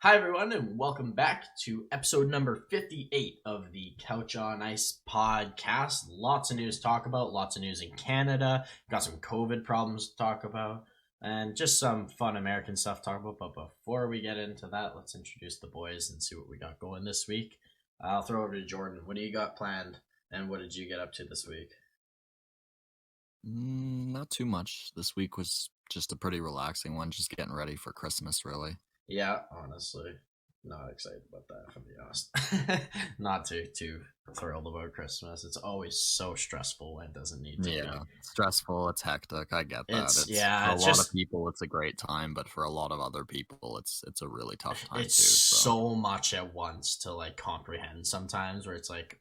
Hi, everyone, and welcome back to episode number 58 of the Couch on Ice podcast. Lots of news to talk about, lots of news in Canada. Got some COVID problems to talk about, and just some fun American stuff to talk about. But before we get into that, let's introduce the boys and see what we got going this week. I'll throw over to Jordan. What do you got planned, and what did you get up to this week? Not too much. This week was just a pretty relaxing one, just getting ready for Christmas, really. Yeah, honestly, not excited about that, if I'm being honest. Not too thrilled about Christmas. It's always so stressful when it doesn't need to be. It's stressful, it's hectic, I get that. For a lot of people, it's a great time, but for a lot of other people, it's a really tough time it's too. So much at once to, comprehend sometimes, where it's like,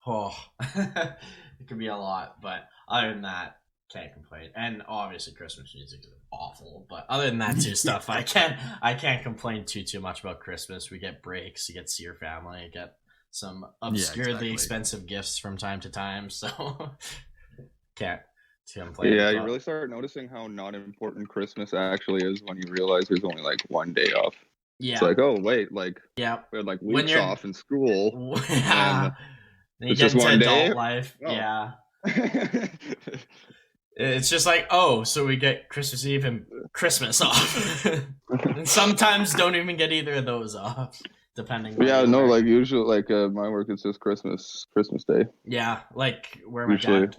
oh, it can be a lot, but other than that, can't complain. And obviously Christmas music is awful, but other than that stuff, I can't complain too much about Christmas. We get breaks, you get to see your family, you get some obscurely expensive gifts from time to time, so can't complain. Yeah, you really start noticing how not important Christmas actually is when you realize there's only one day off. Yeah, it's like, oh wait, we had weeks off in school. Yeah, and you get into adult life. Oh. Yeah. It's just like, oh, so we get Christmas Eve and Christmas off. And sometimes don't even get either of those off, depending. Usually, my work is just Christmas Day. Yeah, where my dad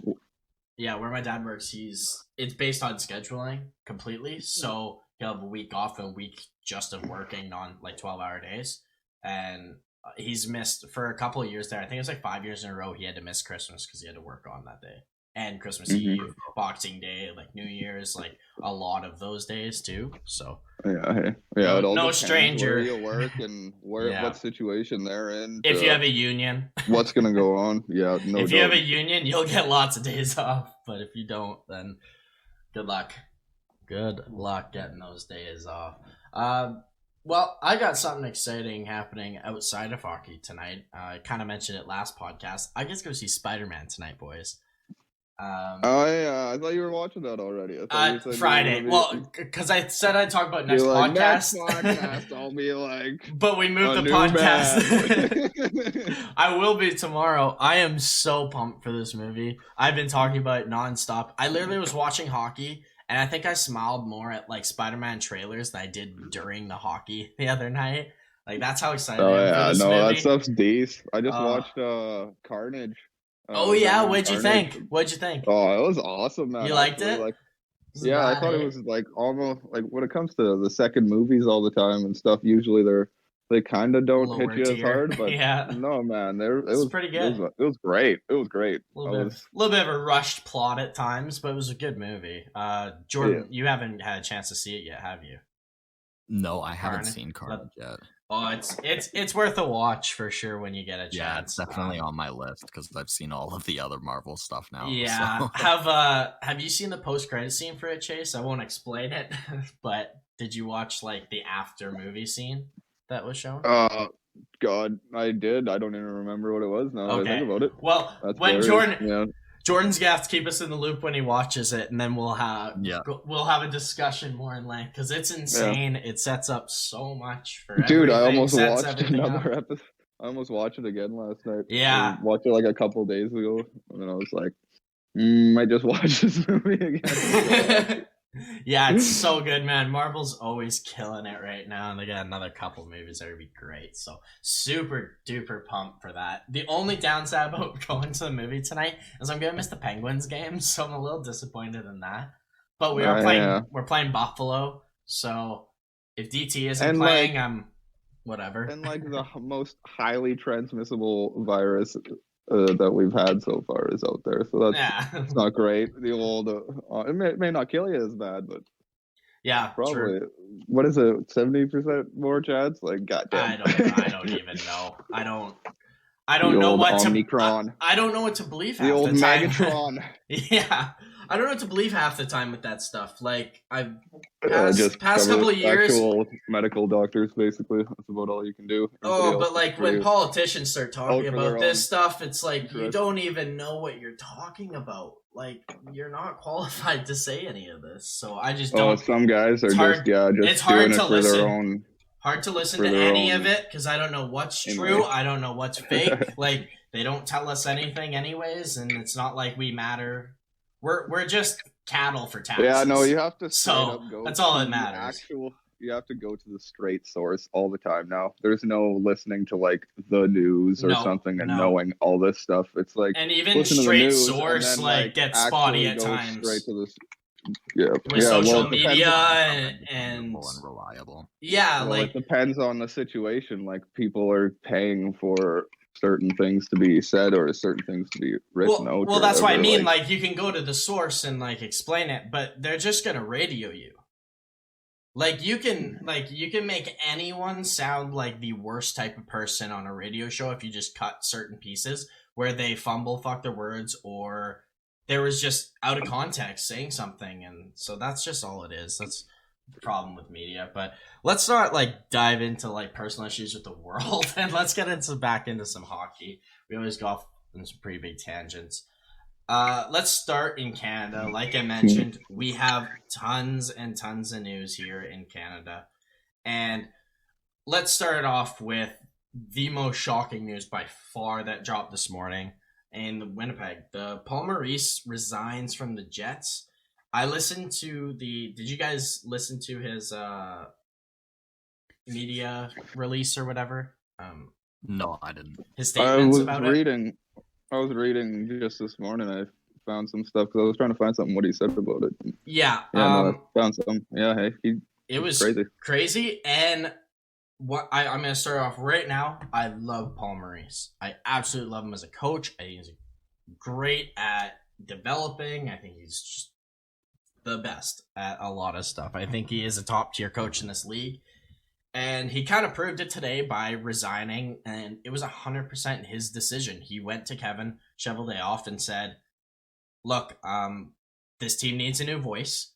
works, it's based on scheduling completely. So he'll have a week off and a week just of working on 12-hour days. And he's missed for a couple of years there. I think it was 5 years in a row he had to miss Christmas because he had to work on that day. And Christmas Eve, Boxing Day, New Year's, a lot of those days too. So no stranger. Where you work and what situation they're in. If you have a union, what's gonna go on? Yeah, no. If you have a union, you'll get lots of days off. But if you don't, then good luck. Good luck getting those days off. Well, I got something exciting happening outside of hockey tonight. I kind of mentioned it last podcast. I get to go see Spider-Man tonight, boys. I thought you were watching that already. I thought Friday. Well, because I said I'd talk about next podcast. Next podcast, I'll be but we moved the podcast. I will be tomorrow. I am so pumped for this movie. I've been talking about it nonstop. I literally was watching hockey, and I think I smiled more at Spider-Man trailers than I did during the hockey the other night. That's how excited I am for this movie. That stuff's decent. I just watched Carnage. What'd you think? Oh, it was awesome, man. You liked it? I thought it was almost when it comes to the second movies all the time and stuff. Usually they kind of don't hit you as hard, but no, man, it was pretty good. It was great. It was great. A little bit of a rushed plot at times, but it was a good movie. Jordan, you haven't had a chance to see it yet, have you? No, I haven't seen Carnage yet. Oh, it's worth a watch for sure when you get a chance. Yeah, it's definitely on my list because I've seen all of the other Marvel stuff now. Yeah, so. Have you seen the post-credit scene for it, Chase? I won't explain it, but did you watch the after movie scene that was shown? God, I did. I don't even remember what it was now. Okay. I think about it. Well, when Jordan's gonna have to keep us in the loop when he watches it, and then we'll have a discussion more in length because it's insane. Yeah. It sets up so much for dude. I almost watched another episode. I almost watched it again last night. Yeah, I watched it a couple of days ago, and then I was like, I just watched this movie again. Yeah, it's so good, man. Marvel's always killing it right now, and they got another couple movies that are gonna be great. So super duper pumped for that. The only downside about going to the movie tonight is I'm gonna miss the Penguins game, so I'm a little disappointed in that. But we're playing Buffalo, so if DT isn't playing, I'm whatever. And the most highly transmissible virus that we've had so far is out there, so it's not great. The old it may not kill you as bad, but probably true. What is it, 70% more chance? Goddamn, I don't even know. I don't know what Omicron. I don't know what to believe. The old Megatron. Yeah, I don't know what to believe half the time with that stuff. I've past couple of years, actual medical doctors, basically. That's about all you can do. But when politicians start talking about this stuff, it's you don't even know what you're talking about. You're not qualified to say any of this. So I just don't. Some guys are it's hard to for listen. their own. Hard to listen to any of it because I don't know what's true. I don't know what's fake. Like, they don't tell us anything anyways, and it's not like we matter. We're just cattle for taxes. Yeah, no, you have to go that's all that matters. You have to go to the straight source all the time now. There's no listening to like the news or something and knowing all this stuff. It's like, and even straight source like gets spotty at times. Straight to this, with social media and unreliable. Yeah, well, it depends on the situation. Like, people are paying for certain things to be said or certain things to be written out. Well, that's what I mean. Like, you can go to the source and like explain it, but they're just gonna radio you. Like, you can make anyone sound like the worst type of person on a radio show if you just cut certain pieces where they fuck their words, or there was just out of context saying something, and so that's just all it is. That's the problem with media. But let's not like dive into like personal issues with the world, and let's get back into some hockey. We always go off on some pretty big tangents. Let's start in Canada. Like I mentioned, we have tons and tons of news here in Canada. And let's start off with the most shocking news by far that dropped this morning in Winnipeg. Paul Maurice resigns from the Jets. I listened to did you guys listen to his media release or whatever? No, I didn't. His statements about it? I was reading just this morning. I found some stuff because I was trying to find something what he said about it. Yeah. I found some. Yeah, hey, it was crazy. And what I'm going to start off right now. I love Paul Maurice. I absolutely love him as a coach. I think he's great at developing. I think he's just the best at a lot of stuff. I think he is a top tier coach in this league. And he kind of proved it today by resigning, and it was 100% his decision. He went to Kevin Cheveldayoff and said, look, this team needs a new voice.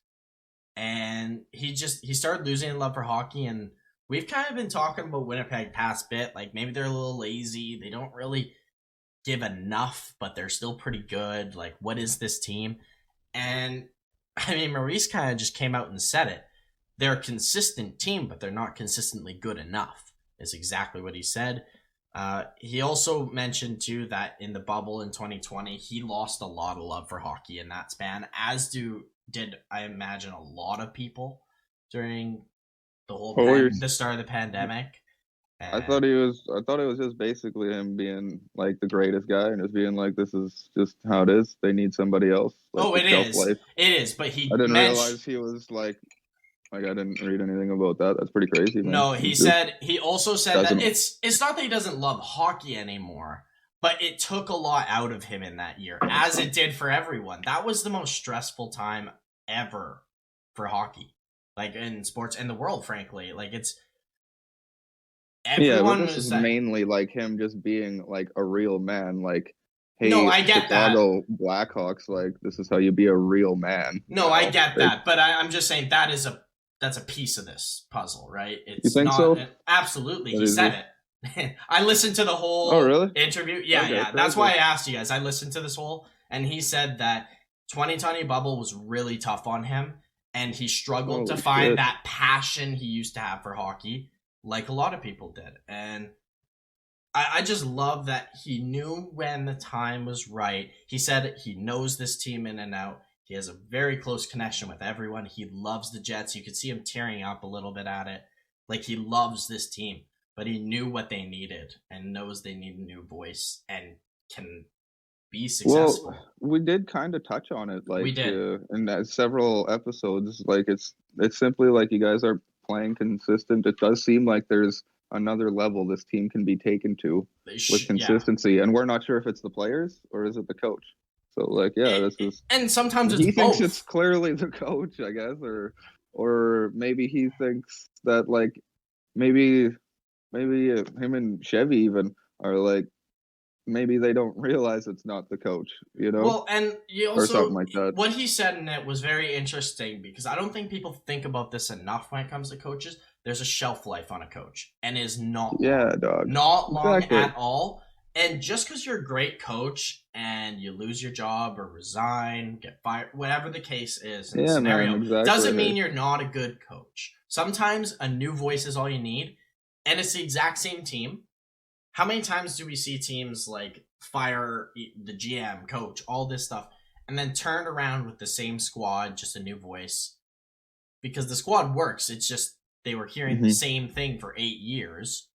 And he started losing love for hockey, and we've kind of been talking about Winnipeg past bit. Like, maybe they're a little lazy. They don't really give enough, but they're still pretty good. Like, what is this team? And, I mean, Maurice kind of just came out and said it. They're a consistent team, but they're not consistently good enough, is exactly what he said. He also mentioned, too, that in the bubble in 2020, he lost a lot of love for hockey in that span, as did, I imagine, a lot of people during the whole the start of the pandemic. I thought it was just basically him being like the greatest guy and just being like, this is just how it is. They need somebody else. Like, it is. It is, but I didn't realize he was like I didn't read anything about that. That's pretty crazy, man. No, he also said that it's not that he doesn't love hockey anymore, but it took a lot out of him in that year, as it did for everyone. That was the most stressful time ever for hockey, like in sports and the world, frankly. Like, it's everyone but this is mainly like him just being like a real man. Like, hey, no, I get Chicago Blackhawks, like, this is how you be a real man. No, I get that, but I'm just saying that's a piece of this puzzle, right? You think so? Absolutely. He said it. I listened to the whole interview. Yeah, okay, yeah. That's why I asked you guys. I listened to this whole, and he said that 2020 bubble was really tough on him, and he struggled to find that passion he used to have for hockey, like a lot of people did. And I just love that he knew when the time was right. He said he knows this team in and out. He has a very close connection with everyone. He loves the Jets. You could see him tearing up a little bit at it. Like, he loves this team, but he knew what they needed and knows they need a new voice and can be successful. Well, we did kind of touch on it, like, we did in several episodes. Like, it's simply like you guys are playing consistent. It does seem like there's another level this team can be taken to with consistency, and we're not sure if it's the players or is it the coach. So, like, this is... And sometimes it's he both. thinks it's clearly the coach, I guess, or maybe he thinks that, like, maybe him and Chevy even are, like, maybe they don't realize it's not the coach, you know? Well, and you also... Or something like that. What he said in it was very interesting, because I don't think people think about this enough when it comes to coaches. There's a shelf life on a coach, and is not long. Yeah, dog. Not long at all. And just because you're a great coach and you lose your job or resign, get fired, whatever the case is in the scenario, man, exactly. Doesn't mean you're not a good coach. Sometimes a new voice is all you need, and it's the exact same team. How many times do we see teams like fire the GM, coach, all this stuff, and then turn around with the same squad, just a new voice? Because the squad works. It's just they were hearing the same thing for 8 years.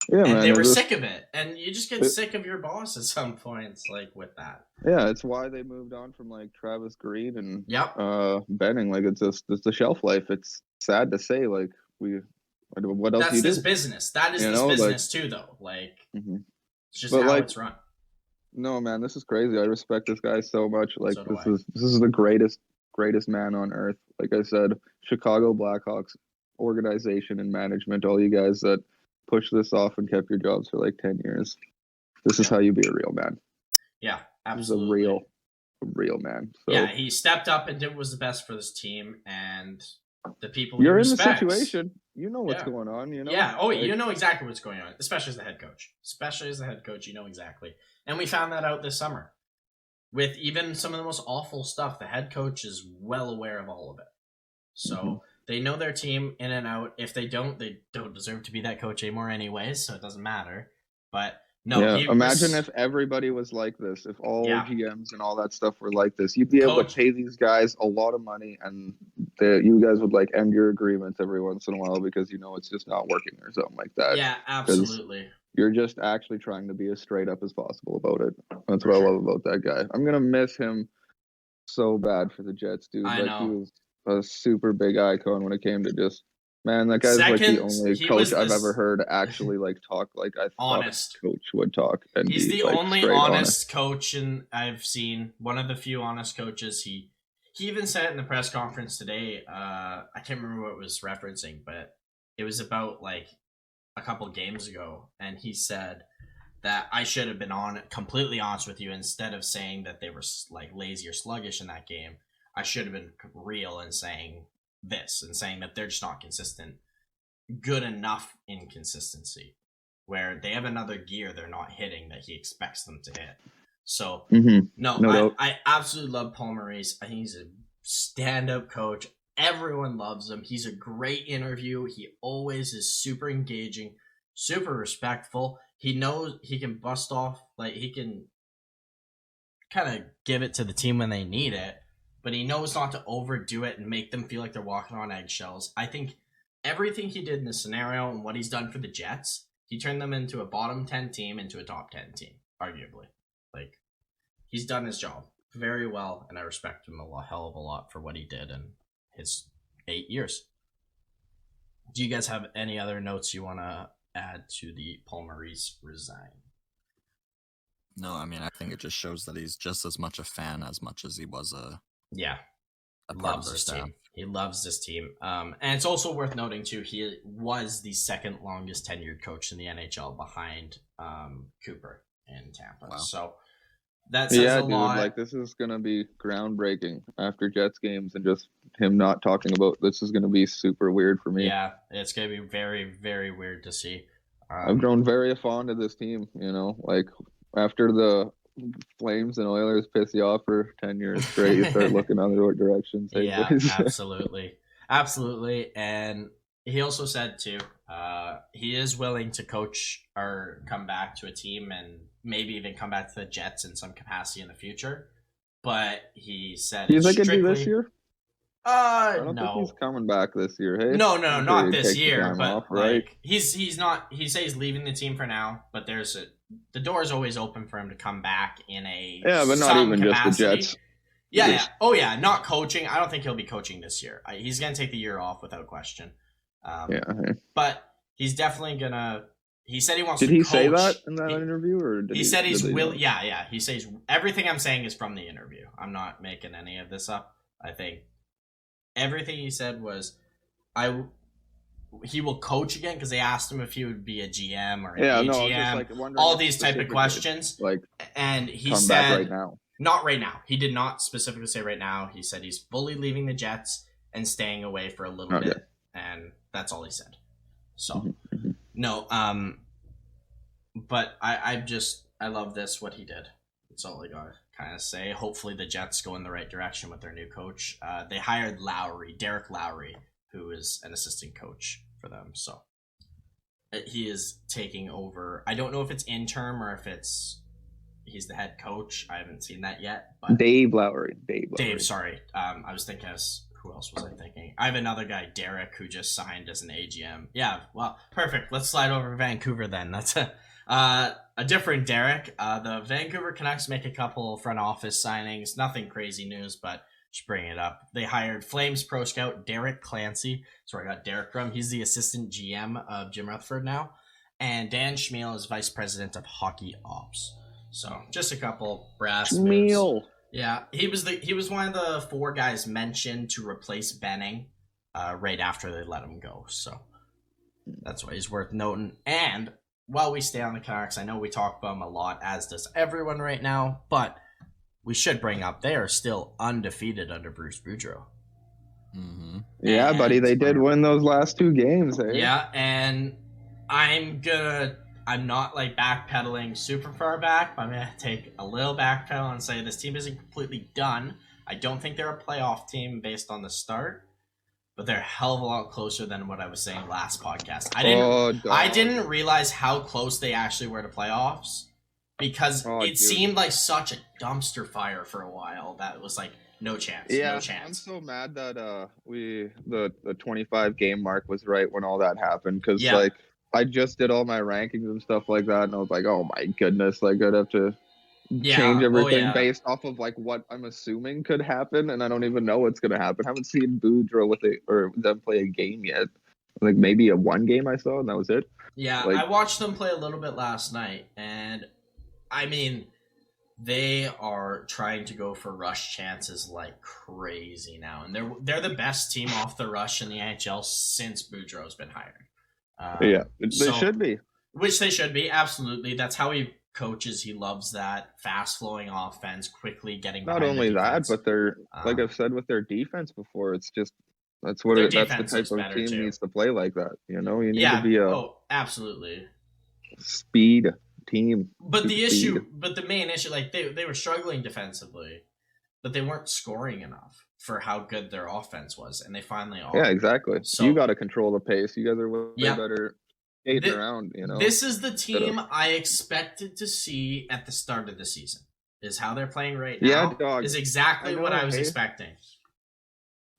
Yeah, and man, they were sick of it. And you just get sick of your boss at some points, like, with that. Yeah, it's why they moved on from, like, Travis Green and Benning. Like, it's the shelf life. It's sad to say, like, what else That's do you do? That's his business. That is his business, like, too, though. Like, it's just how it's run. No, man, this is crazy. I respect this guy so much. Like, this is the greatest man on earth. Like I said, Chicago Blackhawks organization and management, all you guys that push this off and kept your jobs for like 10 years. This is how you be a real man. Yeah, absolutely. He's a real man. So, yeah, he stepped up and did what was the best for this team and the people you're in the situation. You know what's going on, you know? Yeah, you know exactly what's going on, especially as the head coach. You know exactly. And we found that out this summer. With even some of the most awful stuff, the head coach is well aware of all of it. So they know their team in and out. If they don't deserve to be that coach anymore anyways, so it doesn't matter. But no, imagine if everybody was like this, if all GMs and all that stuff were like this. You'd be able to pay these guys a lot of money, and you guys would like end your agreements every once in a while because you know it's just not working or something like that. Yeah, absolutely. You're just actually trying to be as straight up as possible about it. That's what I love about that guy. I'm going to miss him so bad for the Jets, dude. I know. He was a super big icon when it came to just, man, that guy's like the only coach I've ever heard actually like talk like I thought a coach would talk. And he's the only honest coach I've seen. One of the few honest coaches. He even said it in the press conference today. I can't remember what it was referencing, but it was about like a couple games ago, and he said that I should have been completely honest with you. Instead of saying that they were like lazy or sluggish in that game, I should have been real and saying this and saying that they're just not consistent, good enough inconsistency, where they have another gear they're not hitting that he expects them to hit. So I absolutely love Paul Maurice. I think he's a stand-up coach. Everyone loves him. He's a great interview. He always is super engaging, super respectful. He knows he can bust off, like he can kind of give it to the team when they need it, but he knows not to overdo it and make them feel like they're walking on eggshells. I think everything he did in this scenario and what he's done for the Jets, he turned them into a bottom 10 team into a top 10 team, arguably. Like, he's done his job very well, and I respect him a hell of a lot for what he did and his 8 years. Do you guys have any other notes you want to add to the Paul Maurice resign? No, I mean, I think it just shows that he's just as much a fan as much as he was a part of their staff. He loves this team. And it's also worth noting, too, he was the second longest tenured coach in the NHL behind Cooper in Tampa. Wow. So that says a lot. Like, this is going to be groundbreaking after Jets games, and just him not talking about this is going to be super weird for me. Yeah, it's going to be very, very weird to see. I've grown very fond of this team, you know, like after the Flames and Oilers piss you off for 10 years straight, you start looking other directions. Yeah, absolutely. Absolutely. And he also said, too, he is willing to coach or come back to a team and maybe even come back to the Jets in some capacity in the future. But he said, do you think it'd be this year? I don't think he's coming back this year. Hey, no, not this year. But off, right? Like, he's not. He says he's leaving the team for now. But the door is always open for him to come back in a but not even capacity. Just the Jets. Yeah. Oh yeah, not coaching. I don't think he'll be coaching this year. He's gonna take the year off without question. But he's definitely gonna. He said he wants to coach. Did he say that in that interview, or he said he's will? Yeah. He says everything I'm saying is from the interview. I'm not making any of this up. I think everything he said was, he will coach again, because they asked him if he would be a GM or an AGM, all these type of questions. Like, and he come said, back right now. Not right now. He did not specifically say right now. He said he's fully leaving the Jets and staying away for a little bit, and that's all he said. So, no. but I love what he did. That's all I gotta kind of say. Hopefully the Jets go in the right direction with their new coach. They hired Derek Lowry, who is an assistant coach for them. So he is taking over. I don't know if it's interim or if he's the head coach. I haven't seen that yet. But Dave Lowry. Sorry. I was thinking who else was I thinking? I have another guy, Derek, who just signed as an AGM. Yeah, well, perfect. Let's slide over to Vancouver then. That's a different Derek. The Vancouver Canucks make a couple front office signings. Nothing crazy news, but just bring it up. They hired Flames pro scout Derek Clancy. So I got Derek from. He's the assistant GM of Jim Rutherford now. And Dan Schmiel is vice president of hockey ops. So just a couple brass moves. Yeah, he was one of the 4 guys mentioned to replace Benning right after they let him go. So that's why he's worth noting. And while we stay on the Canucks, I know we talk about them a lot, as does everyone right now, but we should bring up they are still undefeated under Bruce Boudreau. Mm-hmm. Yeah, buddy, they did win those last 2 games. Eh? Yeah, and I'm not like backpedaling super far back, but I'm going to take a little backpedal and say this team isn't completely done. I don't think they're a playoff team based on the start, but they're a hell of a lot closer than what I was saying last podcast. I didn't realize how close they actually were to playoffs because it seemed like such a dumpster fire for a while that it was like no chance. Yeah, no chance. I'm so mad that the 25 game mark was right when all that happened because I just did all my rankings and stuff like that, and I was like, oh my goodness, like I'd have to change everything based off of like what I'm assuming could happen, and I don't even know what's gonna happen. I haven't seen Boudreau or them play a game yet. Like maybe a 1 game I saw, and that was it. Yeah, I watched them play a little bit last night, and I mean, they are trying to go for rush chances like crazy now, and they're the best team off the rush in the NHL since Boudreau's been hired. They should be. Which they should be, absolutely. That's how he coaches. He loves that fast-flowing offense, quickly getting not only that, but they're like I've said with their defense before. It's just that's the type of team needs to play like that. You know, you need to be absolutely speed team. But the main issue, like they were struggling defensively, but they weren't scoring enough for how good their offense was, and they finally are. Yeah, exactly. So you got to control the pace. You guys are way better skating around. You know, this is the team I expected to see at the start of the season. Is how they're playing right now. Yeah, dog. Is exactly what I was expecting.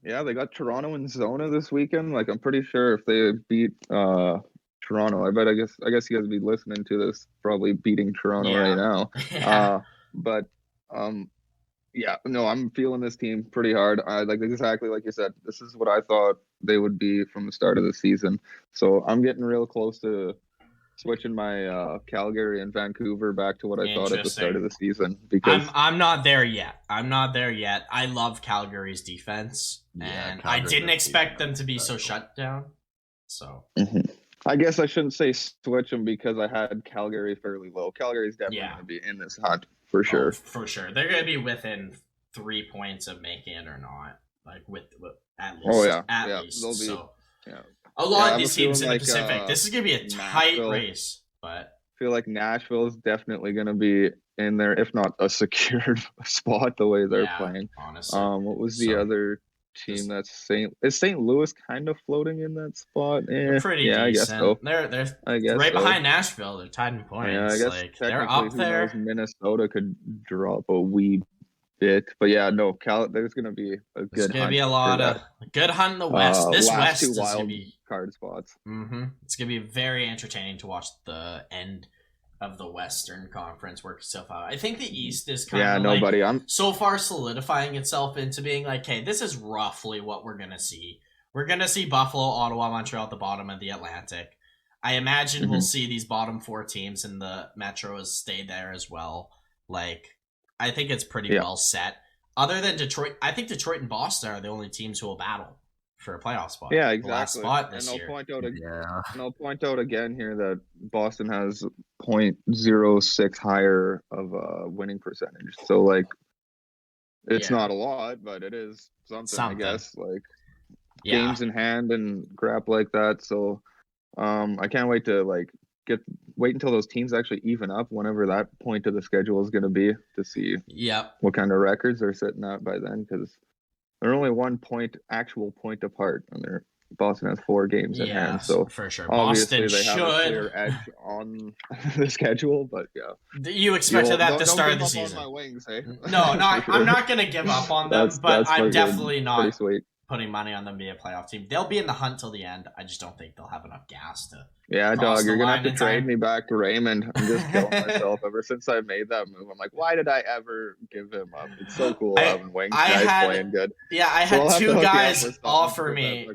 Yeah, they got Toronto and Zona this weekend. Like, I'm pretty sure if they beat Toronto, I guess you guys would be listening to this, probably beating Toronto right now. Yeah, no, I'm feeling this team pretty hard. I like exactly like you said. This is what I thought they would be from the start of the season. So I'm getting real close to switching my Calgary and Vancouver back to what I thought at the start of the season. Because I'm not there yet. I love Calgary's defense, and I didn't expect them to be so shut down. So I guess I shouldn't say switch them because I had Calgary fairly low. Calgary's definitely going to be in this hunt. For sure. For sure. They're going to be within 3 points of making it or not. Like, with at least. At least. They'll be, a lot of these teams in the Pacific. This is going to be a tight race. But I feel like Nashville is definitely going to be in there, if not a secured spot, the way they're playing. Honestly. What was the other team that's St. Louis kind of floating in that spot? They're pretty decent. I guess so. They're right behind Nashville. They're tied in points. Yeah, I guess they're up there. Minnesota could drop a wee bit, but there's going to be a good. There's going to be a lot of good hunt in the West. This West is going to be card spots. It's going to be very entertaining to watch the end of the Western Conference work itself out. I think the East is kind of so far solidifying itself into being like, hey, this is roughly what we're going to see. We're going to see Buffalo, Ottawa, Montreal at the bottom of the Atlantic. I imagine we'll see these bottom 4 teams in the Metros stay there as well. Like, I think it's pretty well set. Other than Detroit, I think Detroit and Boston are the only teams who will battle for a playoff spot. Yeah, exactly. The last spot this year. And I'll point out again here that Boston has 0.06 higher of a winning percentage. So, like, it's not a lot, but it is something. I guess. Like, games in hand and crap like that. So, I can't wait to, like, get wait until those teams actually even up, whenever that point of the schedule is going to be, to see what kind of records they're sitting at by then, because they're only 1 actual point apart, and Boston has 4 games in hand, so for sure. Obviously, Boston they have a clear edge on the schedule, but you expected that at the start of the season. On my wings, eh? No, I'm not going to give up on them, but I'm definitely not putting money on them to be a playoff team. They'll be in the hunt till the end. I just don't think they'll have enough gas to. Yeah, dog, you're gonna have to trade me back to Raymond. I'm just killing myself. Ever since I made that move, I'm like, why did I ever give him up? It's so cool having wings guys playing good. Yeah, I had 2 guys offer me.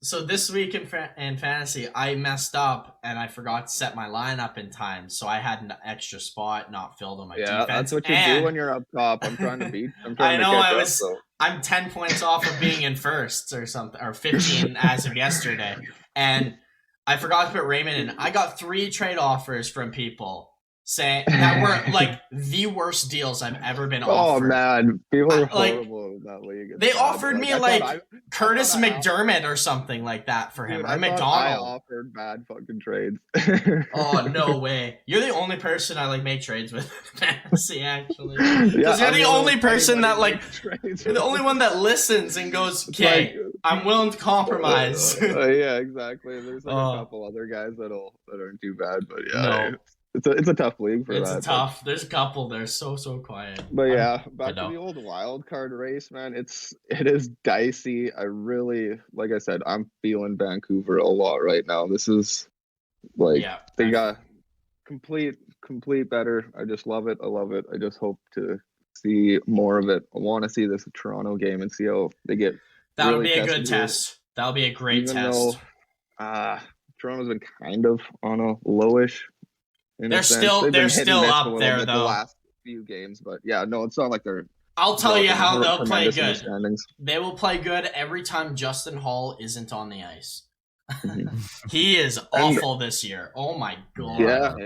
So this week in fantasy, I messed up and I forgot to set my lineup in time, so I had an extra spot not filled on my defense. Yeah, that's what you do when you're up top. I'm trying to beat. I'm 10 points off of being in first or something, or 15 as of yesterday, and I forgot to put Raymond in. I got 3 trade offers from people saying that were like the worst deals I've ever been offered. Oh man, people are horrible in that league. They offered me Curtis McDermott or something like that for him, or McDonald. I offered bad fucking trades. Oh no way! You're the only person I make trades with fantasy, actually, because you're the only person that you're the only one that listens and goes, "Okay, I'm willing to compromise." Yeah, exactly. There's a couple other guys that aren't too bad, but no. It's a tough league for that. It's tough. There's a couple. They're so quiet. But back to the old wild card race, man. It is dicey. I really, like I said, I'm feeling Vancouver a lot right now. This is they got complete better. I just love it. I love it. I just hope to see more of it. I want to see this Toronto game and see how they get. That'll be a good test. That'll be a great test. Toronto's been kind of on a lowish. They're still up there though. The last few games, but it's not like they're. I'll tell you how they'll play good. They will play good every time Justin Hall isn't on the ice. He is awful this year. Oh my god. Yeah.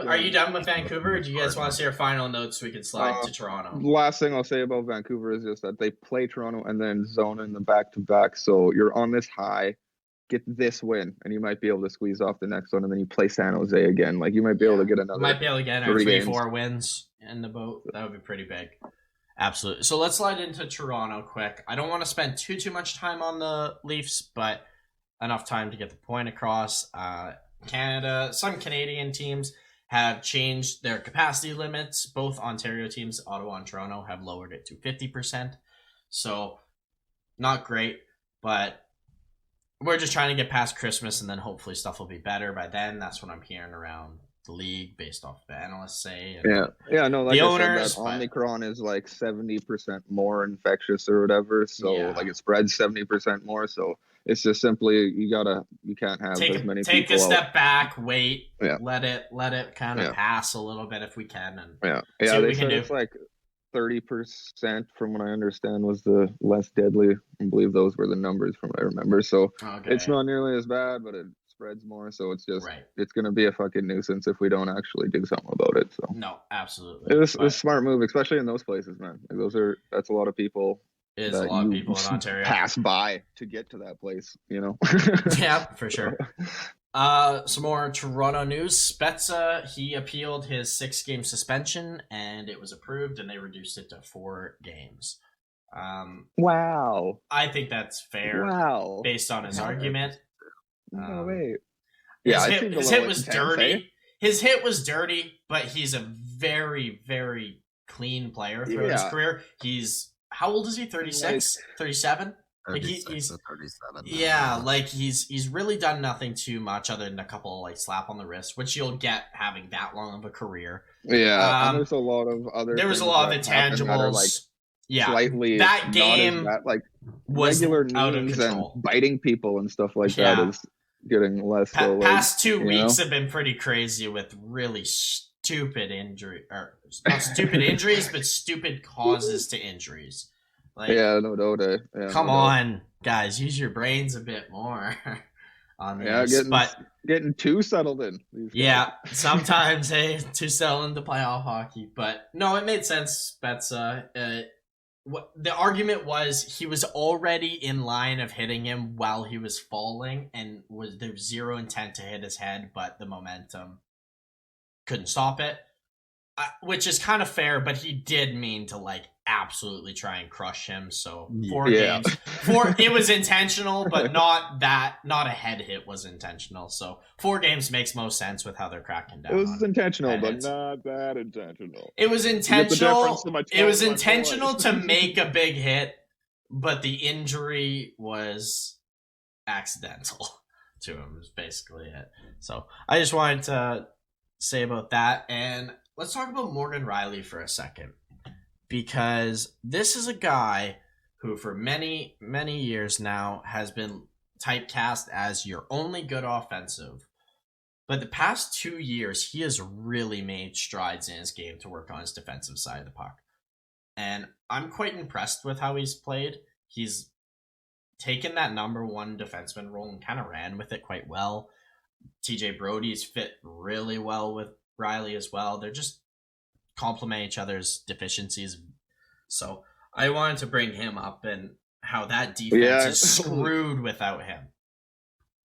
Are you done with Vancouver, or do you guys want to say our final notes so we can slide to Toronto? Last thing I'll say about Vancouver is just that they play Toronto and then zone in the back-to-back, so you're on this high. Get this win, and you might be able to squeeze off the next one, and then you play San Jose again. You might be able to get another. Might be able to get 3-4 wins in the boat. That would be pretty big. Absolutely. So let's slide into Toronto quick. I don't want to spend too much time on the Leafs, but enough time to get the point across. Some Canadian teams have changed their capacity limits. Both Ontario teams, Ottawa and Toronto, have lowered it to 50%. So not great, but we're just trying to get past Christmas, and then hopefully stuff will be better by then. That's what I'm hearing around the league based off of analysts say. Like the owners, said, that Omicron is 70% more infectious or whatever. So it spreads 70% more. So it's just simply you can't have as many people. Take a step back, wait, let it kind of pass a little bit if we can, and see what we can do. It's 30% from what I understand was the less deadly. I believe those were the numbers from what I remember. So it's not nearly as bad, but it spreads more. So it's just it's going to be a fucking nuisance if we don't actually do something about it. So no, absolutely, it's a smart move, especially in those places, man. That's a lot of people. It is a lot of people in Ontario pass by to get to that place. Yeah, for sure. Some more Toronto news. Spezza, he appealed his 6-game suspension, and it was approved, and they reduced it to 4 games. Wow. I think that's fair. Wow. Based on his argument. No, wait. His hit was dirty. His hit was dirty, but he's a very, very clean player throughout his career. How old is he? 36? 37? He's 37. He's really done nothing too much other than a couple slap on the wrist, which you'll get having that long of a career. Yeah, and there's a lot of other. There was a lot of intangibles. Slightly that game was regular memes and biting people and stuff like that is getting less. Past 2 weeks have been pretty crazy with really stupid injury, or not stupid injuries, but stupid causes to injuries. No doubt. Come on, guys, use your brains a bit more on this. Getting too settled in. Sometimes, too settled into playoff hockey. But no, it made sense. Spezza, what the argument was, he was already in line of hitting him while he was falling, and there was zero intent to hit his head, but the momentum couldn't stop it, which is kind of fair. But he did mean to like absolutely try and crush him. So 4 games, it was intentional, but not a head hit was intentional. So 4 games makes most sense with how they're cracking down. It was intentional, but not that intentional. It was intentional. It was intentional to make a big hit, but the injury was accidental to him. Is basically it. So I just wanted to say about that, and let's talk about Morgan Rhylan for a second, because this is a guy who for many, many years now has been typecast as your only good offensive. But the past 2 years, he has really made strides in his game to work on his defensive side of the puck. And I'm quite impressed with how he's played. He's taken that number 1 defenseman role and kind of ran with it quite well. TJ Brody's fit really well with Riley as well. They're just complement each other's deficiencies. So I wanted to bring him up and how that defense is screwed without him.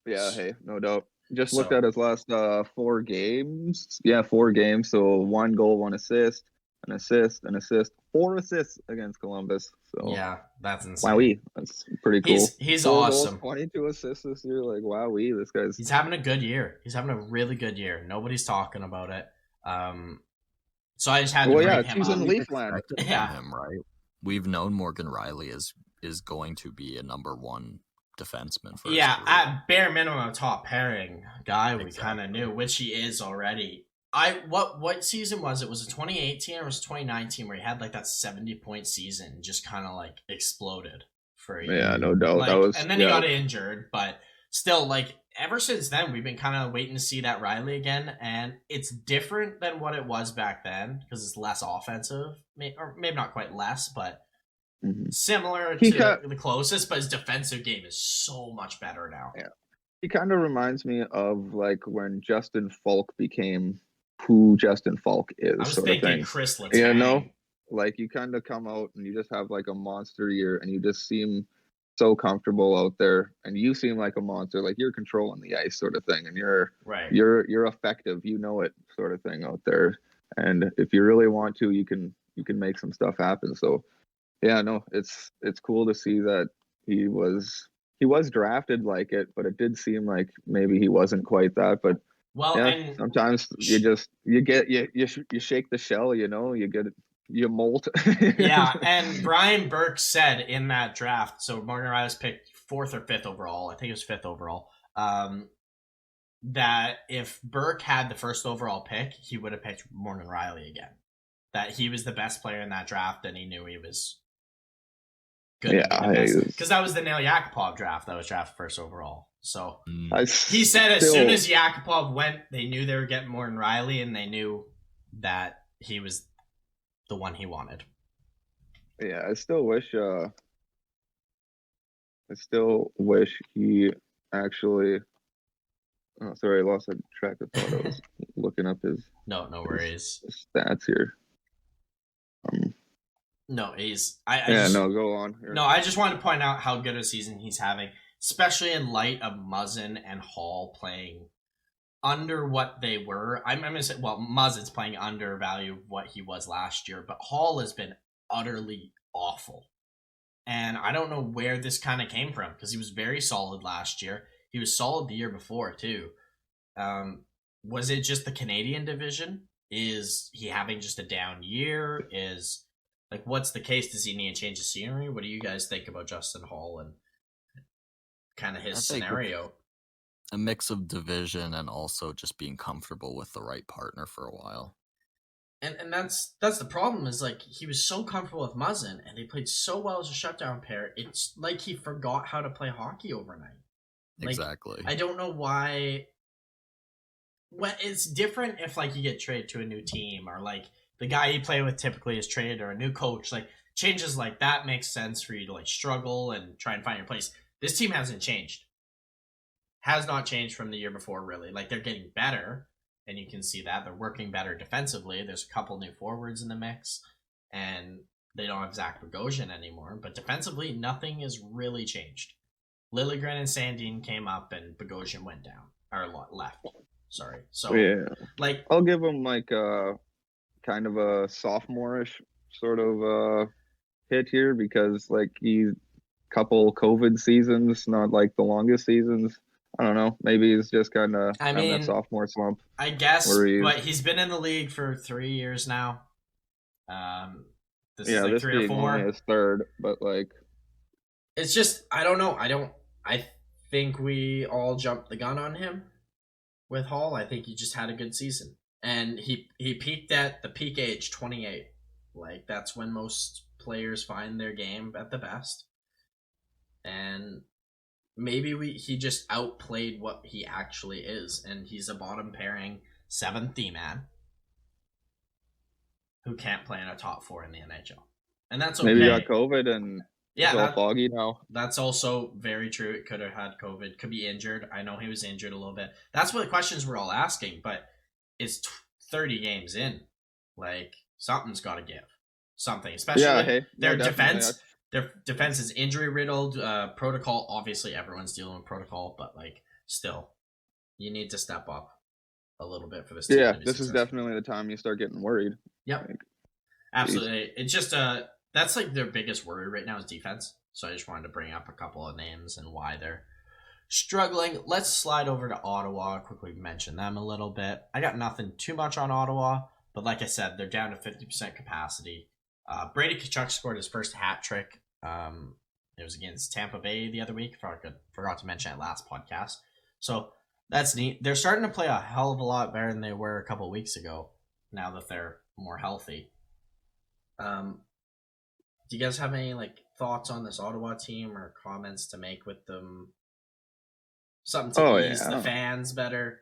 Yeah, hey, no doubt. Just looked at his last 4 games. Yeah, 4 games. So 1 goal, 1 assist, an assist, 4 assists against Columbus. So yeah, that's insane. Wowee, that's pretty cool. He's awesome. Goals, 22 assists this year. Like wowee, this guy's. He's having a good year. He's having a really good year. Nobody's talking about it. So I just had to bring him he's in up. Leafland. Yeah, him, right. We've known Morgan Rhylan is going to be a number 1 defenseman for at bare minimum a top pairing guy. We kind of knew, which he is already. What season was it? Was it 2018 or was it 2019 where he had like that 70-point season and just kind of like exploded for a year? Yeah, no doubt. Like, and then he got injured, but still, like ever since then we've been kind of waiting to see that Riley again, and it's different than what it was back then because it's less offensive, or maybe not quite less, but similar to the closest. But his defensive game is so much better now. Yeah, he kind of reminds me of like when Justin Falk became who Justin Falk is. I was sort thinking of thing. Chris Letang. Yeah, no, like you kind of come out and you just have like a monster year, and you just seem so comfortable out there, and you seem like a monster, like you're controlling the ice, sort of thing, and you're effective, you know it, sort of thing out there. And if you really want to, you can make some stuff happen. So yeah, no, it's cool to see that he was drafted like it, but it did seem like maybe he wasn't quite that. But and sometimes you shake the shell, you molt. Yeah, and Brian Burke said in that draft, so Morgan Rhylan was picked 4th or 5th overall, I think it was 5th overall, that if Burke had the 1st overall pick, he would have picked Morgan Rhylan again. That he was the best player in that draft, and he knew he was good. Yeah, because that was the Nail Yakupov draft that was drafted 1st overall. So he said as soon as Yakupov went, they knew they were getting Morgan Rhylan, and they knew that he was the one he wanted. Yeah, I still wish he actually. Oh, sorry, I lost track of thought. I was looking up his. No worries. His stats here. No, he's. Go on. No, I just wanted to point out how good a season he's having, especially in light of Muzzin and Hall playing under what they were. I'm going to say, well, Muzzin's playing under value of what he was last year, but Hall has been utterly awful. And I don't know where this kind of came from, because he was very solid last year. He was solid the year before, too. Was it just the Canadian division? Is he having just a down year? What's the case? Does he need to change the scenery? What do you guys think about Justin Hall and kind of his scenario? A mix of division and also just being comfortable with the right partner for a while. And that's the problem, is like he was so comfortable with Muzzin and they played so well as a shutdown pair. It's like he forgot how to play hockey overnight. Exactly. I don't know why. Well, it's different if like you get traded to a new team, or like the guy you play with typically is traded, or a new coach. Like changes like that makes sense for you to like struggle and try and find your place. This team hasn't changed. Has not changed from the year before, really. Like they're getting better, and you can see that they're working better defensively. There's a couple new forwards in the mix, and they don't have Zach Bogosian anymore, but defensively, nothing has really changed. Liljegren and Sandin came up, and Bogosian went down or left. Sorry. So like, I'll give him like kind of a sophomore-ish sort of hit here because like he's couple COVID seasons, not like the longest seasons. I don't know. Maybe he's just kind of having that sophomore slump. I guess, but he's been in the league for 3 years now. This is like 3 or 4. His third, but like, it's just I don't know. I think we all jumped the gun on him with Hall. I think he just had a good season, and he peaked at the peak age 28. Like that's when most players find their game at the best. And maybe he just outplayed what he actually is, and he's a bottom pairing 7th D-man who can't play in a top 4 in the NHL. And that's okay. Maybe he got COVID and it's all foggy now. That's also very true. It could have had COVID, could be injured. I know he was injured a little bit. That's what the questions we're all asking, but it's 30 games in. Like, something's got to give. Something, especially their defense. Their defense is injury riddled. Protocol, obviously, everyone's dealing with protocol, but like, still, you need to step up a little bit for this team. Yeah, this is definitely the time you start getting worried. Yep, absolutely. It's just that's like their biggest worry right now is defense. So I just wanted to bring up a couple of names and why they're struggling. Let's slide over to Ottawa. Quickly mention them a little bit. I got nothing too much on Ottawa, but like I said, they're down to 50% capacity. Brady Tkachuk scored his first hat trick. It was against Tampa Bay the other week. Forgot to mention it last podcast. So that's neat. They're starting to play a hell of a lot better than they were a couple of weeks ago. Now that they're more healthy. Do you guys have any like thoughts on this Ottawa team or comments to make with them? Something to ease the fans better.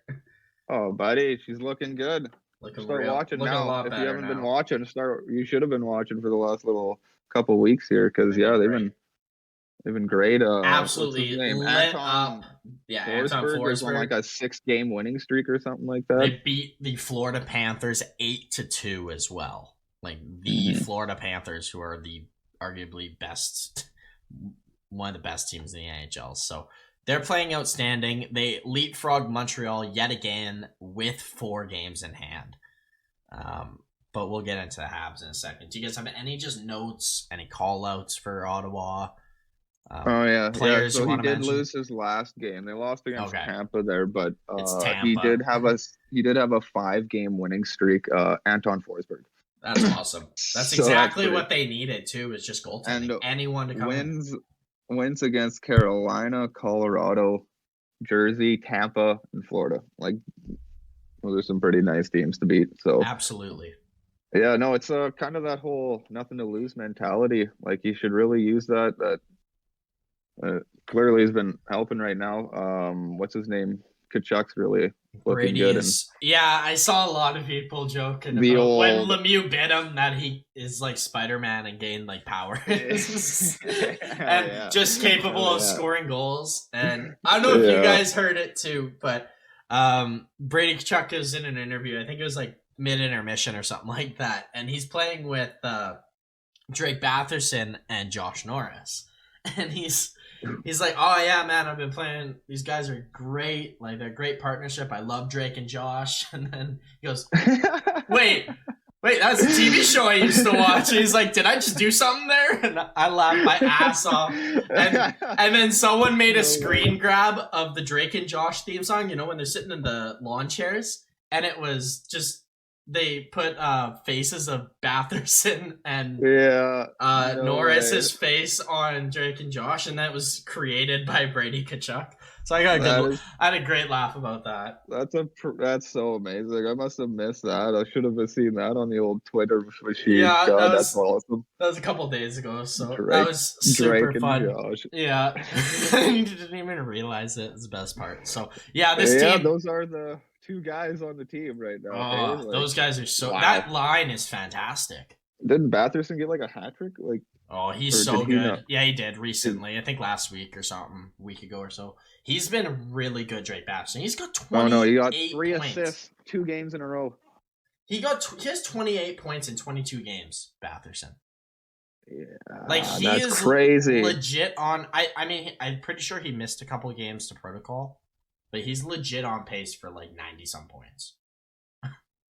Oh, buddy, she's looking good. Start watching now. If you haven't been watching, you should have been watching for the last little couple weeks here because they've been great. Absolutely lit up. Yeah, Anton Forsberg on like a 6-game winning streak or something like that. They beat the Florida Panthers 8-2 as well. Like the Florida Panthers, who are the arguably one of the best teams in the NHL. So they're playing outstanding. They leapfrogged Montreal yet again with 4 games in hand. But we'll get into the Habs in a second. Do you guys have any just notes, any call-outs for Ottawa? Players so he did lose his last game. They lost against Tampa there, but Tampa. He did have a 5-game winning streak. Anton Forsberg. That's awesome. That's exactly what they needed too. Is just goaltending. And anyone to come wins against Carolina, Colorado, Jersey, Tampa, and Florida. Like those are some pretty nice teams to beat. So absolutely. Yeah, no, it's kind of that whole nothing to lose mentality. Like you should really use that. Clearly has been helping right now. What's his name? Tkachuk's really looking good. Yeah, I saw a lot of people joking about when Lemieux bit him that he is like Spider-Man and gained like powers and just capable of scoring goals. And I don't know if you guys heard it too, but Brady Tkachuk is in an interview. I think it was like mid-intermission or something like that, and he's playing with Drake Batherson and Josh Norris, and he's like, oh yeah, man, I've been playing. These guys are great. Like they're a great partnership. I love Drake and Josh. And then he goes, wait, that's a TV show I used to watch. And he's like, did I just do something there? And I laughed my ass off. And then someone made a screen grab of the Drake and Josh theme song. You know when they're sitting in the lawn chairs, and it was just. They put faces of Batherson and Norris's face on Drake and Josh, and that was created by Brady Tkachuk. So I had a great laugh about that. That's so amazing. I must have missed that. I should have seen that on the old Twitter machine. Yeah, that's awesome. That was a couple days ago, so that was super fun. Yeah, you didn't even realize it. It's the best part. So this team. Those are the 2 guys on the team right now. Those guys are so. Wow. That line is fantastic. Didn't Batherson get like a hat trick? He's so good. Yeah, he did recently. I think last week or something, a week ago or so. He's been really good, Drake Batherson. He's got 28 he got 3 assists, 2 games in a row. He has 28 points in 22 games, Batherson. Like he is crazy. Legit on. I mean, I'm pretty sure he missed a couple of games to protocol, but he's legit on pace for like 90 some points.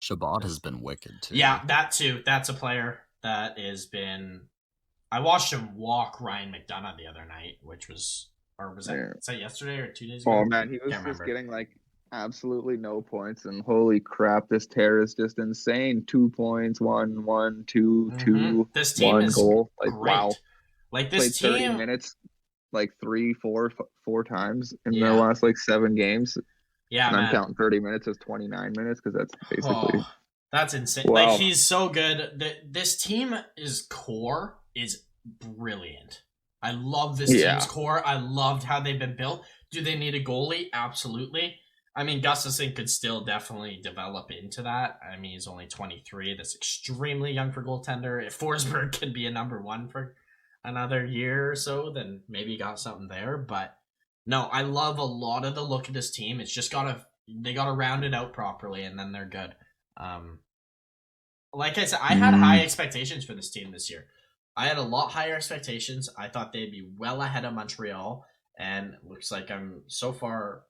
Shabbat has been wicked too. Yeah, that too. That's a player that has been. I watched him walk Ryan McDonough the other night, which was, or was that yesterday or 2 days ago? Oh man, he was just getting like absolutely no points, and holy crap, this tear is just insane. 2 points, 1, 1, 2, 2. This team 1 is goal. Like great. wow, like this team 30 minutes, like 3, 4 times in the last like 7 games. Yeah, and I'm counting 30 minutes as 29 minutes because that's basically. That's insane. Wow. Like he's so good. This team core is brilliant. I love this team's core. I loved how they've been built. Do they need a goalie? Absolutely. I mean, Gustafsson could still definitely develop into that. I mean, he's only 23. That's extremely young for goaltender. If Forsberg can be a number 1 for another year or so, then maybe you got something there. But no, I love a lot of the look of this team. It's just they gotta round it out properly, and then they're good. Like I said, I had high expectations for this team this year. I had a lot higher expectations. I thought they'd be well ahead of Montreal, and it looks like I'm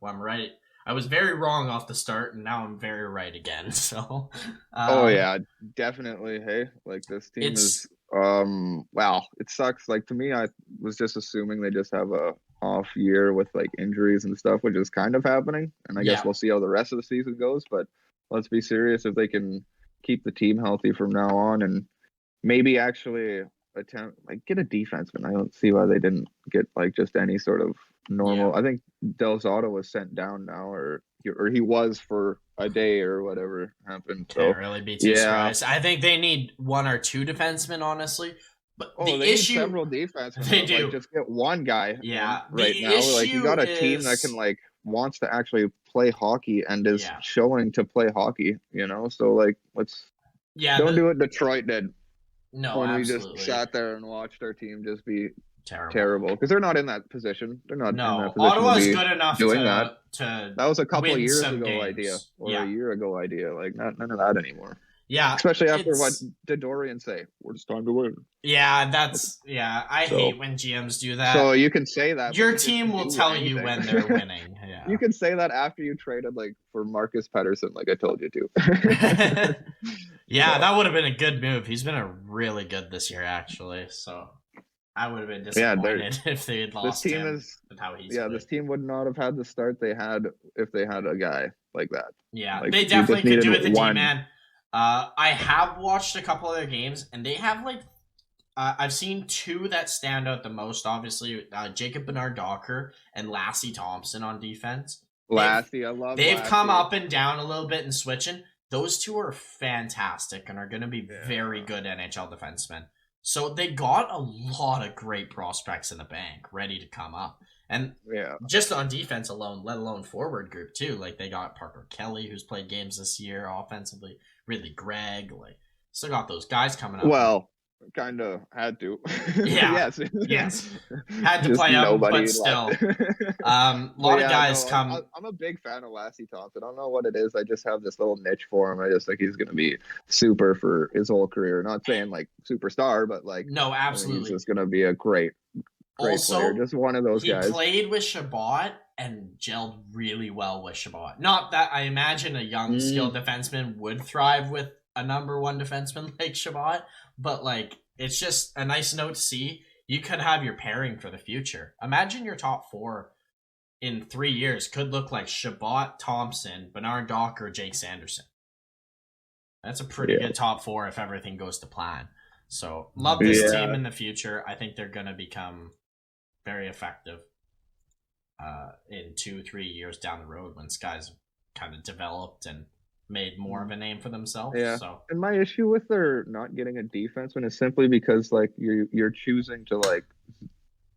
right. I was very wrong off the start, and now I'm very right again. So, oh yeah, definitely. Hey, like this team is wow. It sucks. Like to me, I was just assuming they just have a off year with like injuries and stuff, which is kind of happening. And I guess we'll see how the rest of the season goes. But let's be serious, if they can keep the team healthy from now on, and maybe actually attempt like get a defenseman. I don't see why they didn't get like just any sort of normal. I think Del Zotto was sent down now, or he was for a day or whatever happened. Can't really be too surprised. I think they need 1 or 2 defensemen, honestly. But the they issue, need several defensemen. They do. Like, just get one guy. Yeah. Right now, like you got a team that can like wants to actually play hockey and is showing to play hockey. You know, so like let's don't do what Detroit did. No, when absolutely. We just sat there and watched our team just be terrible because they're not in that position. They're not in that position. Ottawa's good enough doing that. That was a couple of years ago games. idea, or a year ago idea. Like none of that anymore. Yeah, especially after what did Dorian say? We're just time to win. Yeah, I hate when GMs do that. So you can say that. Your team will tell you when they're winning. Yeah, you can say that after you traded like for Marcus Pettersson, like I told you to. Yeah, that would have been a good move. He's been a really good this year, actually. So I would have been disappointed if they had lost this team him with how he's this team would not have had the start they had if they had a guy like that. Yeah, like, they definitely could do it with the team, man. I have watched a couple of their games, and they have like I've seen 2 that stand out the most. Obviously, Jacob Bernard-Docker and Lassie Thompson on defense. Lassie, I love. They've Lassie. come up and down a little bit and switching. Those 2 are fantastic and are going to be very good NHL defensemen. So they got a lot of great prospects in the bank ready to come up. And just on defense alone, let alone forward group too. Like they got Parker Kelly, who's played games this year offensively. Really, Greg. Like still got those guys coming up. Well, kind of had to. Yeah. yes. Had to play them, but still. A lot of guys come. I'm a big fan of Lassie Thompson. I don't know what it is. I just have this little niche for him. I just think he's going to be super for his whole career. Not saying like superstar, but like no, absolutely. He's just going to be a great player. Just one of those guys. He played with Shabbat and gelled really well with Shabbat. Not that I imagine a young, skilled defenseman would thrive with a number 1 defenseman like Shabbat, but like it's just a nice note to see. You could have your pairing for the future. Imagine your top 4 in 3 years could look like Shabbat, Thompson, Bernard-Docker, Jake Sanderson. That's a pretty good top 4 if everything goes to plan. So love this team in the future. I think they're going to become very effective in 2-3 years down the road when Sky's kind of developed and made more of a name for themselves. Yeah. So. And my issue with their not getting a defenseman is simply because like you're choosing to like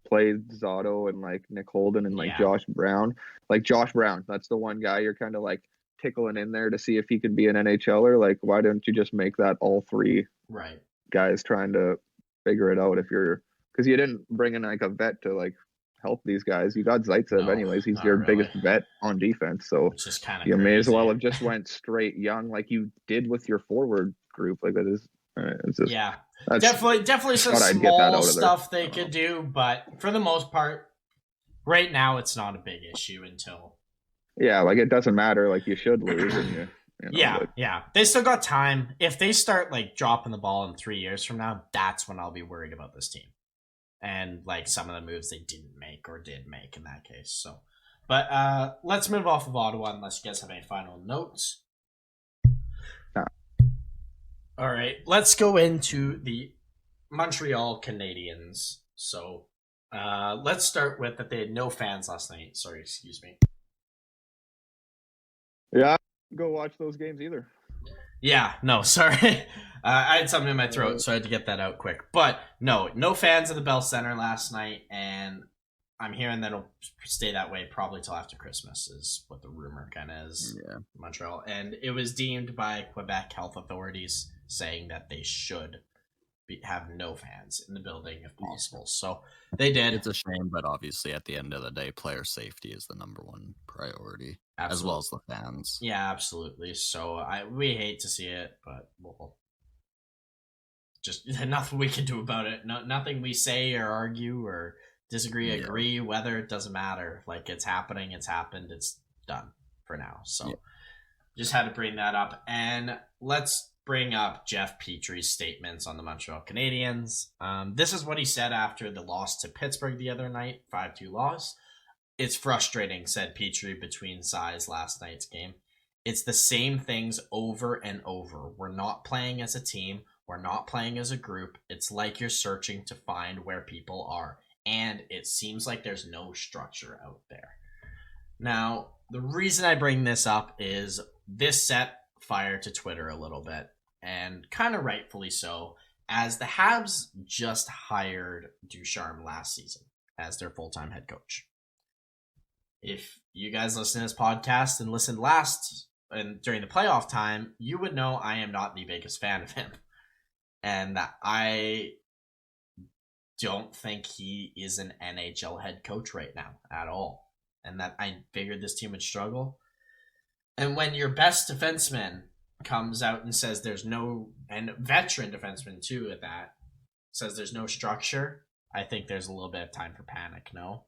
play Zotto and like Nick Holden and like Josh Brown. Like Josh Brown, that's the one guy you're kind of like tickling in there to see if he could be an NHLer. Like why don't you just make that all 3 guys trying to figure it out if you're because you didn't bring in like a vet to like help these guys. You got Zaitsev anyways. He's your biggest vet on defense. So you may as well have just went straight young like you did with your forward group. Like that is, Just, yeah, definitely some small stuff they could do, but for the most part, right now it's not a big issue until. Yeah, like it doesn't matter. Like you should lose, and you know, yeah. They still got time. If they start like dropping the ball in 3 years from now, that's when I'll be worried about this team, and like some of the moves they didn't make or did make in that case. So, but let's move off of Ottawa unless you guys have any final notes. All right, let's go into the Montreal Canadiens. So, let's start with that they had no fans last night. Sorry, excuse me. Yeah, go watch those games either. Yeah, no, sorry. I had something in my throat, so I had to get that out quick. But no fans at the Bell Center last night, and I'm hearing that it'll stay that way probably till after Christmas is what the rumor kind of is. Yeah. Montreal. And it was deemed by Quebec health authorities saying that they should have no fans in the building if possible. So they did. It's a shame, but obviously at the end of the day, player safety is the number one priority, as well as the fans. Yeah, absolutely. So we hate to see it, but we'll just nothing we can do about it. Nothing we say or argue or disagree, agree, whether it doesn't matter. Like it's happening, it's happened, it's done for now. So just had to bring that up. And let's bring up Jeff Petry's statements on the Montreal Canadiens. This is what he said after the loss to Pittsburgh the other night, 5-2 loss. It's frustrating, said Petry between sides last night's game. It's the same things over and over. We're not playing as a team. We're not playing as a group. It's like you're searching to find where people are. And it seems like there's no structure out there. Now, the reason I bring this up is this set fire to Twitter a little bit, and kind of rightfully so, as the Habs just hired Ducharme last season as their full-time head coach. If you guys listen to this podcast and listened last and during the playoff time, you would know I am not the biggest fan of him. And I don't think he is an NHL head coach right now at all. And that I figured this team would struggle. And when your best defenseman comes out and says there's no, and veteran defenseman too at that, says there's no structure, I think there's a little bit of time for panic, no?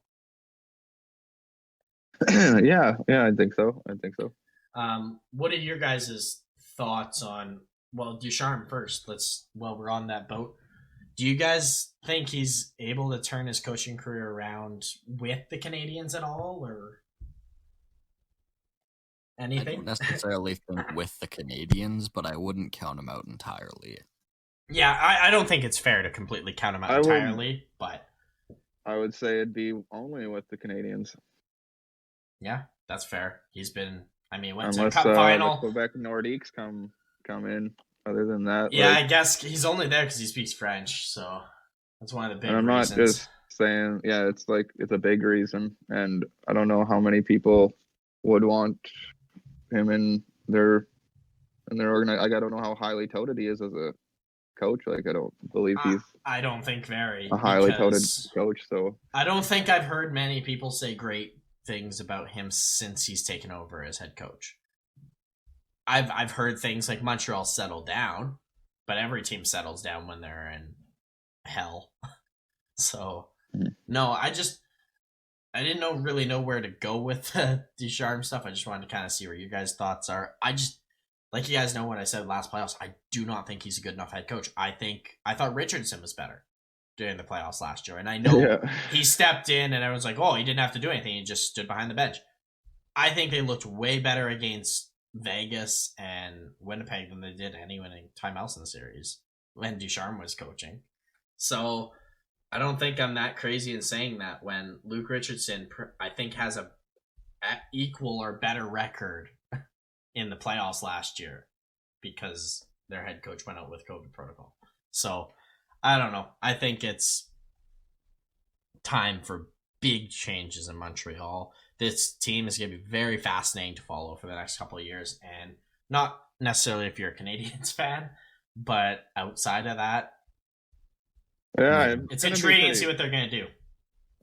Yeah, I think so. What are your guys' thoughts on, well, Ducharme first, while we're on that boat, do you guys think he's able to turn his coaching career around with the Canadiens at all, or anything? I don't necessarily think with the Canadiens, but I wouldn't count him out entirely. Yeah, I don't think it's fair to completely count him out entirely, but I would say it'd be only with the Canadiens. Yeah, that's fair. He's been, went to a cup final. Quebec Nordiques come in. Other than that, yeah, I guess he's only there because he speaks French, so that's one of the big reasons. I'm not just saying, it's a big reason, and I don't know how many people would want him in their organization. Like, I don't know how highly touted he is as a coach. Like, I don't believe he's. I don't think very a highly touted coach. So I don't think I've heard many people say great things about him since he's taken over as head coach. I've heard things like Montreal settled down, but every team settles down when they're in hell. So no, I didn't really know where to go with the Ducharme stuff. I just wanted to kind of see where you guys' thoughts are. Like you guys know what I said last playoffs, I do not think he's a good enough head coach. I thought Richardson was better during the playoffs last year, and I know he stepped in and everyone's like, oh, he didn't have to do anything. He just stood behind the bench. I think they looked way better against Vegas and Winnipeg than they did any time else in the series when Ducharme was coaching. So I don't think I'm that crazy in saying that when Luke Richardson, I think, has a equal or better record in the playoffs last year because their head coach went out with COVID protocol. So I don't know. I think it's time for big changes in Montreal. This team is going to be very fascinating to follow for the next couple of years, and not necessarily if you're a Canadiens fan, but outside of that, it's intriguing to see what they're going to do.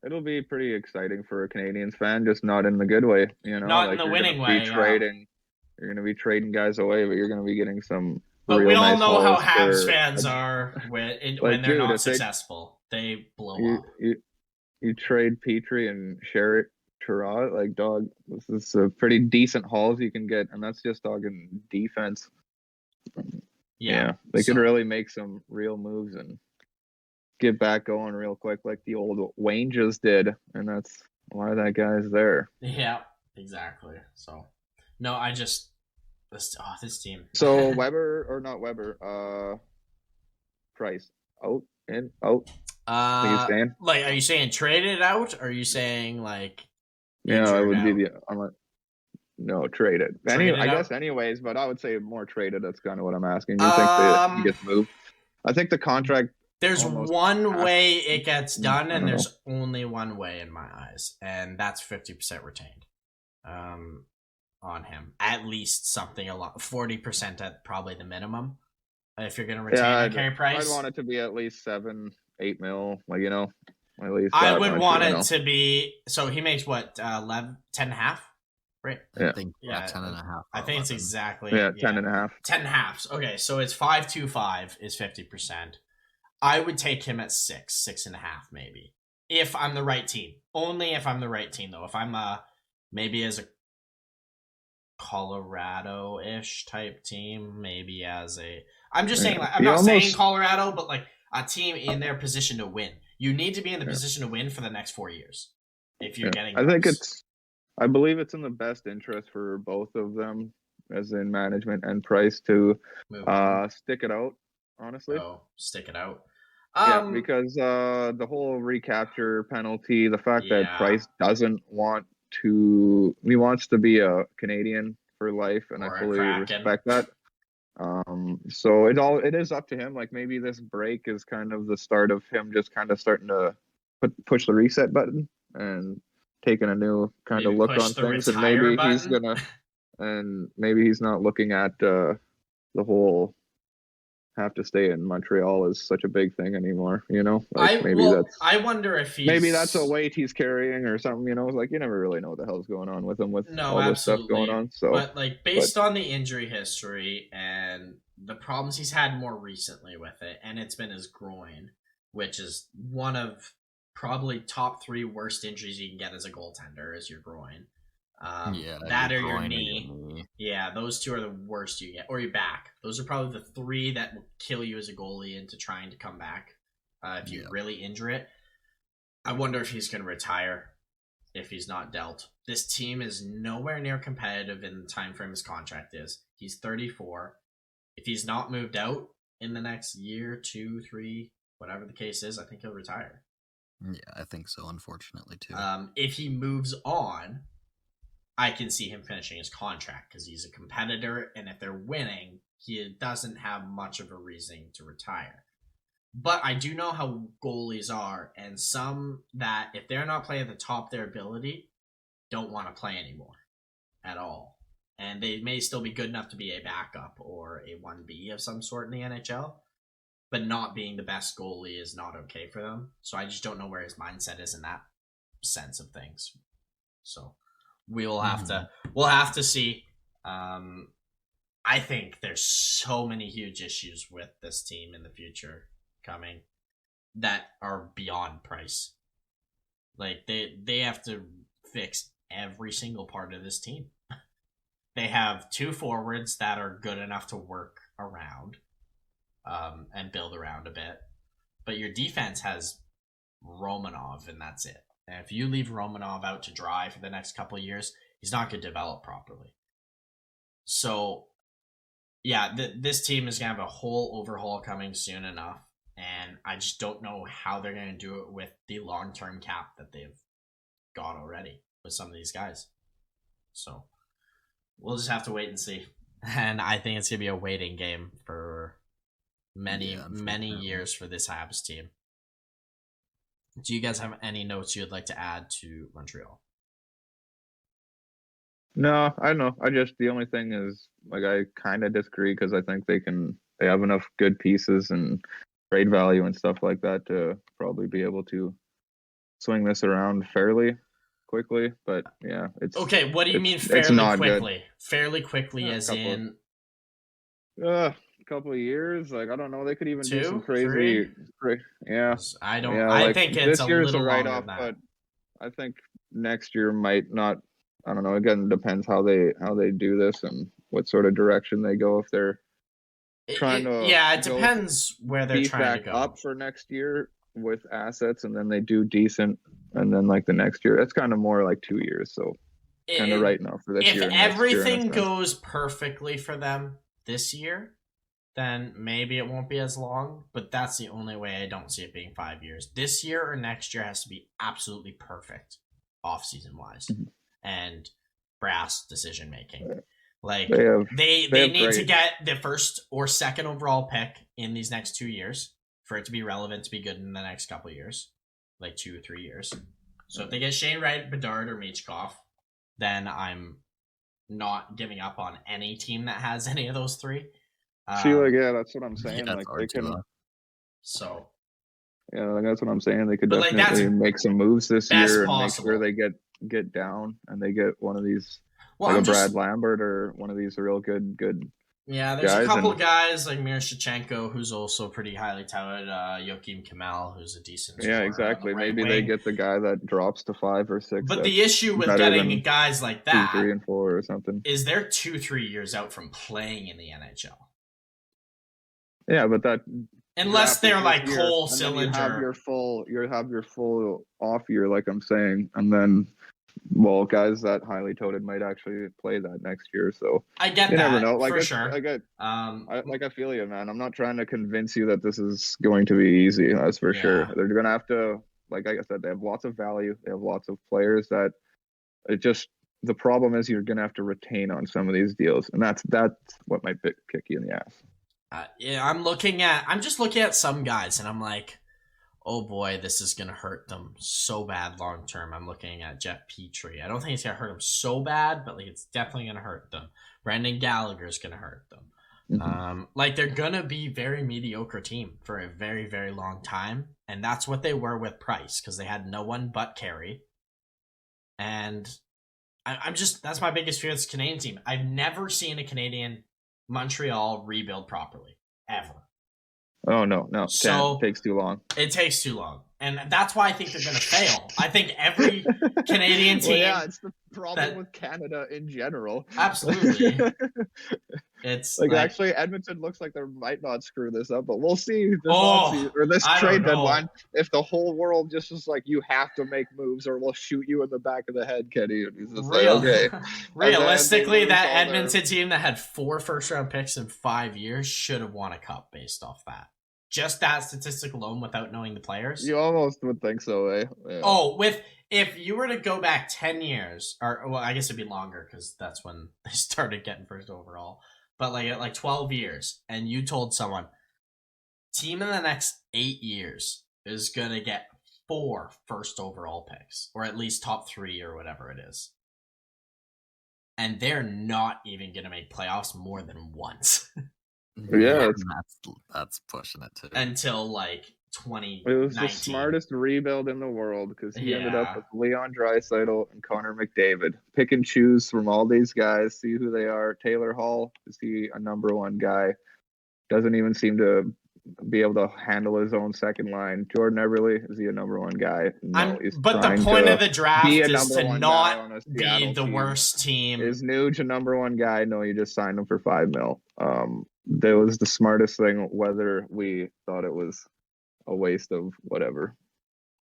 It'll be pretty exciting for a Canadiens fan, just not in the good way. Not in the winning way. You're going to be trading guys away, but you're going to be getting some But we all know how Habs fans are when they're not successful. They blow up. You trade Petrie and Sherritt, Tarot, like, dog, this is a pretty decent hauls you can get, and that's just dogging defense. Yeah, they could really make some real moves and get back going real quick, like the old Wayne just did, and that's why that guy's there. Yeah, exactly. So, no, I just this team. So Weber or not Weber? Price out and out. Like, are you saying trade it out? Or are you saying like? Yeah, it would be no, trade it. I guess anyways, but I would say more trade it. That's kind of what I'm asking. You think he gets moved? I think the contract. There's one way it gets done, and there's only one way in my eyes, and that's 50% retained. On him, at least something a lot 40% at probably the minimum. If you're going to retain Carey Price, I'd want it to be at least 7-8 mil. Like, you know, at least. I would want it to be. So he makes what 10.5, right? I think 10.5. I think it's exactly 10.5. 10.5. Okay, so it's 5.25 is 50%. I would take him at 6.5 maybe, if I'm the right team. Only if I'm the right team, though. If I'm maybe as a Colorado-ish type team, maybe as a. I'm just saying, like, I'm not saying Colorado, but like a team in their position to win. You need to be in the position to win for the next 4 years. If you're getting, I believe it's in the best interest for both of them, as in management and Price, to stick it out. Honestly, stick it out. Because the whole recapture penalty, the fact that Price doesn't want to, he wants to be a Canadian for life, and I fully respect that. So it is up to him. Like, maybe this break is kind of the start of him just kind of starting to push the reset button and taking a new kind of look on things, and maybe he's gonna, and maybe he's not looking at the whole have to stay in Montreal is such a big thing anymore, you know? Like, I wonder if maybe that's a weight he's carrying or something, you know? Like, you never really know what the hell's going on with him with all this stuff going on. So, but like, based on the injury history and the problems he's had more recently with it, and it's been his groin, which is one of probably top 3 worst injuries you can get as a goaltender, is your groin. That or your knee. Yeah, those 2 are the worst you get. Or your back. Those are probably the 3 that will kill you as a goalie into trying to come back if you really injure it. I wonder if he's going to retire if he's not dealt. This team is nowhere near competitive in the time frame his contract is. He's 34. If he's not moved out in the next year, 2, 3, whatever the case is, I think he'll retire. Yeah, I think so, unfortunately, too. If he moves on, I can see him finishing his contract because he's a competitor, and if they're winning, he doesn't have much of a reason to retire. But I do know how goalies are, and some that, if they're not playing at the top of their ability, don't want to play anymore at all. And they may still be good enough to be a backup or a 1B of some sort in the NHL, but not being the best goalie is not okay for them. So I just don't know where his mindset is in that sense of things. So we'll have to see. I think there's so many huge issues with this team in the future coming that are beyond Price. Like, they have to fix every single part of this team. They have 2 forwards that are good enough to work around and build around a bit. But your defense has Romanov, and that's it. And if you leave Romanov out to dry for the next couple of years, he's not going to develop properly. So, yeah, this team is going to have a whole overhaul coming soon enough. And I just don't know how they're going to do it with the long-term cap that they've got already with some of these guys. So we'll just have to wait and see. And I think it's going to be a waiting game for many years for this Habs team. Do you guys have any notes you'd like to add to Montreal? No, I don't know. The only thing is, like, I kind of disagree because I think they have enough good pieces and trade value and stuff like that to probably be able to swing this around fairly quickly. But yeah, it's okay. What do you mean fairly quickly? Good. Fairly quickly, as in couple of years. Like I don't know, they could even do some 3. Yeah, I don't. Yeah, I think it's this a year's little a write-off, but I think next year might not. I don't know. Again, it depends how they do this and what sort of direction they go. If they're trying to it depends where they're trying to go up for next year with assets, and then they do decent, and then like the next year, it's kind of more like 2 years. So kind of right now for this year. If everything goes perfectly for them this year, then maybe it won't be as long. But that's the only way I don't see it being 5 years. This year or next year has to be absolutely perfect, off-season wise, and brass decision making. Like they need to get the first or second overall pick in these next 2 years for it to be relevant to be good in the next couple of years, like 2 or 3 years. So if they get Shane Wright, Bedard, or Michkov, then I'm not giving up on any team that has any of those three. See, like, yeah, that's what I'm saying. Yeah, like they can. So. Yeah, like, that's what I'm saying. They could definitely make some moves this year and make sure they get down and they get one of these, a Brad Lambert or one of these real good. Yeah, there's a couple of guys like Miroshnichenko, who's also pretty highly touted. Joachim Kamel, who's a decent. Yeah, exactly. Maybe they get the guy that drops to 5 or 6. But the issue with getting guys like that, 2, 3, and 4 or something, is they're 2-3 years out from playing in the NHL. Yeah, but that unless they're like Cole Sillinger, you have your full off year, like I'm saying, and then. Well, guys that highly touted might actually play that next year, so I get that. You never know. Like for sure. I feel you, man. I'm not trying to convince you that this is going to be easy. That's for sure. They're gonna have to, like I said, they have lots of value. They have lots of players that the problem is you're gonna have to retain on some of these deals, and that's what might kick you in the ass. I'm just looking at some guys, and I'm like, oh boy, this is going to hurt them so bad long term. I'm looking at Jeff Petrie. I don't think it's going to hurt them so bad, but like it's definitely going to hurt them. Brendan Gallagher is going to hurt them. Mm-hmm. They're going to be very mediocre team for a very, very long time. And that's what they were with Price because they had no one but Carey. And that's my biggest fear with this Canadian team. I've never seen a Canadian Montreal rebuild properly, ever. Oh, no. So it takes too long. It takes too long. And that's why I think they're going to fail. I think every Canadian team... Well, yeah, it's the problem with Canada in general. Absolutely. It's actually, Edmonton looks like they might not screw this up, but we'll see this trade deadline. If the whole world just is like, you have to make moves or we'll shoot you in the back of the head, Kenny. And he's just okay. Realistically, that Edmonton team that had 4 first-round picks in 5 years should have won a cup based off that. Just that statistic alone without knowing the players. You almost would think so, eh? Yeah. Oh, if you were to go back 10 years, or well, I guess it'd be longer because that's when they started getting first overall. But like 12 years, and you told someone, team in the next 8 years is going to get 4 first overall picks, or at least top 3 or whatever it is. And they're not even going to make playoffs more than once. Yeah, that's pushing it too. Until like 2019. It was the smartest rebuild in the world because he ended up with Leon Draisaitl and Connor McDavid. Pick and choose from all these guys, see who they are. Taylor Hall, is he a number 1 guy? Doesn't even seem to be able to handle his own second line. Jordan Eberle, is he a number 1 guy? No, but the point of the draft is to not be the worst team. Is Nuge a number 1 guy? No, you just signed him for $5 million. That was the smartest thing, whether we thought it was a waste of whatever.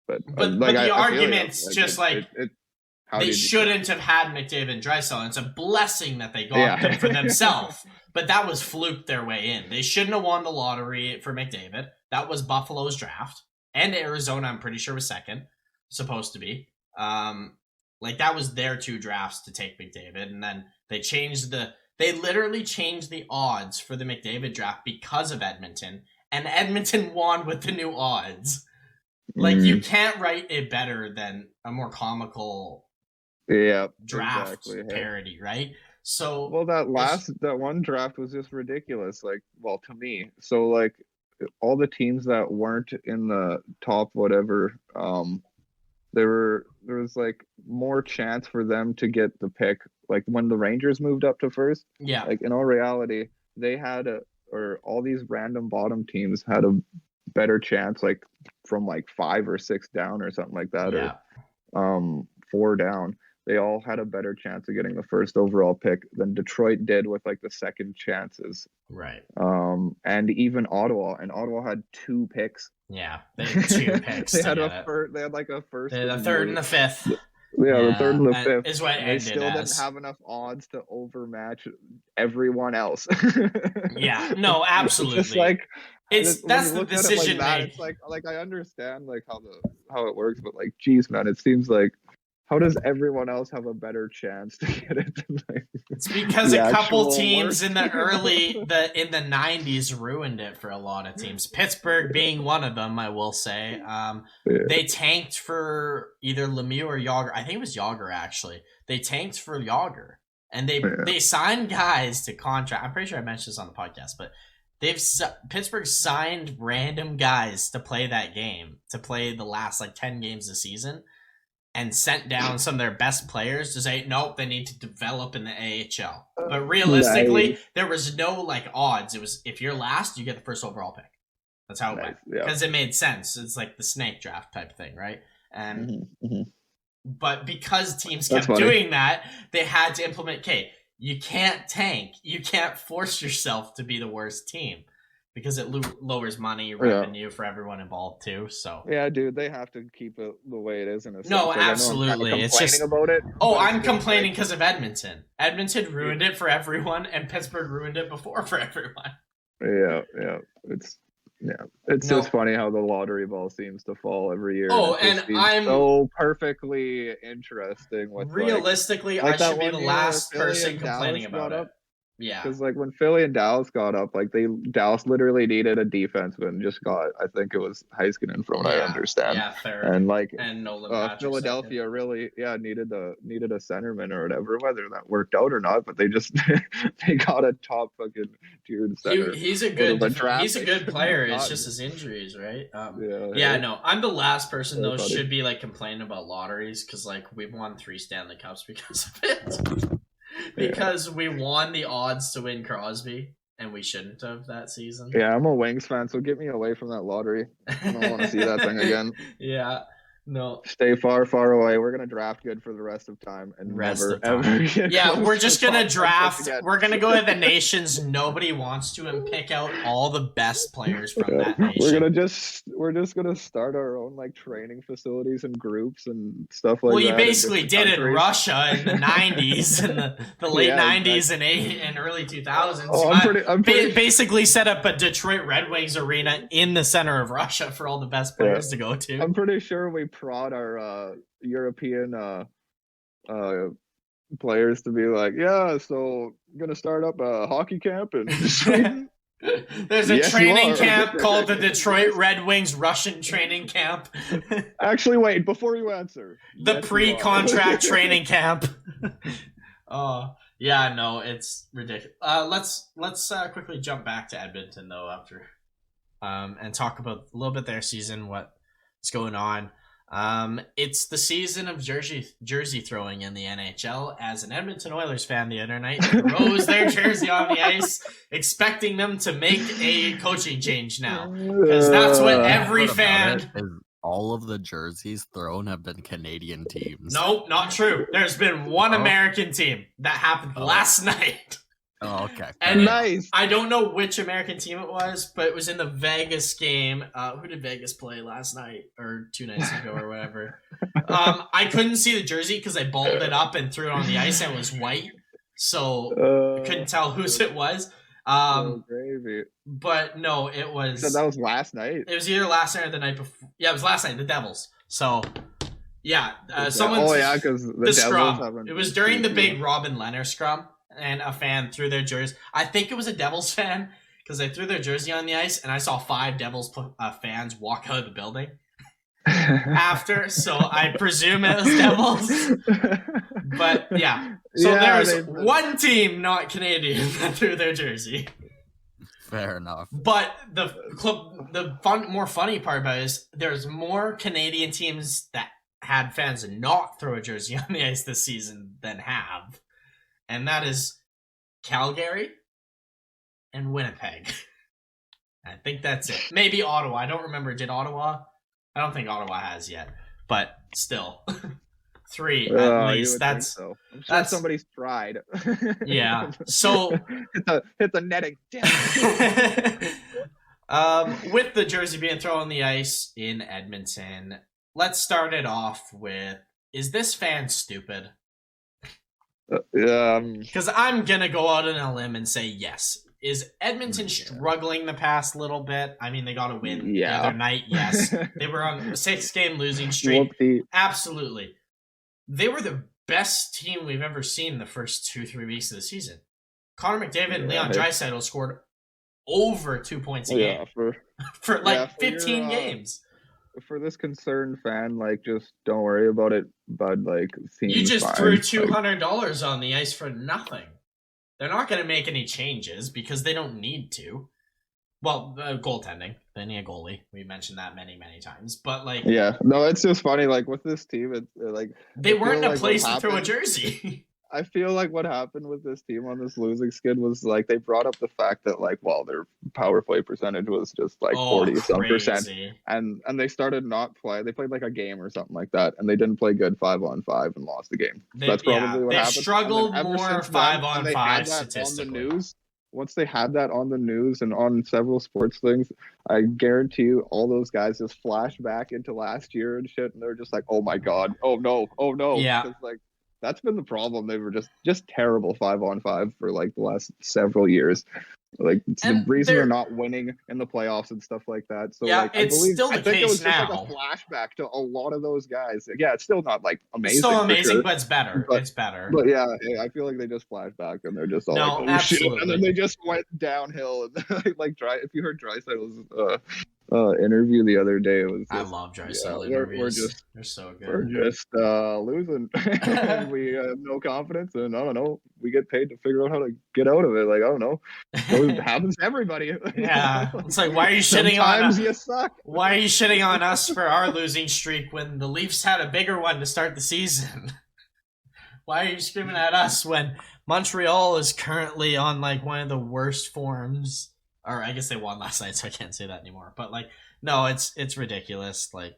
But the argument's just they shouldn't have had McDavid and Draisaitl. It's a blessing that they got them for themselves. But that was fluked their way in. They shouldn't have won the lottery for McDavid. That was Buffalo's draft. And Arizona, I'm pretty sure, was second. Supposed to be. That was their 2 drafts to take McDavid. And then they literally changed the odds for the McDavid draft because of Edmonton. And Edmonton won with the new odds. You can't write it better than a more comical draft parody, right? So that one draft was just ridiculous. To me. So all the teams that weren't in the top whatever, there was more chance for them to get the pick. When the Rangers moved up to first, in all reality, they had or all these random bottom teams had a better chance, like from like 5 or 6 down or something like that, or 4 down. They all had a better chance of getting the first overall pick than Detroit did with like the second chances. Right. And even Ottawa, had 2 picks. Yeah, they had 2 picks. They had like a first. They had the third and the fifth. Yeah, the third and the fifth. Is what they still didn't have enough odds to overmatch everyone else. Yeah, no, absolutely. It's just like that's the decision made. It's like I understand like how it works, but like, geez, man, it seems like, how does everyone else have a better chance to get it? It's because a couple teams in the 90s ruined it for a lot of teams. Pittsburgh being one of them, I will say. They tanked for either Lemieux or Yager. I think it was Yager, actually. They tanked for Yager. And they signed guys to contract. I'm pretty sure I mentioned this on the podcast, but Pittsburgh signed random guys to play that game, to play the last like 10 games of the season, and sent down some of their best players to say, nope, they need to develop in the AHL. But realistically, there was no like odds. It was, if you're last, you get the first overall pick. That's how it went. Because it made sense. It's like the snake draft type thing, right? And but because teams kept doing that, they had to implement, you can't tank. You can't force yourself to be the worst team, because it lowers money, revenue for everyone involved too. So yeah, dude, they have to keep it the way it is in a sense. No, absolutely. It's just about it. Oh, I'm complaining because of Edmonton. Edmonton ruined it for everyone, and Pittsburgh ruined it before for everyone. Yeah. It's just funny how the lottery ball seems to fall every year. Oh, and I'm so perfectly interesting. With realistically, I should be the last person complaining about it. Yeah, because like when Philly and Dallas got up, like Dallas literally needed a defenseman and just got, I think it was Heiskanen from what I understand. Yeah, fair. And like Philadelphia really needed a centerman or whatever, whether that worked out or not, but they just they got a top fucking tiered center. He's a good player. It's just his injuries, right? No, I'm the last person though should be like complaining about lotteries, because like we've won 3 Stanley Cups because of it. Because we won the odds to win Crosby, and we shouldn't have that season. Yeah, I'm a Wings fan, so get me away from that lottery. I don't want to see that thing again. Yeah, no. Stay far, far away. We're gonna draft good for the rest of time, and ever. Yeah, we're just gonna draft. We're gonna go to the nations nobody wants to, and pick out all the best players from that nation. We're just gonna start our own like training facilities and groups and stuff like that. Well, you basically did it in Russia in the 90s, and the late 90s and early 2000s. I'm pretty basically set up a Detroit Red Wings arena in the center of Russia for all the best players to go to. I'm pretty sure we prod our European players to be like, so I'm gonna start up a hockey camp in Sweden. There's a training camp called the Detroit Red Wings Russian training camp. Actually, wait, before you answer. The pre-contract training camp. Yeah, no, it's ridiculous. Let's quickly jump back to Edmonton though after and talk about a little bit their season, what's going on. It's the season of jersey throwing in the NHL. As an Edmonton Oilers fan the other night, throws their jersey on the ice, expecting them to make a coaching change now, because that's what every fan. All of the jerseys thrown have been Canadian teams. Nope, not true. There's been one American team that happened last night. Oh, okay. And nice. I don't know which American team it was, but it was in the Vegas game. Who did Vegas play last night or 2 nights ago or whatever? I couldn't see the jersey because I balled it up and threw it on the ice and it was white, so I couldn't tell whose it was. Gravy. But no, it was. So that was last night. It was either last night or the night before. Yeah, it was last night. The Devils. So. Yeah, because the scrum. It was during the big Robin Leonard scrum. And a fan threw their jersey. I think it was a Devils fan, because they threw their jersey on the ice, and I saw 5 Devils fans walk out of the building after. So I presume it was Devils. But yeah, so there's one team not Canadian that threw their jersey. Fair enough. But more funny part about it is there's more Canadian teams that had fans not throw a jersey on the ice this season than have. And that is Calgary, and Winnipeg. I think that's it. Maybe Ottawa. I don't remember. Did Ottawa? I don't think Ottawa has yet. But still. 3 at least. That's so. I'm sure somebody's tried. Yeah. So hit the netting. With the jersey being thrown on the ice in Edmonton, let's start it off with, is this fan stupid? Because I'm gonna go out on a limb and say yes. Is Edmonton struggling the past little bit? I mean, they got a win the other night. Yes, they were on a 6-game losing streak. Absolutely, they were the best team we've ever seen the first 2-3 weeks of the season. Connor McDavid and Leon Draisaitl scored over 2 points a game for 15 games. For this concerned fan, like, just don't worry about it, bud. Like, you just threw $200 on the ice for nothing. They're not going to make any changes because they don't need to. Well, goaltending. They need a goalie. We mentioned that many, many times. But, like... Yeah. No, it's just funny. Like, with this team, it's like... They weren't in a place to throw a jersey. I feel like what happened with this team on this losing skid was, like, they brought up the fact that, like, well, their power play percentage was just, like, 40-some%. And they started not play. They played, like, a game or something like that. And they didn't play good 5-on-5 and lost the game. That's probably what happened. They struggled more 5-on-5 statistically. Once they had that on the news and on several sports things, I guarantee you all those guys just flash back into last year and shit, and they're just like, oh my god, oh no. Yeah. Because, like, that's been the problem. They were just terrible 5-on-5 for, like, the last several years. Like, it's the reason they're not winning in the playoffs and stuff like that. So, yeah, like, it's still the case now. I think it was just like a flashback to a lot of those guys. Yeah, it's still not, like, amazing. It's still amazing, but it's better. It's better. But yeah, I feel like they just flash back and they're just all like, oh absolutely. Shit. And then they just went downhill. And like, if you heard Draisaitl's interview the other day, it was just, I love Draisaitl interviews. They're so good. We're just losing. And we have no confidence, and I don't know. We get paid to figure out how to get out of it. Like, I don't know. It happens to everybody. Yeah, it's like, why are you shitting on us? You suck. Why are you shitting on us for our losing streak when the Leafs had a bigger one to start the season? Why are you screaming at us when Montreal is currently on, like, one of the worst forms? Or I guess they won last night, so I can't say that anymore. But, like, no, it's ridiculous. Like,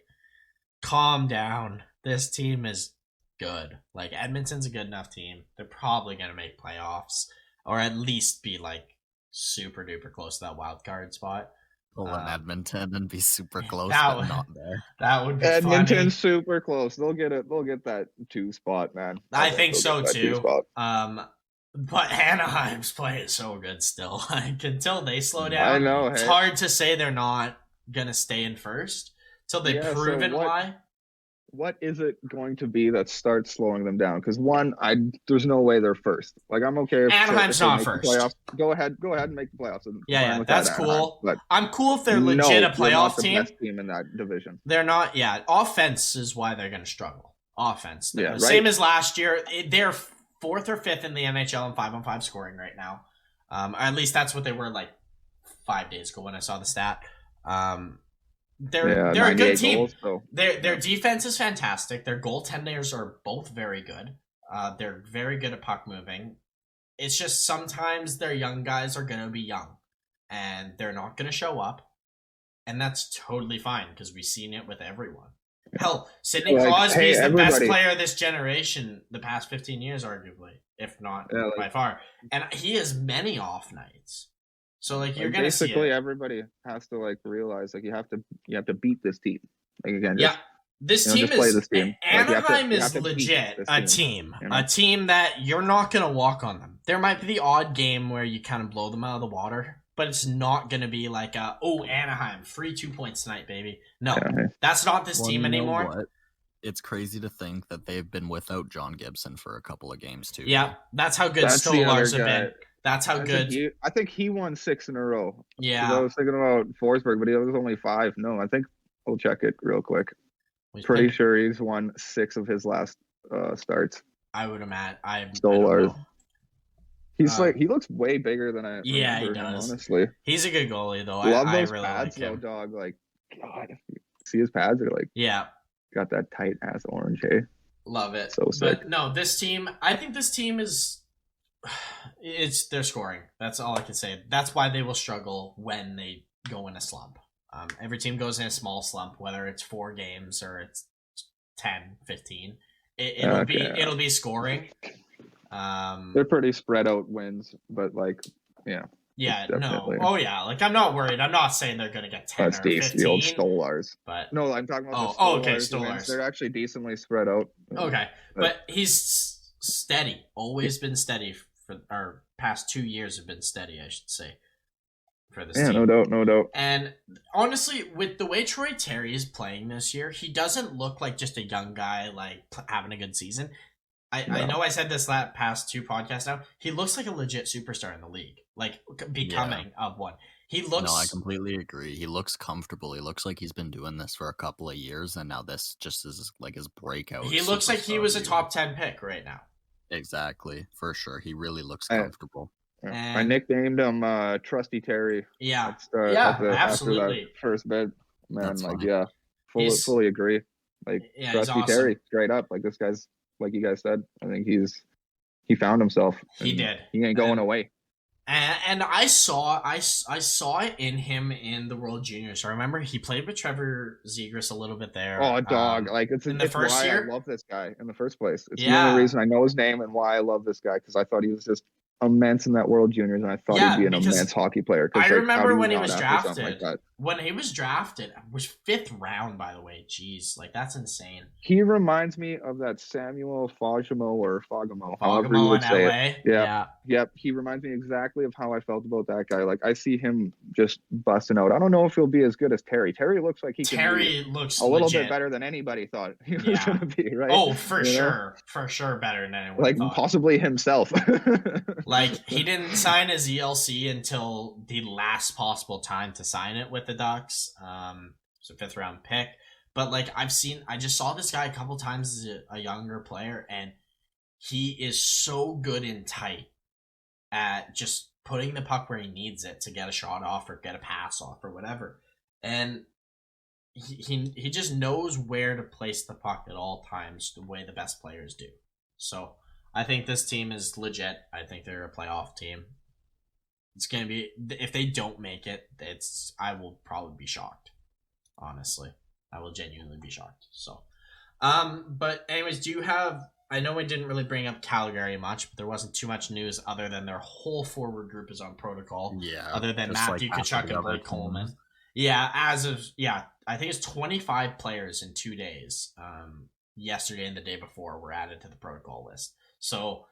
calm down. This team is good. Like, Edmonton's a good enough team. They're probably going to make playoffs. Or at least be, like, super duper close to that wild card spot. Well, in Edmonton and be super close, but not there. That would be Edmonton's funny. super close. They'll get it. They'll get that 2 spot, man. I think so too. But Anaheim's playing so good still. Like, until they slow down, I know. It's hard to say they're not gonna stay in first until they prove it. Why? What is it going to be that starts slowing them down? Because there's no way they're first. Like, I'm okay if Anaheim's not first. Playoffs, go ahead and make the playoffs. Yeah, that's cool. But I'm cool if they're legit a playoff the team. Best team in that division. They're not. Yeah, offense is why they're gonna struggle. Offense, right? Same as last year. They're 4th or 5th in the NHL in 5-on-5 scoring right now. Or at least that's what they were, like, 5 days ago when I saw the stat. They're a good team. Goals, so. Their defense is fantastic. Their goaltenders are both very good. They're very good at puck moving. It's just sometimes their young guys are going to be young. And they're not going to show up. And that's totally fine because we've seen it with everyone. Hell, Sidney Crosby is the best player of this generation the past 15 years, arguably, if not by far. And he has many off nights. So, like, you're gonna see it. Basically, everybody has to, like, realize, like, you have to beat this team. Like, again, this team is Anaheim is legit a team, a team that you're not gonna walk on them. There might be the odd game where you kind of blow them out of the water. But it's not going to be like, Anaheim, free 2 points tonight, baby. No, that's not this team anymore. It's crazy to think that they've been without John Gibson for a couple of games, too. Yeah, that's how good Stolarz have been. That's how good. I think he won 6 in a row. Yeah. I was thinking about Forsberg, but he was only 5. No, I think we'll check it real quick. Pretty sure he's won 6 of his last starts. I would imagine. Stolarz. He's he looks way bigger than I remember he does. Him, honestly. He's a good goalie, though. Love I those really pads, like him. though, dog. Like, God, see his pads are like, got that tight ass orange, hey? Love it. So sick. But no, this team, I think this team is it's their scoring. That's all I can say. That's why they will struggle when they go in a slump. Every team goes in a small slump, whether it's 4 games or it's 10, 15. It'll be scoring. They're pretty spread out wins, but like, yeah. Yeah, no. Oh, yeah. Like, I'm not worried. I'm not saying they're going to get 10 or 15. The old Stolars. But no, I'm talking about the Stolars. Okay, Stolars. They're actually decently spread out. Okay. But he's steady. Always been steady for our past 2 years have been steady, I should say, for this team. No doubt. And honestly, with the way Troy Terry is playing this year, he doesn't look like just a young guy, like, having a good season. I know I said this past 2 podcasts now. He looks like a legit superstar in the league, like becoming of one. He looks. No, I completely agree. He looks comfortable. He looks like he's been doing this for a couple of years, and now this just is like his breakout. He looks like he was a top 10 pick right now. Exactly, for sure. He really looks comfortable. I nicknamed him Trusty Terry. Yeah, absolutely. After that first bit, man, that's like funny. fully agree. Like Trusty awesome. Terry, straight up. Like this guy's. Like you guys said, I think he found himself. He did. He ain't going away. And I saw it in him in the World Juniors. I remember he played with Trevor Zegras a little bit there. Oh, dog! Like it's the first why year. I love this guy in the first place. It's the only reason I know his name and why I love this guy because I thought he was just immense in that World Juniors, and I thought he'd be an immense hockey player. I remember when he was drafted. When he was drafted, was 5th round, by the way. Jeez, like that's insane. He reminds me of that Samuel Fogemo, however you would in say LA. it. Yep. He reminds me exactly of how I felt about that guy. Like I see him just busting out. I don't know if he'll be as good as Terry. Terry looks like Terry looks a little bit better than anybody thought he was going to be. Right? Oh, for sure, better than anyone. Like thought. Possibly himself. Like he didn't sign his ELC until the last possible time to sign it with the Ducks. It's a 5th round pick. But like I just saw this guy a couple times as a younger player, and he is so good and tight at just putting the puck where he needs it to get a shot off or get a pass off or whatever. And he just knows where to place the puck at all times the way the best players do. So I think this team is legit. I think they're a playoff team. It's going to be, if they don't make it, I will probably be shocked. Honestly, I will genuinely be shocked. So, but anyways, I know we didn't really bring up Calgary much, but there wasn't too much news other than their whole forward group is on protocol. Yeah. Other than Matthew Tkachuk and Blake Coleman. Yeah, I think it's 25 players in 2 days. Yesterday and the day before were added to the protocol list. So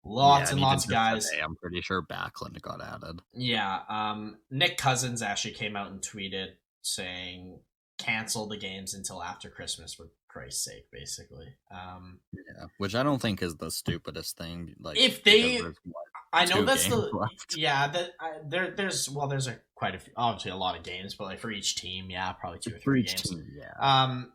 lots of guys. Today, I'm pretty sure Backlund got added. Yeah. Nick Cousins actually came out and tweeted saying cancel the games until after Christmas for Christ's sake, basically. Which I don't think is the stupidest thing. Like if they, I know that's left. There's quite a few, obviously a lot of games, but like for each team, probably 2 or 3 games. Team,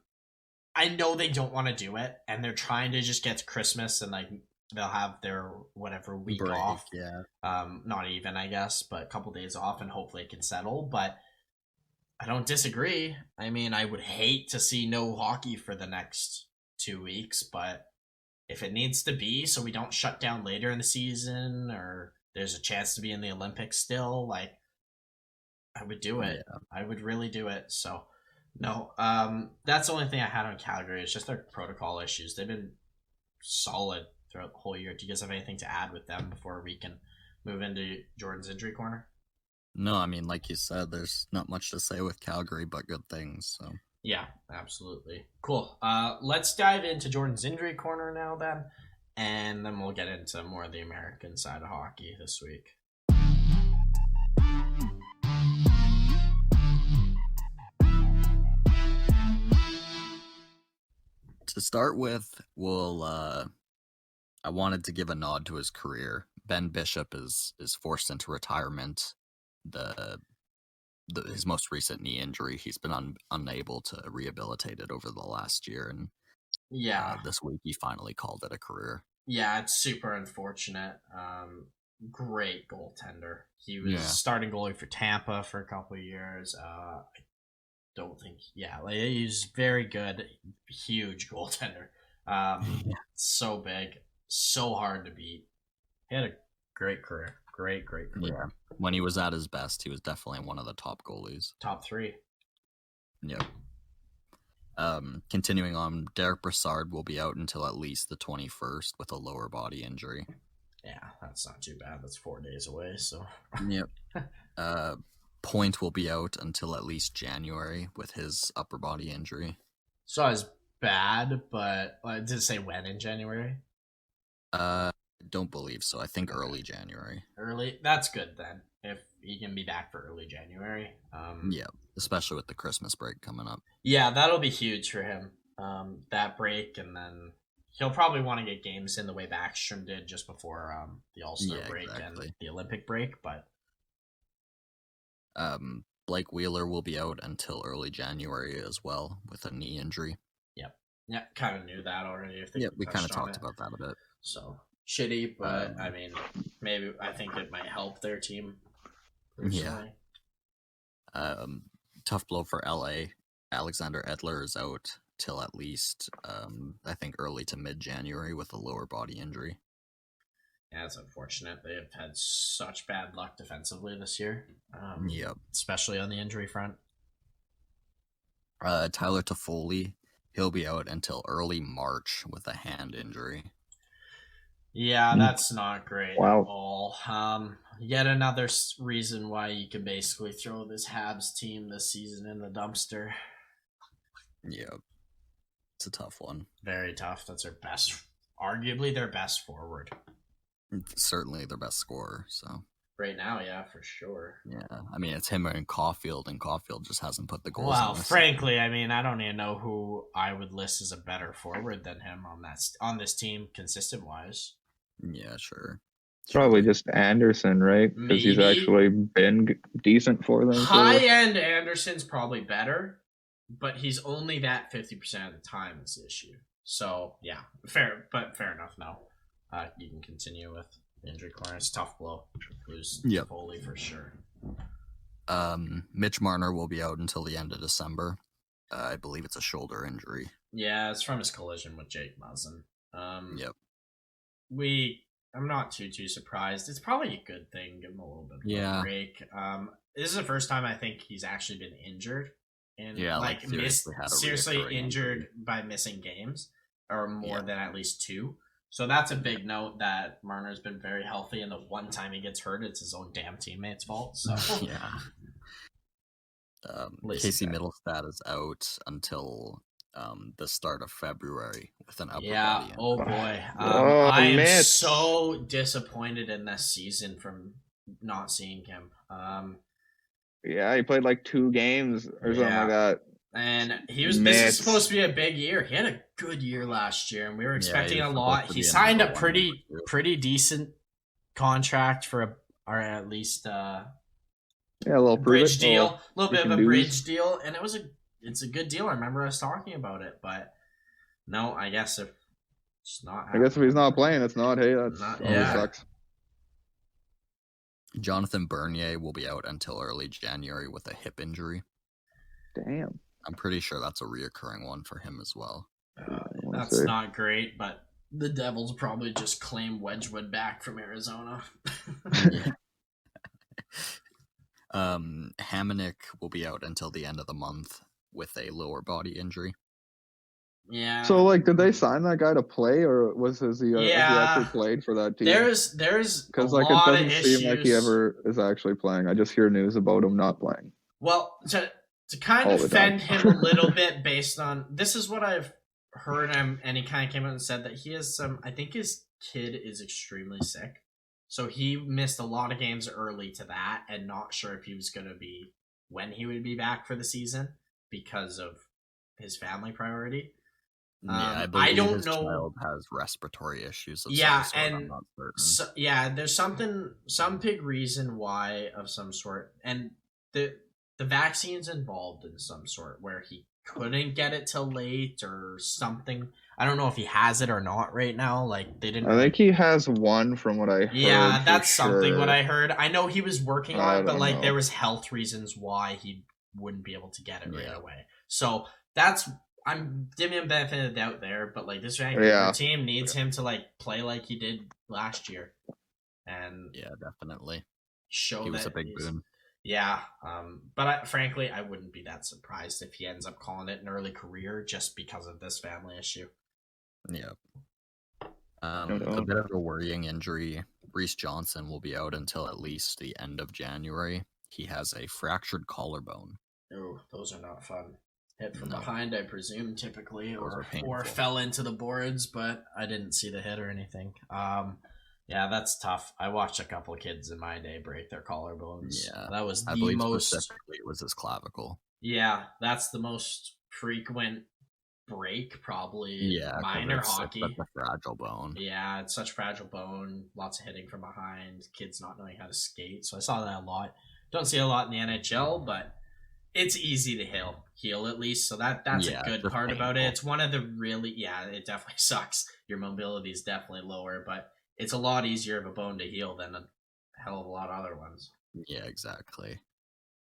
I know they don't want to do it, and they're trying to just get to Christmas and like they'll have their whatever week break off. Yeah. Not even, I guess, but a couple days off, and hopefully it can settle. But I don't disagree. I mean, I would hate to see no hockey for the next 2 weeks, but if it needs to be so we don't shut down later in the season or there's a chance to be in the Olympics still, like I would do it. Yeah. I would really do it. So no, that's the only thing I had on Calgary. It's just their protocol issues. They've been solid throughout the whole year. Do you guys have anything to add with them before we can move into Jordan's injury corner? No, I mean, like you said, there's not much to say with Calgary but good things. So yeah, absolutely. Cool. Let's dive into Jordan's injury corner now then, and then we'll get into more of the American side of hockey this week. To start with, I wanted to give a nod to his career. Ben Bishop is forced into retirement. His most recent knee injury, he's been unable to rehabilitate it over the last year, and this week he finally called it a career. Yeah, it's super unfortunate. Great goaltender. He was starting goalie for Tampa for a couple of years. I don't think, he's very good. Huge goaltender. So big, so hard to beat. He had a Great career. Great career. Yeah. When he was at his best, he was definitely one of the top goalies. Top 3. Yep. Continuing on, Derek Brassard will be out until at least the 21st with a lower body injury. Yeah, that's not too bad. That's 4 days away, so. Yep. Point will be out until at least January with his upper body injury. So it's bad, but did it say when in January? Don't believe so. I think early January. Early? That's good then. If he can be back for early January. Yeah, especially with the Christmas break coming up. Yeah, that'll be huge for him. That break, and then he'll probably want to get games in the way Backstrom did just before the All-Star break and the Olympic break. But Blake Wheeler will be out until early January as well with a knee injury. Yep. Yeah, kind of knew that already. We kind of talked about that a bit. So shitty, but I mean, maybe I think it might help their team. Personally. Yeah. Tough blow for LA. Alexander Edler is out till at least I think early to mid-January with a lower body injury. Yeah, it's unfortunate. They have had such bad luck defensively this year. Yep. Especially on the injury front. Tyler Toffoli, he'll be out until early March with a hand injury. Yeah, that's not great at all. Yet another reason why you can basically throw this Habs team this season in the dumpster. Yeah, it's a tough one. Very tough. That's arguably their best forward. Certainly their best scorer, so. Right now, yeah, for sure. Yeah, I mean, it's him and Caulfield just hasn't put the goals in. Well, frankly, I mean, I don't even know who I would list as a better forward than him on this team, consistent-wise. Yeah, sure. It's probably just Anderson, right? Because he's actually been decent for them. High-end Anderson's probably better, but he's only that 50% of the time is the issue. So, yeah, fair enough, no. You can continue with the injury corner. It's a tough blow. Lose Foley for sure. Mitch Marner will be out until the end of December. I believe it's a shoulder injury. Yeah, it's from his collision with Jake Muzzin. Yep. I'm not too surprised. It's probably a good thing. Give him a little bit of a break. This is the first time I think he's actually been injured. And seriously injured by missing games or more than at least 2. So that's a big note that Marner's been very healthy, and the one time he gets hurt, it's his own damn teammate's fault. So yeah. Casey Middlestad is out until the start of February with an upper body injury. Oh boy. I am so disappointed in this season from not seeing him. Yeah, he played like 2 games or something like that. And this is supposed to be a big year. He had a good year last year, and we were expecting a lot. He signed a pretty decent contract or at least a little bridge deal, a little bit of a bridge deal, and it's a good deal. I remember us talking about it, but no, I guess if it's not happening. I guess if he's not playing, it's not. Hey, that sucks. Jonathan Bernier will be out until early January with a hip injury. Damn. I'm pretty sure that's a reoccurring one for him as well. That's not great, but the Devils probably just claim Wedgwood back from Arizona. Hamonic will be out until the end of the month with a lower body injury. Yeah. So, did they sign that guy to play, or has he actually played for that team? There's because it doesn't seem like he ever is actually playing. I just hear news about him not playing. Well, to kind of defend him a little bit based on this is what I've heard him, and he kind of came out and said that he has I think his kid is extremely sick, so he missed a lot of games early to that, and not sure if he was going to be when he would be back for the season because of his family priority. Yeah, I don't know. Child has respiratory issues. Of some sort. And I'm not certain. There's some big reason why of some sort, and the vaccine's involved in some sort where he couldn't get it till late or something. I don't know if he has it or not right now. They didn't. I think he has one from what I heard. Yeah, that's something what I heard. I know he was working on it, but there was health reasons why he wouldn't be able to get it right away. So I'm giving him benefit of the doubt there, but this Vancouver team needs him to play like he did last year. and yeah, definitely show he was that a big boon. Yeah, but frankly, I wouldn't be that surprised if he ends up calling it an early career just because of this family issue. Yeah. A bit of a worrying injury. Reese Johnson will be out until at least the end of January. He has a fractured collarbone. Oh, those are not fun. Hit from behind, I presume, typically, or fell into the boards, but I didn't see the hit or anything. Yeah, that's tough. I watched a couple of kids in my day break their collarbones. Yeah, that was I believe specifically it was his clavicle. Yeah, that's the most frequent break, probably. Yeah, minor hockey. It's such a fragile bone. Yeah, it's such a fragile bone. Lots of hitting from behind. Kids not knowing how to skate. So I saw that a lot. Don't see a lot in the NHL, but it's easy to heal at least. So that's a good part painful. About it. It's one of the really it definitely sucks. Your mobility is definitely lower, but it's a lot easier of a bone to heal than a hell of a lot of other ones. Yeah, exactly.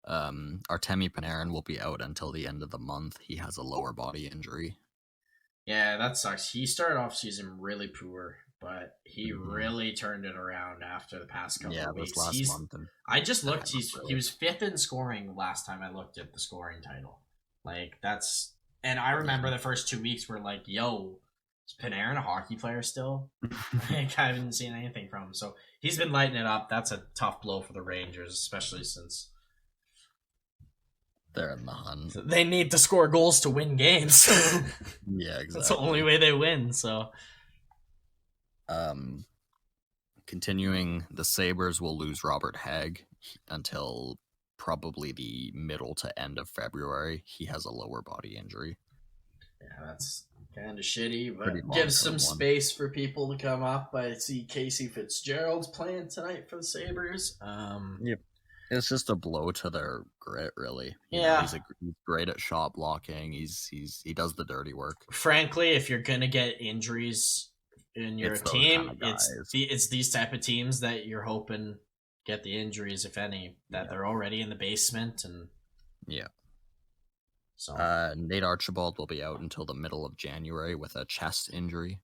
Artemi Panarin will be out until the end of the month. He has a lower body injury. Yeah, that sucks. He started off season really poor, but he really turned it around after the past couple of weeks. Last month. I just looked. He was 5th in scoring last time I looked at the scoring title. Like that's, and I remember the first 2 weeks were like, "Yo, is Panarin a hockey player still?" Like, I haven't seen anything from him. So he's been lighting it up. That's a tough blow for the Rangers, especially since they're in the hunt. They need to score goals to win games. Yeah, exactly. That's the only way they win. So, continuing, the Sabres will lose Robert Hagg until probably the middle to end of February. He has a lower body injury. Yeah, that's kind of shitty, but gives some space for people to come up. I see Casey Fitzgerald's playing tonight for the Sabres. Yep. It's just a blow to their grit, really. You know, he's great at shot blocking. He does the dirty work. Frankly, if you're gonna get injuries in your team, it's these type of teams that you're hoping get the injuries, if any, that they're already in the basement and So Nate Archibald will be out until the middle of January with a chest injury.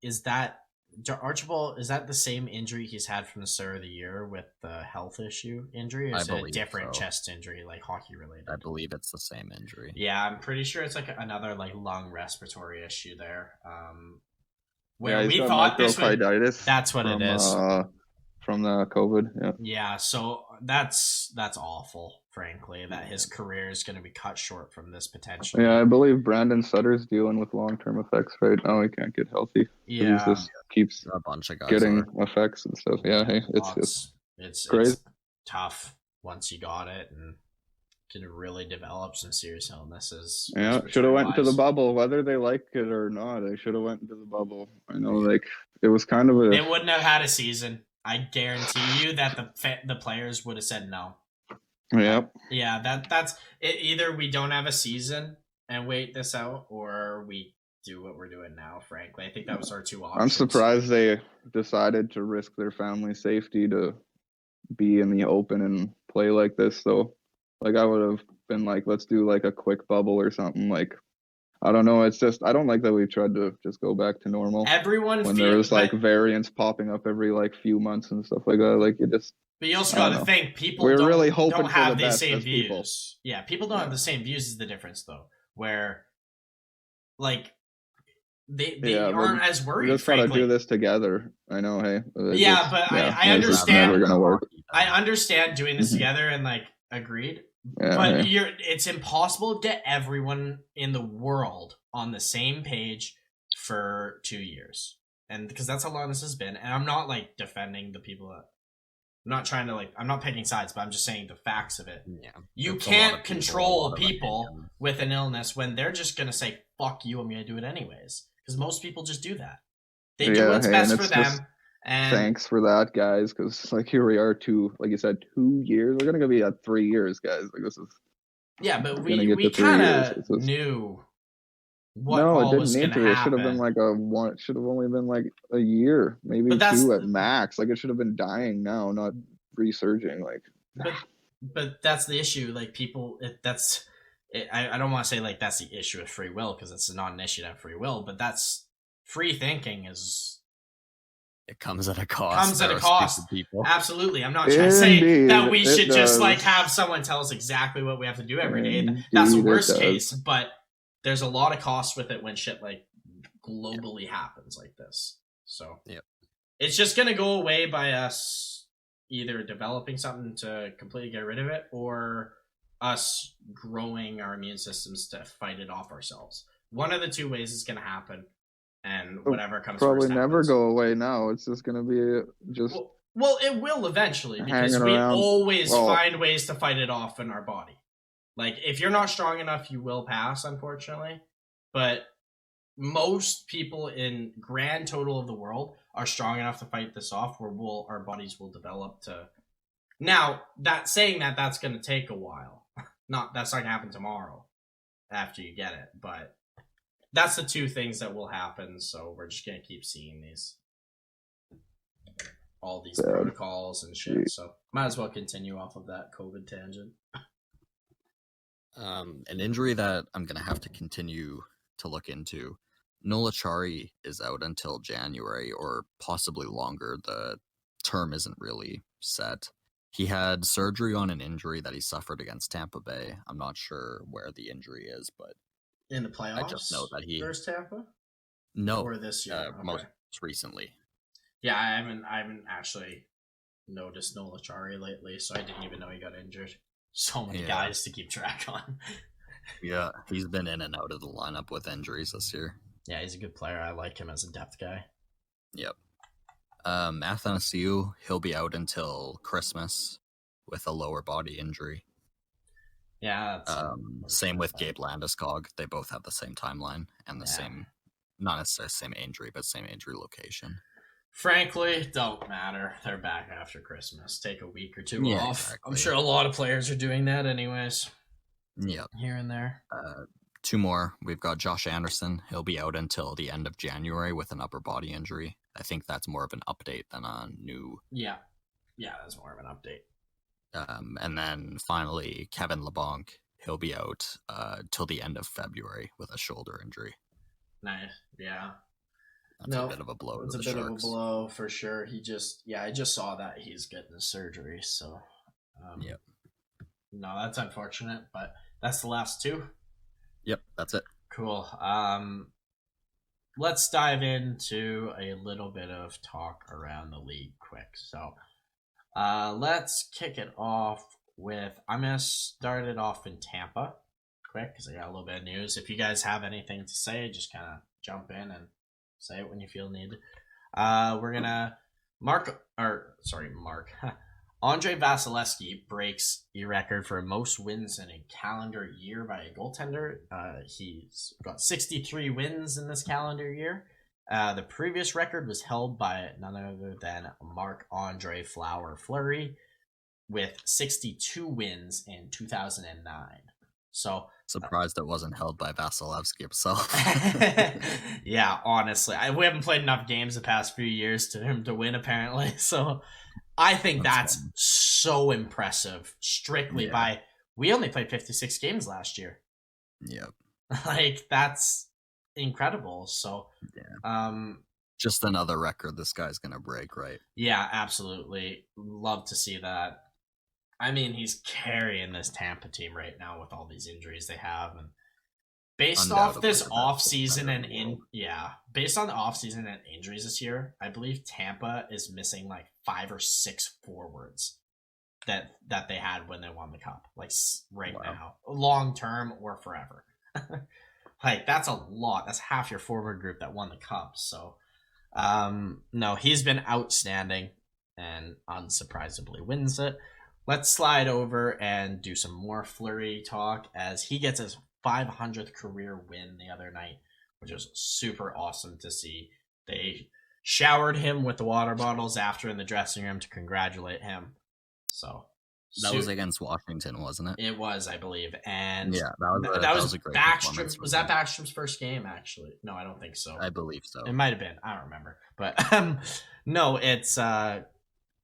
Is that Archibald, is that the same injury he's had from the start of the year with the health issue injury, or is it a different chest injury, like hockey related? I believe it's the same injury. Yeah, I'm pretty sure it's like another like lung respiratory issue there. Where we thought this was, that's what it is. From the COVID, yeah. So that's awful, frankly, that his career is going to be cut short from this potential. Yeah, I believe Brandon Sutter's dealing with long-term effects right now. He can't get healthy. Yeah, he just keeps a bunch of guys getting effects and stuff. Yeah, hey, it's crazy. It's tough once you got it and can really develop some serious illnesses. Yeah, should have went into the bubble, whether they like it or not. They should have went into the bubble. I know, like it was kind of a. They wouldn't have had a season. I guarantee you that the players would have said no. Yep. Yeah, that's it. Either we don't have a season and wait this out, or we do what we're doing now. Frankly, I think that was our two options. I'm surprised they decided to risk their family safety to be in the open and play like this. So, like, I would have been like, let's do like a quick bubble or something. Like, I don't know. It's just I don't like that we tried to just go back to normal. When there's like variants popping up every like few months and stuff like that. Like it just. But you also got to think people really don't have the same views. People. Yeah, people don't have the same views is the difference though. Where like they aren't as worried. We just gotta do this together. I know, hey. I understand. Never gonna work. I understand doing this together and like agreed. Yeah, but it's impossible to get everyone in the world on the same page for 2 years. And because that's how long this has been. And I'm not like defending the people that I'm not trying to like I'm not picking sides, but I'm just saying the facts of it. Yeah. You can't control people with an illness when they're just gonna say, fuck you, I'm gonna do it anyways. Because most people just do that. They do what's best for them. And thanks for that, guys, because like here we are, like you said, 2 years. We're gonna be at 3 years, guys. Like this is. Yeah, but we kind of knew what was going to happen. It should have been like It should have only been like a year, maybe 2 at max. Like it should have been dying now, not resurging. Like. But that's the issue. Like people, I don't want to say like that's the issue with free will because it's not an issue to have free will, but that's free thinking is. it comes at a cost. Comes at a cost. People. Absolutely. I'm not trying to say that we should just like have someone tell us exactly what we have to do every day. That's the worst case, but there's a lot of cost with it when shit like globally happens like this. So it's just going to go away by us either developing something to completely get rid of it or us growing our immune systems to fight it off ourselves. One of the two ways is going to happen, and whatever comes probably first never happens. Go away now. It's just going to be just well, it will eventually because we always find ways to fight it off in our body. Like if you're not strong enough, you will pass, unfortunately. But most people in grand total of the world are strong enough to fight this off, where our bodies will develop to. Now, that's going to take a while. That's not going to happen tomorrow after you get it, but that's the two things that will happen. So we're just going to keep seeing all these protocols and shit. So might as well continue off of that COVID tangent. An injury that I'm going to have to continue to look into. Nola Chari is out until January or possibly longer. The term isn't really set. He had surgery on an injury that he suffered against Tampa Bay. I'm not sure where the injury is, but in the playoffs, I just know that there's Tampa. No, or this year, okay. Most recently. Yeah, I haven't actually noticed Nola Chari lately, so I didn't even know he got injured. So many guys to keep track on. Yeah, he's been in and out of the lineup with injuries this year. Yeah, he's a good player. I like him as a depth guy. Yep. Athanasiou, he'll be out until Christmas with a lower body injury. Yeah. Same with Gabe Landeskog. They both have the same timeline and the same, not necessarily same injury, but same injury location. Frankly, don't matter. They're back after Christmas. Take a week or two off. Exactly. I'm sure a lot of players are doing that anyways. Yep. Here and there. Two more. We've got Josh Anderson. He'll be out until the end of January with an upper body injury. I think that's more of an update than a new... Yeah, that's more of an update. And then finally, Kevin LeBlanc. He'll be out till the end of February with a shoulder injury. Nice, yeah. That's a bit of a blow to the Sharks. It's a bit of a blow for sure. I just saw that he's getting a surgery, so... Yep. No, that's unfortunate, but that's the last two. Yep, that's it. Cool. Let's dive into a little bit of talk around the league quick. So, let's kick it off with... I'm going to start it off in Tampa quick because I got a little bit of news. If you guys have anything to say, just kind of jump in and say it when you feel needed. We're going to... Mark. Andre Vasilevsky breaks a record for most wins in a calendar year by a goaltender. He's got 63 wins in this calendar year. The previous record was held by none other than Marc-Andre Fleury with 62 wins in 2009. So surprised it wasn't held by Vasilevsky himself. Yeah, honestly, we haven't played enough games the past few years to him to win, apparently. So I think that's so impressive. Strictly by we only played 56 games last year. Yep. Like that's incredible. So just another record this guy's gonna break, right? Yeah, absolutely. Love to see that. I mean, he's carrying this Tampa team right now with all these injuries they have, and based off this offseason based on the offseason and injuries this year, I believe Tampa is missing like 5 or 6 forwards that they had when they won the cup, like now, long term or forever. Like that's a lot. That's half your forward group that won the cup. So, no, he's been outstanding and unsurprisingly wins it. Let's slide over and do some more Fleury talk as he gets his 500th career win the other night, which was super awesome to see. They showered him with the water bottles after in the dressing room to congratulate him. So that was against Washington, wasn't it? It was, I believe. And yeah, that was a great Backstrom. Was that Backstrom's first game, actually? No, I don't think so. I believe so. It might have been. I don't remember. But no, it's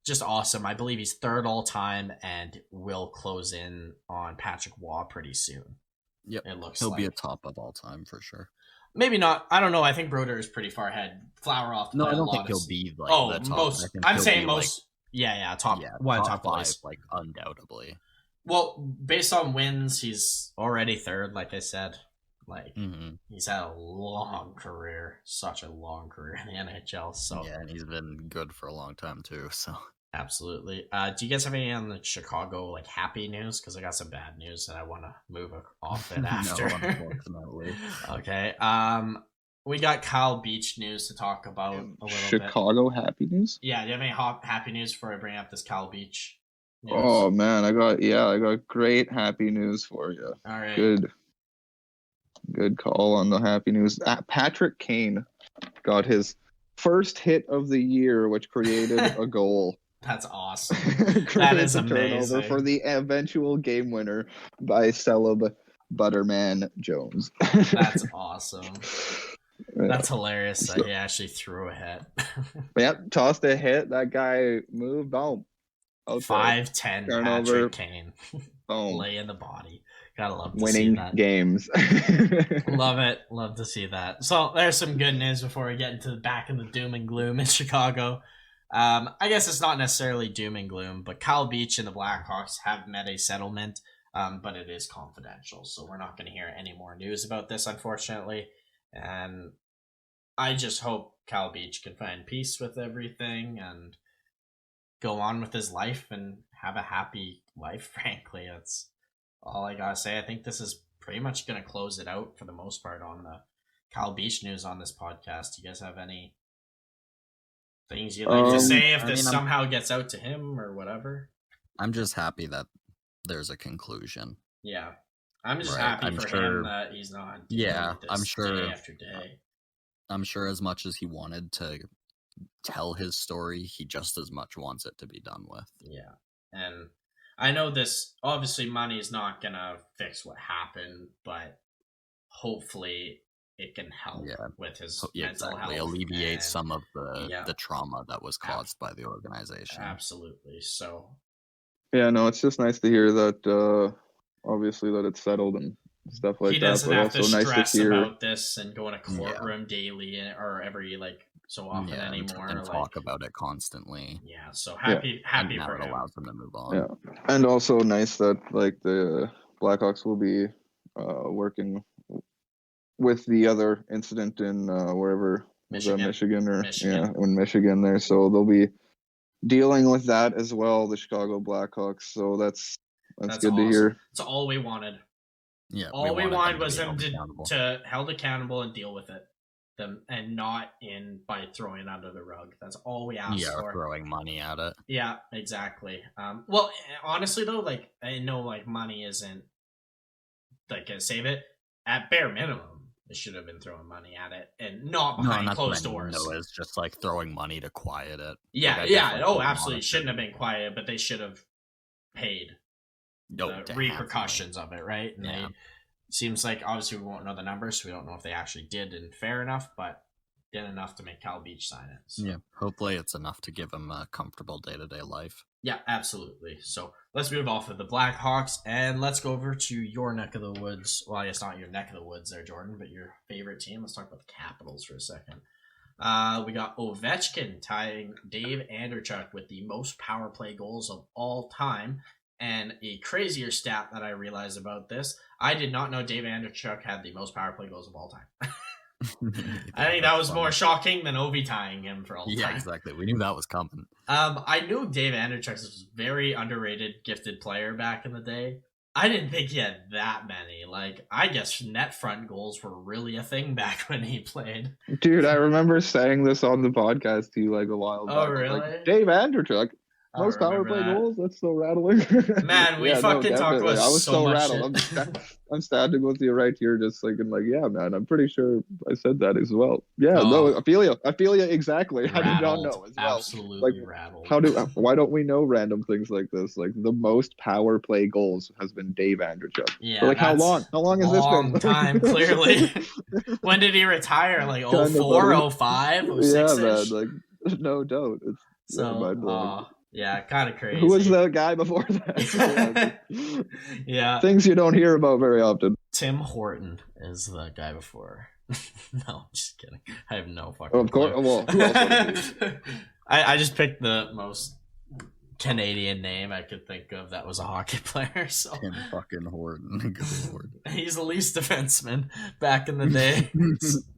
just awesome. I believe he's 3rd all time and will close in on Patrick Waugh pretty soon. Yep, it looks he'll be a top of all time for sure. maybe not. I don't know. I think Broder is pretty far ahead. Flower off. No, I don't think he'll be like the top. Most. I'm saying most. Like, top. Yeah, top 5, like undoubtedly. Well, based on wins, he's already third. Like I said, like he's had a long career, such a long career in the NHL. So yeah, and he's been good for a long time too. So absolutely. Do you guys have any on the Chicago like happy news? Because I got some bad news and I want to move off it after. No, unfortunately. Okay. We got Kyle Beach news to talk about a little Chicago happy news? Yeah, do you have any happy news before I bring up this Kyle Beach news? Oh man, I got great happy news for you. All right. Good call on the happy news. Patrick Kane got his first hit of the year, which created a goal. That's awesome. That is amazing. Turnover for the eventual game winner by celeb Butterman Jones. That's awesome. That's hilarious that he actually threw a hit. Yep, tossed a hit. That guy moved. Boom. 5'10" Patrick Kane. Boom. Lay in the body. Gotta love to winning see that. Games. Love it. Love to see that. So there's some good news before we get into back in the doom and gloom in Chicago. I guess it's not necessarily doom and gloom, but Kyle Beach and the Blackhawks have met a settlement, but it is confidential, so we're not going to hear any more news about this, unfortunately. And I just hope Kyle Beach can find peace with everything and go on with his life and have a happy life, frankly. That's all I gotta say. I think this is pretty much going to close it out for the most part on the Kyle Beach news on this podcast. Do you guys have any things you'd like to say if this somehow gets out to him or whatever? I'm just happy that there's a conclusion. Yeah. I'm just happy for him that he's not. Yeah, I'm sure. Day after day. I'm sure as much as he wanted to tell his story, he just as much wants it to be done with. Yeah. And I know this, obviously money is not going to fix what happened, but hopefully it can help with his mental health. Alleviate some of the trauma that was caused by the organization. Absolutely. So. Yeah, no, it's just nice to hear that, obviously that it's settled and stuff like that. He doesn't have to stress nice to about this and go in a courtroom daily or every so often anymore. And talk about it constantly. Yeah, so happy for him. It allows him to move on. Yeah, and also nice that the Blackhawks will be working with the other incident in wherever Michigan in Michigan there. So they'll be dealing with that as well, the Chicago Blackhawks. So that's good awesome to hear. That's all we wanted. Yeah, all we wanted was them to held accountable and deal with it, and not by throwing it under the rug. That's all we asked for. Yeah, throwing money at it. Yeah, exactly. Well, honestly though, I know money isn't gonna save it. At bare minimum, they should have been throwing money at it and not behind closed doors. No, it's just throwing money to quiet it. Yeah, absolutely. Shouldn't have been quiet, but they should have paid the repercussions of it, right? And seems like obviously we won't know the numbers, so we don't know if they actually did and fair enough, but did enough to make Kyle Beach sign it. So. Yeah, hopefully it's enough to give him a comfortable day-to-day life. Yeah, absolutely. So let's move off of the Blackhawks and let's go over to your neck of the woods. Well, I guess not your neck of the woods there, Jordan, but your favorite team. Let's talk about the Capitals for a second. We got Ovechkin tying Dave Andreychuk with the most power play goals of all time. And a crazier stat that I realized about this, I did not know Dave Andreychuk had the most power play goals of all time. I think that was more shocking than Ovi tying him for all time. Yeah, exactly. We knew that was coming. I knew Dave Andreychuk was a very underrated, gifted player back in the day. I didn't think he had that many. I guess net front goals were really a thing back when he played. Dude, I remember saying this on the podcast to you a while back. Oh, really? Dave Andreychuk. Most power play goals? That's so rattling. Man, we fucking talked about I was so much rattled. I'm standing with you right here just thinking yeah, man, I'm pretty sure I said that as well. Yeah, no, I feel you exactly. Rattled, I did not know as well. Absolutely rattled. Why don't we know random things like this? The most power play goals has been Dave Andreychuk. Yeah. How long? How long has this been? Long time, clearly. When did he retire? 04, 05, 06? Yeah, man, no doubt. It's mind-blowing. Yeah, kind of crazy. Who was the guy before that? Yeah. Things you don't hear about very often. Tim Horton is the guy before. No, I'm just kidding. I have no fucking Of course. clue. Well, who else would it be? I just picked the most Canadian name I could think of that was a hockey player. So Tim fucking Horton. Good Lord. He's a Leafs defenseman back in the day.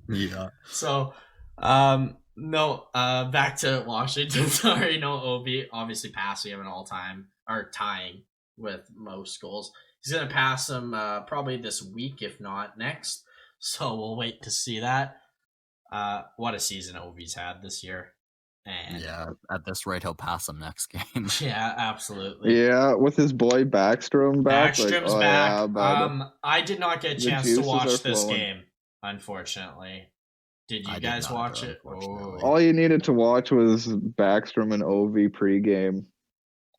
Yeah. So, no, back to Washington. Sorry, no Ovi. Obviously, pass. We have an all-time or tying with most goals. He's gonna pass him probably this week, if not next. So we'll wait to see that. What a season Ovi's had this year. And yeah, at this rate, he'll pass him next game. Yeah, absolutely. Yeah, with his boy Backstrom back. Backstrom's back. Yeah, I did not get a chance to watch this game, unfortunately. Did you guys watch it? Oh. All you needed to watch was Backstrom and Ovi pregame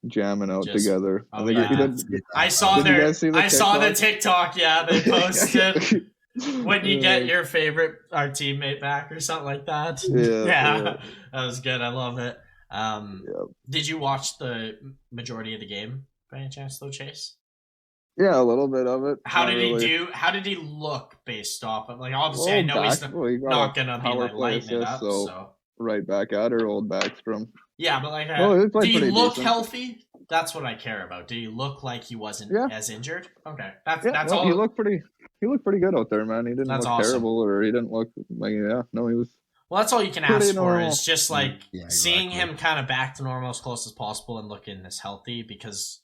jamming out together. I saw the TikTok. Yeah, they posted. When you get your favorite teammate back or something like that. Yeah. That was good. I love it. Did you watch the majority of the game by any chance though, Chase? Yeah, a little bit of it. How did he do? How did he look based off of, like, obviously I know he's not gonna be like lighting it up, so right back at her, old Backstrom. Yeah, but like do you look healthy? That's what I care about. Do you look like he wasn't as injured? Okay. That's all. He looked pretty good out there, man. He didn't look terrible, or he didn't look like, he was. Well, that's all you can ask for is just like seeing him kind of back to normal as close as possible and looking as healthy, because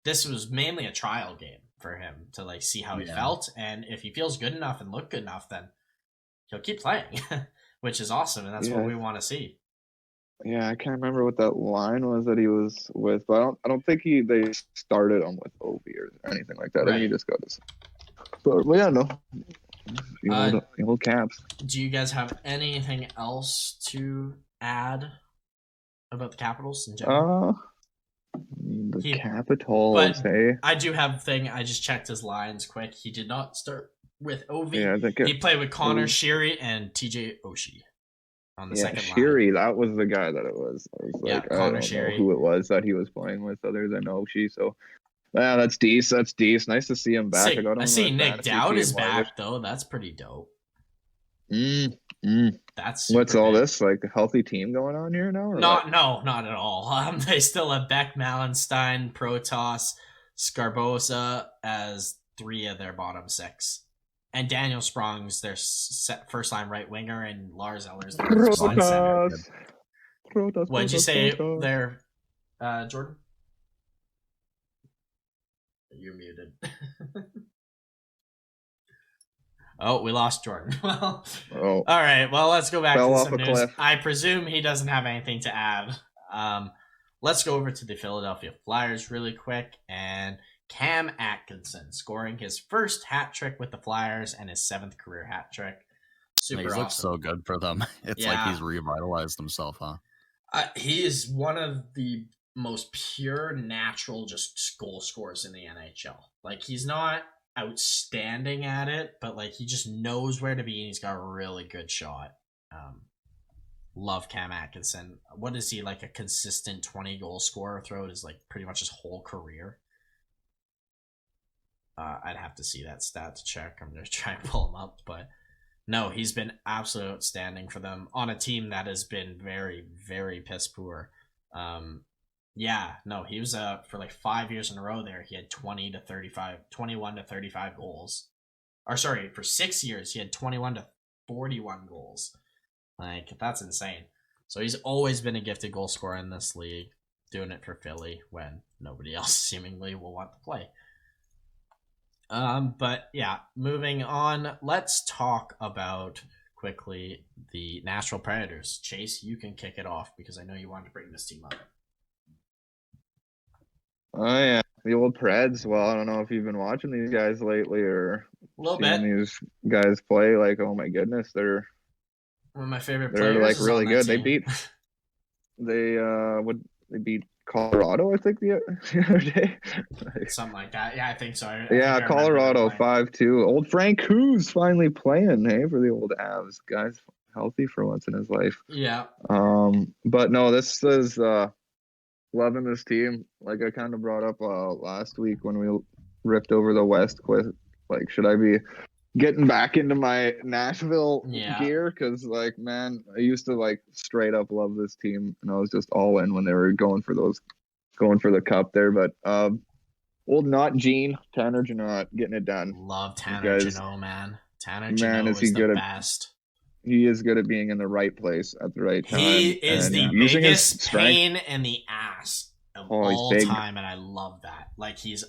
this was mainly a trial game for him to like see how he felt, and if he feels good enough and look good enough, then he'll keep playing, which is awesome, and that's what we want to see. Yeah, I can't remember what that line was that he was with, but I don't think they started him with Ovi or anything like that. Right. I think he just got his. But yeah, no. The old Caps. Do you guys have anything else to add about the Capitals in general? Capitals, hey? I do have a thing. I just checked his lines quick. He did not start with Ovi. Yeah, he played with Connor Sheary and TJ Oshie on the second line. Sheary, that was the guy that it was. I was like, Connor I don't Sheary. know who it was that he was playing with other than Oshie, so... Yeah, that's decent. That's decent. Nice to see him back. I see Nick Dowd is back, though. That's pretty dope. That's what's all this, like, a healthy team going on here now? No, not at all. They still have Beck, Malenstein, Protas, Scarbosa as 3 of their bottom 6. And Daniel Sprong's their first line right winger, and Lars Eller's their first line center. What'd you say there, Jordan? You're muted. Oh, we lost Jordan. Well, all right. Well, let's go back to some news. Cliff. I presume he doesn't have anything to add. Let's go over to the Philadelphia Flyers really quick. And Cam Atkinson scoring his first hat trick with the Flyers and his 7th career hat trick. Super awesome. He looks so good for them. It's like he's revitalized himself, huh? He is one of the most pure, natural, just goal scorers in the NHL. Like, he's not outstanding at it, but like, he just knows where to be, and he's got a really good shot. Love Cam Atkinson. What is he, like a consistent 20 goal scorer throughout his like pretty much his whole career? I'd have to see that stat to check. I'm gonna try and pull him up, but no, he's been absolutely outstanding for them on a team that has been very, very piss poor. He was for like 5 years in a row there. He had 21 to 35 goals. Or sorry, for 6 years he had 21 to 41 goals. Like, that's insane. So he's always been a gifted goal scorer in this league, doing it for Philly when nobody else seemingly will want to play. But yeah, moving on, let's talk about quickly the Nashville Predators. Chase, you can kick it off because I know you wanted to bring this team up. Oh yeah, the old Preds. Well, I don't know if you've been watching these guys lately or seeing these guys play. Like, oh my goodness, they're one of my favorite players. They're like really good. They beat Colorado, I think, the other day. Something like that. Yeah, I think so. Colorado 5-2. Old Frank Coos finally playing, hey, for the old Avs. Guy's healthy for once in his life. Yeah. But no, this is loving this team. Like I kind of brought up last week when we ripped over the West Like, should I be getting back into my Nashville Yeah. gear? Because, like, man, I used to like straight up love this team, and I was just all in when they were going for the cup there. But old not Gene, Tanner Janot getting it done. Love Tanner Janot, man. Tanner Man, Janot is the best. He is good at being in the right place at the right time. He is the biggest pain in the ass of all time, and I love that. Like, he's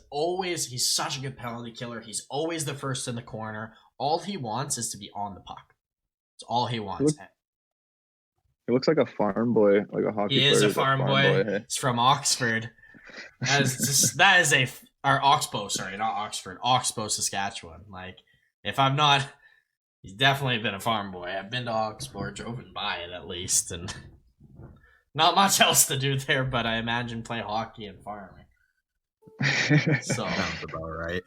such a good penalty killer. He's always the first in the corner. All he wants is to be on the puck. That's all he wants. He looks like a farm boy, like a hockey player. He is a farm boy. Hey. He's from Oxford. That is Oxbow, sorry, not Oxford. Oxbow, Saskatchewan. Like, if I'm not... He's definitely been a farm boy. I've been to Oxford, driven by it at least, and not much else to do there, but I imagine play hockey and farming. So sounds about right.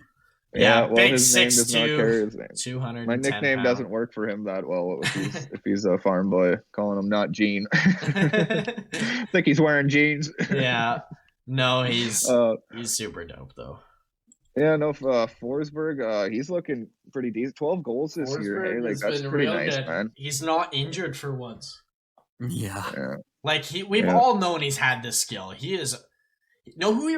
Yeah, well, big 6'2", 200. My nickname doesn't work for him that well if he's a farm boy. Calling him not Gene. I think he's wearing jeans. Yeah. No, he's super dope though. Yeah, no, Forsberg, he's looking pretty decent. 12 goals this year. Hey, like, that's pretty nice, good. Man. He's not injured for once. Yeah. Like, we've all known he's had this skill. He is. You know who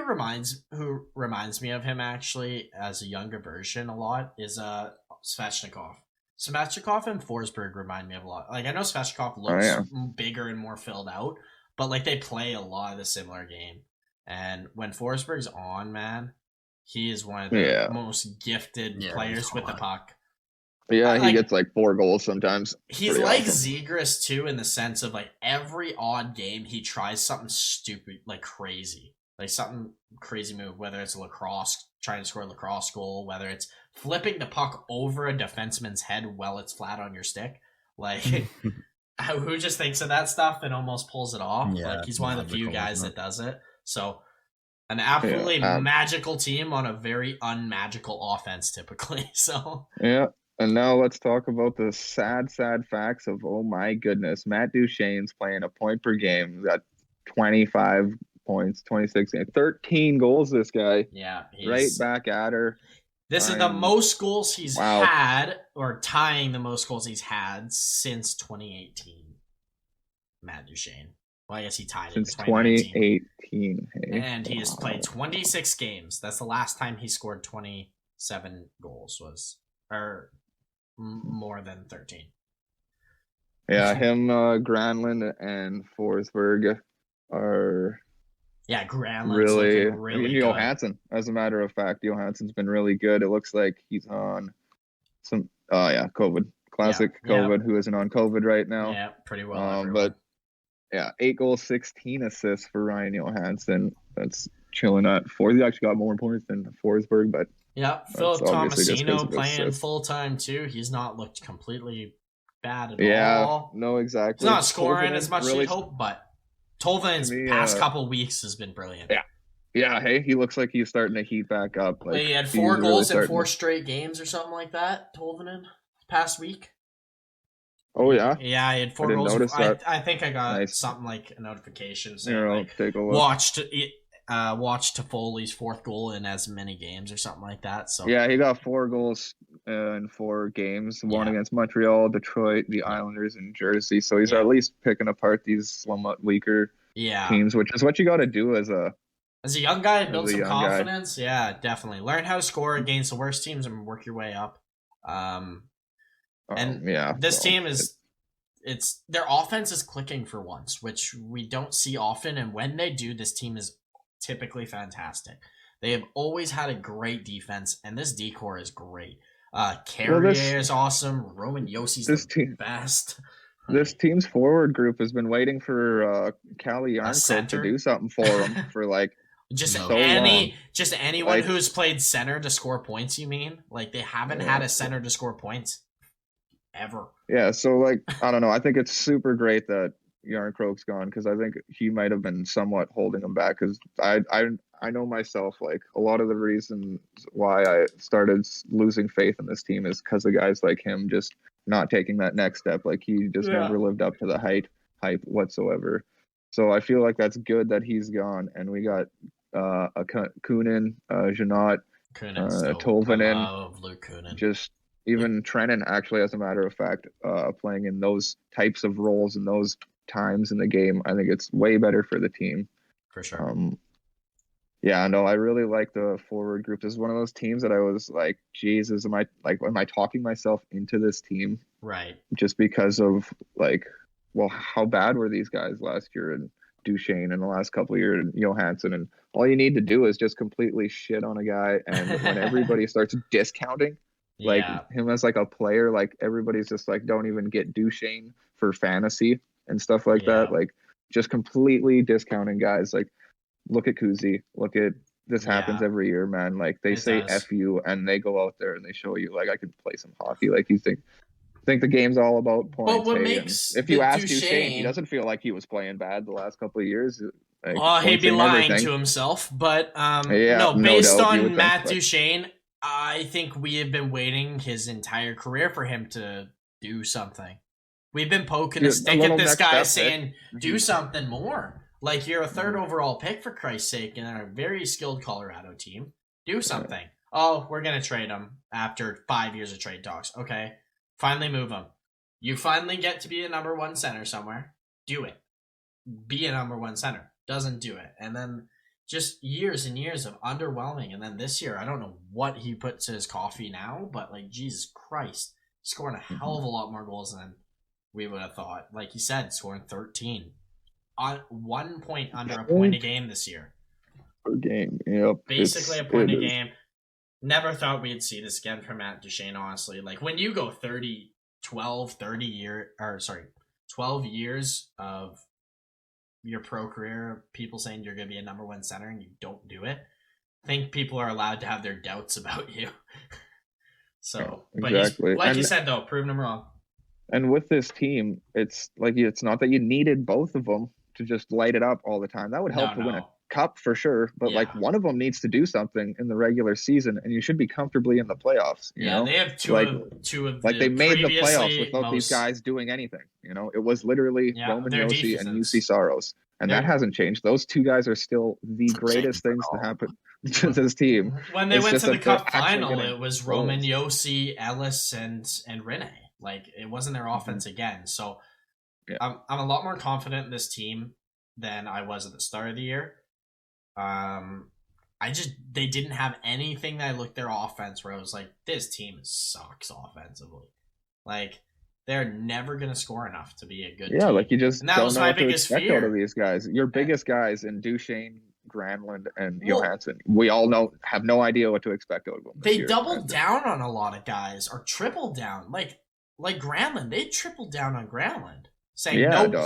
reminds me of him actually as a younger version a lot is Svechnikov. Svechnikov and Forsberg remind me of a lot. Like, I know Svechnikov looks bigger and more filled out, but like they play a lot of the similar game. And when Forsberg's on, man, he is one of the most gifted players with the puck. Yeah, he gets like 4 goals sometimes. He's like Zegras too, in the sense of like every odd game he tries something stupid, like crazy. Like something crazy move, whether it's trying to score a lacrosse goal, whether it's flipping the puck over a defenseman's head while it's flat on your stick. Like, who just thinks of that stuff and almost pulls it off? Yeah, like, he's one of the few guys that does it. So, an absolutely magical team on a very unmagical offense, typically. So yeah. And now let's talk about the sad facts of, oh my goodness, Matt Duchene's playing a point per game. He's got 25 points, 26, 13 goals, this guy. Yeah. Right back at her. This is the most goals he's had, or tying the most goals he's had since 2018. Matt Duchene. Well, I guess he tied it since 2018. Hey. And he has played 26 games. That's the last time he scored 27 goals or more than 13. Yeah, him, Granlund, and Forsberg are... Yeah, Granlund's really good. Johansson, as a matter of fact. Johansson's been really good. It looks like he's on some... COVID. Classic COVID, who isn't on COVID right now. Yeah, pretty well. But... Yeah, 8 goals, 16 assists for Ryan Johansson. That's chilling at 4. He actually got more points than Forsberg, but yeah, Philip Tomasino playing full time too. He's not looked completely bad at all. Yeah, no, exactly. He's not scoring as much as you hope, but Tolvanen's past couple weeks has been brilliant. Yeah. Hey, he looks like he's starting to heat back up. Like, he had 4 goals in 4 straight games or something like that. Tolvanen past week. Oh yeah, yeah. I had 4 goals. Notice that. I think I got something like a notification saying I'll take a look. Watched Toffoli's 4th goal in as many games or something like that. So yeah, he got 4 goals in 4 games. One against Montreal, Detroit, the Islanders, and Jersey. So he's at least picking apart these somewhat weaker teams, which is what you got to do as a young guy. Build some confidence. Yeah, definitely learn how to score against the worst teams and work your way up. This team is their offense is clicking for once, which we don't see often, and when they do, this team is typically fantastic. They have always had a great defense, and this decor is great. Carrier is awesome. Roman Yossi's the best. This team's forward group has been waiting for Calle Jarnkrok to do something for them for like anyone who's played center to score points. You mean like they haven't had a center to score points ever? Yeah, so like I don't know. I think it's super great that Jarnkrok's gone because I think he might have been somewhat holding him back. Because I know myself, like a lot of the reasons why I started losing faith in this team is because of guys like him just not taking that next step. Like he just never lived up to the hype whatsoever. So I feel like that's good that he's gone, and we got Kunin, Janot, Tolvanen, I love Luke Kunin. Just even Trennan, actually, as a matter of fact, playing in those types of roles and those times in the game, I think it's way better for the team. For sure. Yeah, no, I really like the forward group. This is one of those teams that I was like, Jesus, am I talking myself into this team? Right. Just because of like, well, how bad were these guys last year, and Duchesne in the last couple of years, and Johansson, and all you need to do is just completely shit on a guy, and when everybody starts discounting like him as like a player, like everybody's just like, don't even get Duchesne for fantasy and stuff like that, like just completely discounting guys. Like, look at Kuzi, look at this happens every year, man. Like they say F you and they go out there and they show you like, I can play some hockey. Like you think the game's all about points. But what makes if you ask Duchesne, he doesn't feel like he was playing bad the last couple of years. Like, he'd be lying to himself. But based on Matt Duchesne, I think we have been waiting his entire career for him to do something. We've been poking a stick at this guy saying, do something more. Like, you're a third overall pick, for Christ's sake, in a very skilled Colorado team. Do something. Oh, we're going to trade him after 5 years of trade talks. Okay. Finally move him. You finally get to be a number one center somewhere. Do it. Be a number one center. Doesn't do it. And then just years and years of underwhelming. And then this year, I don't know what he puts in his coffee now, but like, Jesus Christ, scoring a hell of a lot more goals than we would have thought. Like he said, scoring 13. On 1 point under a point a game this year. Per game, yep. Basically a point a game. Never thought we'd see this again from Matt Duchesne, honestly. Like, when you go 12 years of your pro career, people saying you're going to be a number one center and you don't do it, I think people are allowed to have their doubts about you. So, exactly. But you said, though, proving them wrong. And with this team, it's like, it's not that you needed both of them to just light it up all the time. That would help to win a cup for sure, but like one of them needs to do something in the regular season, and you should be comfortably in the playoffs. You know? They have two of like they made the playoffs without these guys doing anything. You know, it was literally Roman Josi and UC Saros, and that hasn't changed. Those two guys are still the greatest things to happen to this team. When they went to the cup final, it was Roman Josi, Ellis, and Rinne. Like, it wasn't their offense again. So I'm a lot more confident in this team than I was at the start of the year. They didn't have anything that I looked their offense where I was like, this team sucks offensively. Like, they're never going to score enough to be a good team. Like you just and that don't was know my what biggest to expect fear. Out of these guys. Your biggest guys in Duchesne, Granlund, and Johansson. We all have no idea what to expect out of them. They doubled down on a lot of guys, or tripled down. Like Granlund, they tripled down on Granlund, saying,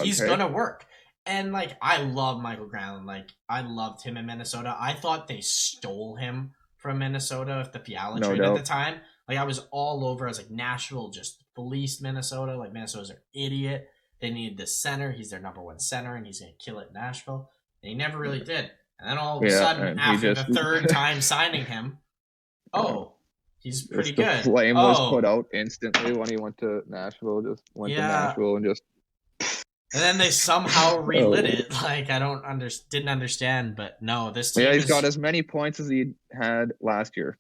he's going to work. And, like, I love Michael Granlund. Like, I loved him in Minnesota. I thought they stole him from Minnesota with the Fiala trade at the time. Like, I was all over. I was like, Nashville just fleeced Minnesota. Like, Minnesota's an idiot. They needed this center. He's their number one center, and he's going to kill it in Nashville. And he never really did. And then all of a sudden, after the third time signing him, he's pretty good. The flame was put out instantly when he went to Nashville. Just went to Nashville and just... And then they somehow relit it. Like, I didn't understand, but no, this team he's got as many points as he had last year.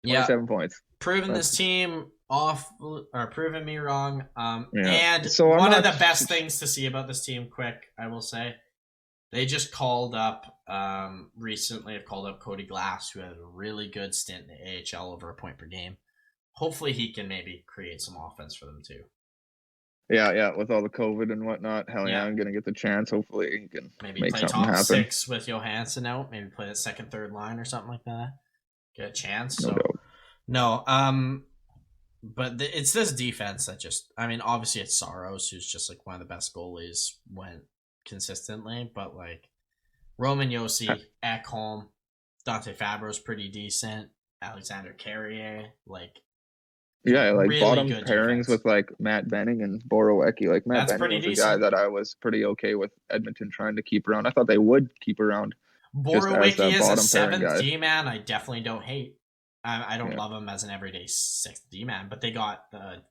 27 points. Proving this team off, or proving me wrong. And so one of the best things to see about this team, I will say, they just recently have called up Cody Glass, who had a really good stint in the AHL, over a point per game. Hopefully he can maybe create some offense for them too. Yeah, with all the COVID and whatnot, I'm going to get the chance. Hopefully he can maybe make play something top happen. 6 with Johansson out, maybe play that second, third line or something like that. Get a chance. But it's this defense that just, I mean, obviously it's Saros, who's just like one of the best goalies went consistently, but like Roman Josi, Ekholm, Dante Fabro's pretty decent, Alexander Carrier, like really bottom pairings defense. With like Matt Benning and Borowecki. Like Matt Benning was decent. A guy that I was pretty okay with Edmonton trying to keep around. I thought they would keep around. Borowecki is a 7th D-man. I definitely don't hate. I don't love him as an everyday 6th D-man, but they got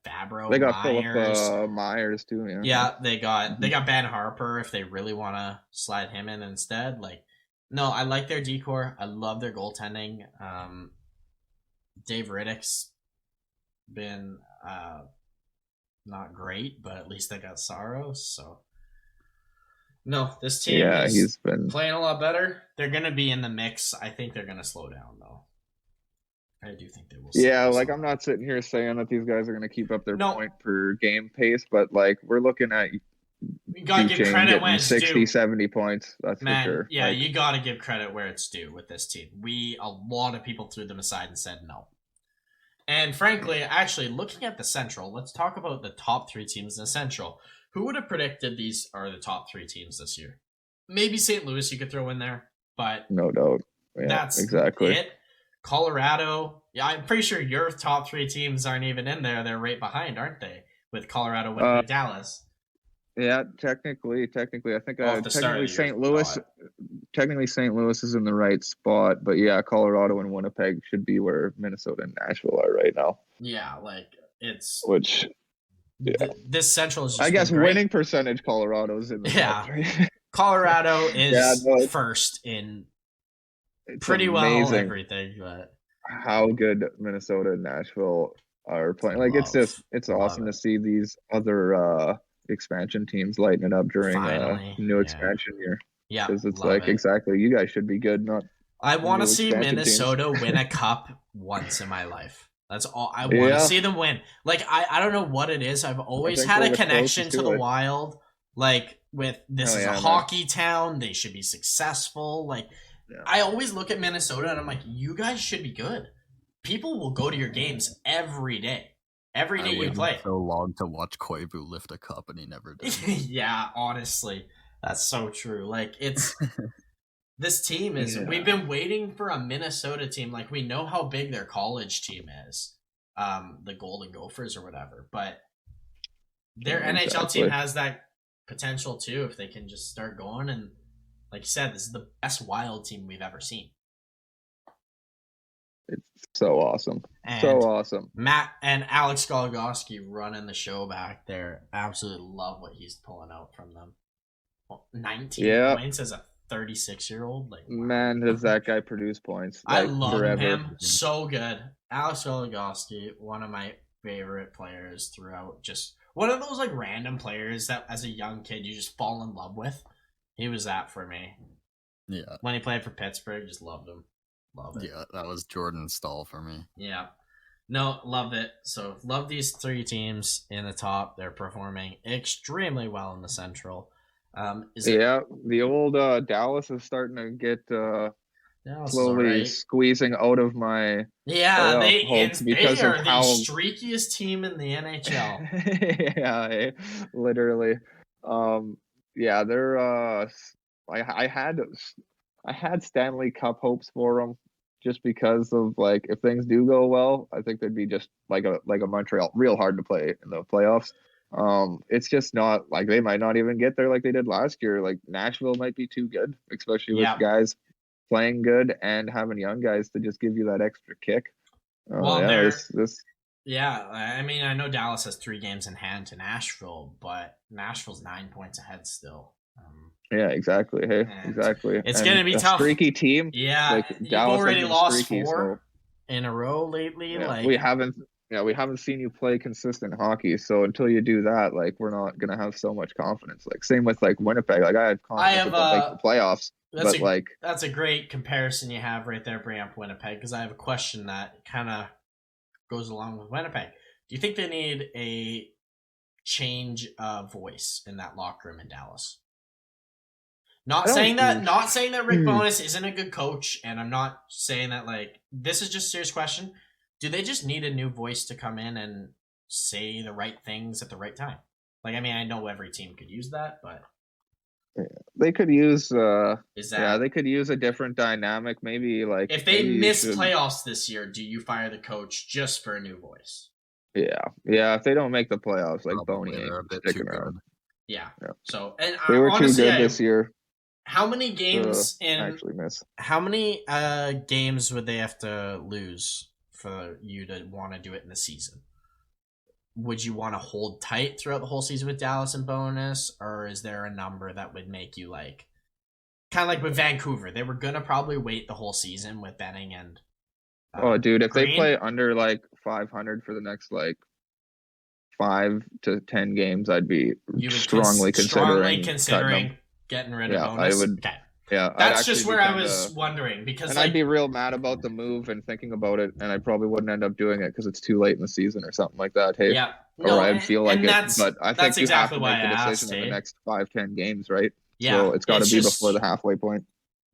Fabro. They got Philip Myers too. Yeah, they got Ben Harper if they really want to slide him in instead. Like, no, I like their decor. I love their goaltending. Dave Riddick's been not great, but at least they got Saros. So no, this team he's been playing a lot better. They're gonna be in the mix. I think they're gonna slow down though. I do think they will. Yeah, like I'm not sitting here saying that these guys are gonna keep up their point per game pace, but like we're looking at you gotta give credit when it's 60, due. 70 points. That's Man, for sure. Yeah, like, you gotta give credit where it's due with this team. A lot of people threw them aside and said no. And frankly, actually, looking at the Central, let's talk about the top 3 teams in the Central. Who would have predicted these are the top 3 teams this year? Maybe St. Louis you could throw in there, but no doubt. Yeah, that's exactly it. Colorado, yeah, I'm pretty sure your top 3 teams aren't even in there. They're right behind, aren't they? With Colorado, Winnipeg, Dallas. Yeah, technically, I think technically St. Louis. Technically, St. Louis is in the right spot, but yeah, Colorado and Winnipeg should be where Minnesota and Nashville are right now. Yeah, like it's this Central is. Just I guess winning percentage, Colorado's in the top 3. Colorado is first in pretty well everything, but how good Minnesota and Nashville are playing. Like it's awesome to see these other expansion teams lighting it up during new expansion year. Yeah, because it's like exactly you guys should be good. Not I want to see Minnesota win a cup once in my life. That's all I want to see them win. Like I don't know what it is. I've always had a connection to the Wild. Like with this is a hockey town. They should be successful. Like I always look at Minnesota and I'm like, you guys should be good. People will go to your games every day. Every day you play. So long to watch Koivu lift a cup and he never did. Yeah, honestly, that's so true. Like it's this team is. We've been waiting for a Minnesota team. Like we know how big their college team is, the Golden Gophers or whatever. But their NHL team has that potential too if they can just start going. And like you said, this is the best Wild team we've ever seen. It's so awesome. So awesome. Matt and Alex Goligoski running the show back there. Absolutely love what he's pulling out from them. 19 points as a 36-year-old. Like, wow. Man, does that guy produce points. Like, I love him. So good. Alex Goligoski, one of my favorite players throughout. Just one of those like random players that as a young kid you just fall in love with. He was that for me. Yeah. When he played for Pittsburgh, just loved him. Love it. Yeah, that was Jordan Stahl for me. Yeah. No, loved it. So, love these 3 teams in the top. They're performing extremely well in the Central. The old Dallas is starting to get slowly squeezing out of my hopes because they are of how the streakiest team in the NHL. Yeah, literally. They're I had Stanley Cup hopes for them just because of like if things do go well, I think they'd be just like a Montreal, real hard to play in the playoffs. It's just not like they might not even get there like they did last year. Like Nashville might be too good, especially with guys playing good and having young guys to just give you that extra kick. I mean, I know Dallas has 3 games in hand to Nashville, but Nashville's 9 points ahead still. Yeah, exactly. Hey, exactly. It's going to be tough. Streaky team. Yeah, like, you've already lost 4 in a row lately. Yeah, we haven't seen you play consistent hockey. So until you do that, like we're not going to have so much confidence. Like same with like Winnipeg. Like I have confidence that they'll make the playoffs. That's a great comparison you have right there, bringing up Winnipeg, because I have a question that kind of goes along with Winnipeg. Do you think they need a change of voice in that locker room in Dallas? Not saying that Rick Bowness isn't a good coach, and I'm not saying that like this is just a serious question. Do they just need a new voice to come in and say the right things at the right time? Like, I mean, I know every team could use that, but they could use they could use a different dynamic. Maybe like if they miss playoffs this year, do you fire the coach just for a new voice? Yeah. If they don't make the playoffs, like Boney ain't sticking around. Yeah. So and they were honestly, too good this year. How many games actually miss? How many games would they have to lose for you to want to do it in the season? Would you want to hold tight throughout the whole season with Dallas and Bonus, or is there a number that would make you like, kind of like with Vancouver? They were gonna probably wait the whole season with Benning and Oh, dude, if they Green? play under like 500 for the next like 5 to 10 games, I'd be strongly considering cutting them. Getting rid of Yeah, I bonus. would. Okay, Yeah, I'd that's actually just be where I kind was of, wondering because and like I'd be real mad about the move and thinking about it, and I probably wouldn't end up doing it because it's too late in the season or something like that. Hey, yeah, or no, I'd feel like and it. that's But I think you have exactly to why make I the asked. decision in the Hey, next 5, 10 games, right? yeah, So it's got to be before the halfway point.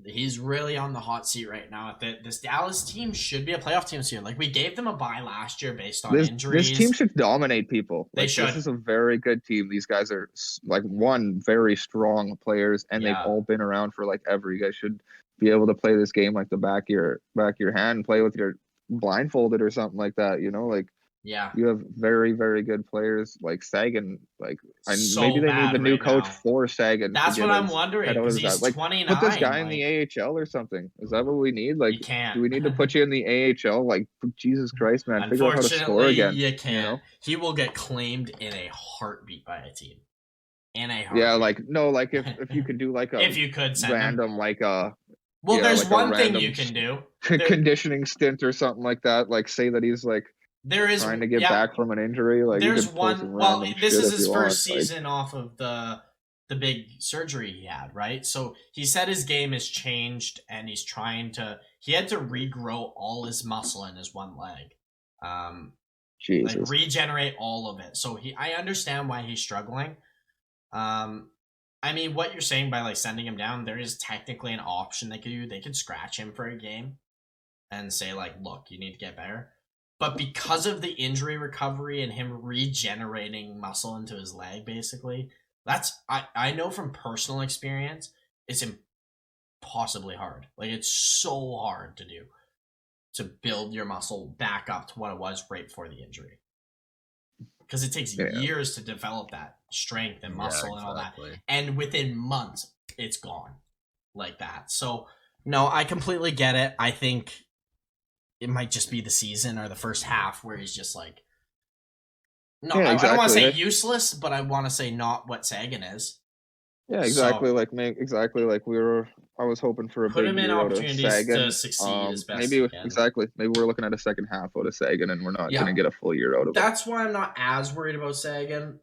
He's really on the hot seat right now. This Dallas team should be a playoff team this year. Like we gave them a bye last year based on injuries. This team should dominate people. They should. This is a very good team. These guys are like very strong players, and they've all been around for like ever. You guys should be able to play this game like the back of your hand, play with your blindfolded or something like that. Like. Yeah. You have very, very good players like Sagan. Like, so maybe they need the new coach now. for Sagan. That's what I'm wondering. Because he's 29. Put this guy in the AHL or something. Is that what we need? Like, you can't. Do we need to put you in the AHL? Like, Jesus Christ, man! Figure out how to score again. You can't. You know? He will get claimed in a heartbeat by a team. In a heartbeat. Yeah, like if you could do like a if you could random like a. Well, there's like one thing you can do. Conditioning stint or something like that. Like, say that he's like. There is trying to get back from an injury. Like there's one. Well, this is his first season off of the big surgery he had, right? So he said his game has changed, and he's trying to. He had to regrow all his muscle in his one leg, Jesus. like regenerate all of it. So I understand why he's struggling. I mean, what you're saying by like sending him down, there is technically an option they could do. They could scratch him for a game, and say like, look, you need to get better. But because of the injury recovery and him regenerating muscle into his leg, basically, I know from personal experience, it's impossibly hard. Like, it's so hard to do, to build your muscle back up to what it was right before the injury. Because it takes years to develop that strength and muscle and all that. And within months, it's gone like that. So, no, I completely get it. I think it might just be the season or the first half where he's just like, no, I don't want to say useless, but I want to say not what Sagan is. Yeah, exactly. So, I was hoping for a put big him in opportunities to succeed as best. Maybe we're looking at a second half out of Sagan, and we're not going to get a full year out of it. That's why I'm not as worried about Sagan.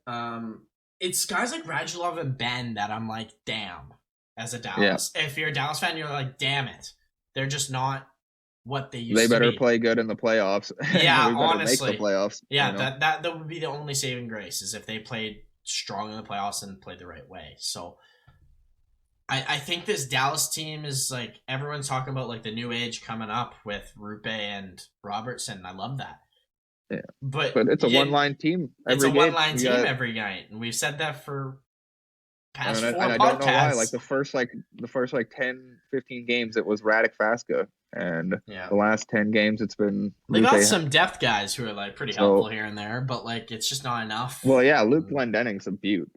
It's guys like Radulov and Ben that I'm like, damn. As a Dallas, if you're a Dallas fan, you're like, damn it, they're just not what they used to be. They better play good in the playoffs. Yeah, we honestly. Make the playoffs. Yeah, that would be the only saving grace, is if they played strong in the playoffs and played the right way. So I think this Dallas team is like, everyone's talking about like the new age coming up with Rupe and Robertson. I love that. Yeah. But it's a one-line team. It's a one-line team every night. And we've said that for past 4 podcasts. I don't know why. Like the first 10, 15 games, it was Radek Faska. And the last 10 games, it's been... They got some depth guys who are like pretty helpful here and there, but like it's just not enough. Well, yeah, Luke Glendenning's a beaut.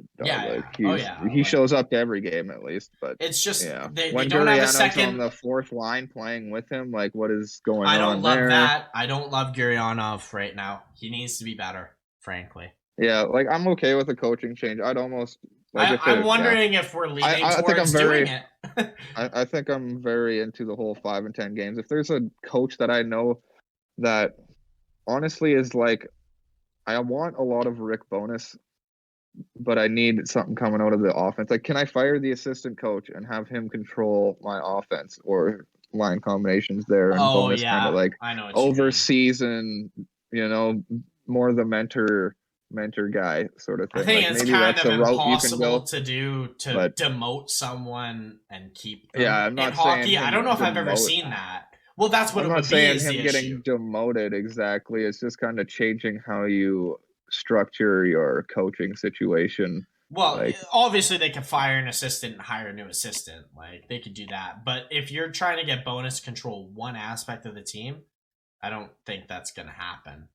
He shows up to every game at least. But it's just they when don't have a second on the fourth line playing with him. Like, what is going on? I don't love there? that. I don't love Gurionov right now. He needs to be better, frankly. Yeah, like I'm okay with a coaching change. I'd almost. I'm wondering if we're leaning towards doing it. I think I'm very into the whole 5 and 10 games. If there's a coach that I know that honestly is like, I want a lot of Rick bonus, but I need something coming out of the offense. Like, can I fire the assistant coach and have him control my offense or line combinations there? And bonus kind of like overseas and, more the mentor guy sort of thing. I think like it's kind of impossible to do to demote someone and keep them. Yeah, I'm not in hockey. I don't know if I've ever seen that. Well, that's what it would be. I'm not saying him getting demoted exactly. It's just kind of changing how you structure your coaching situation. Well, obviously they could fire an assistant and hire a new assistant. Like, they could do that. But if you're trying to get bonus control one aspect of the team, I don't think that's going to happen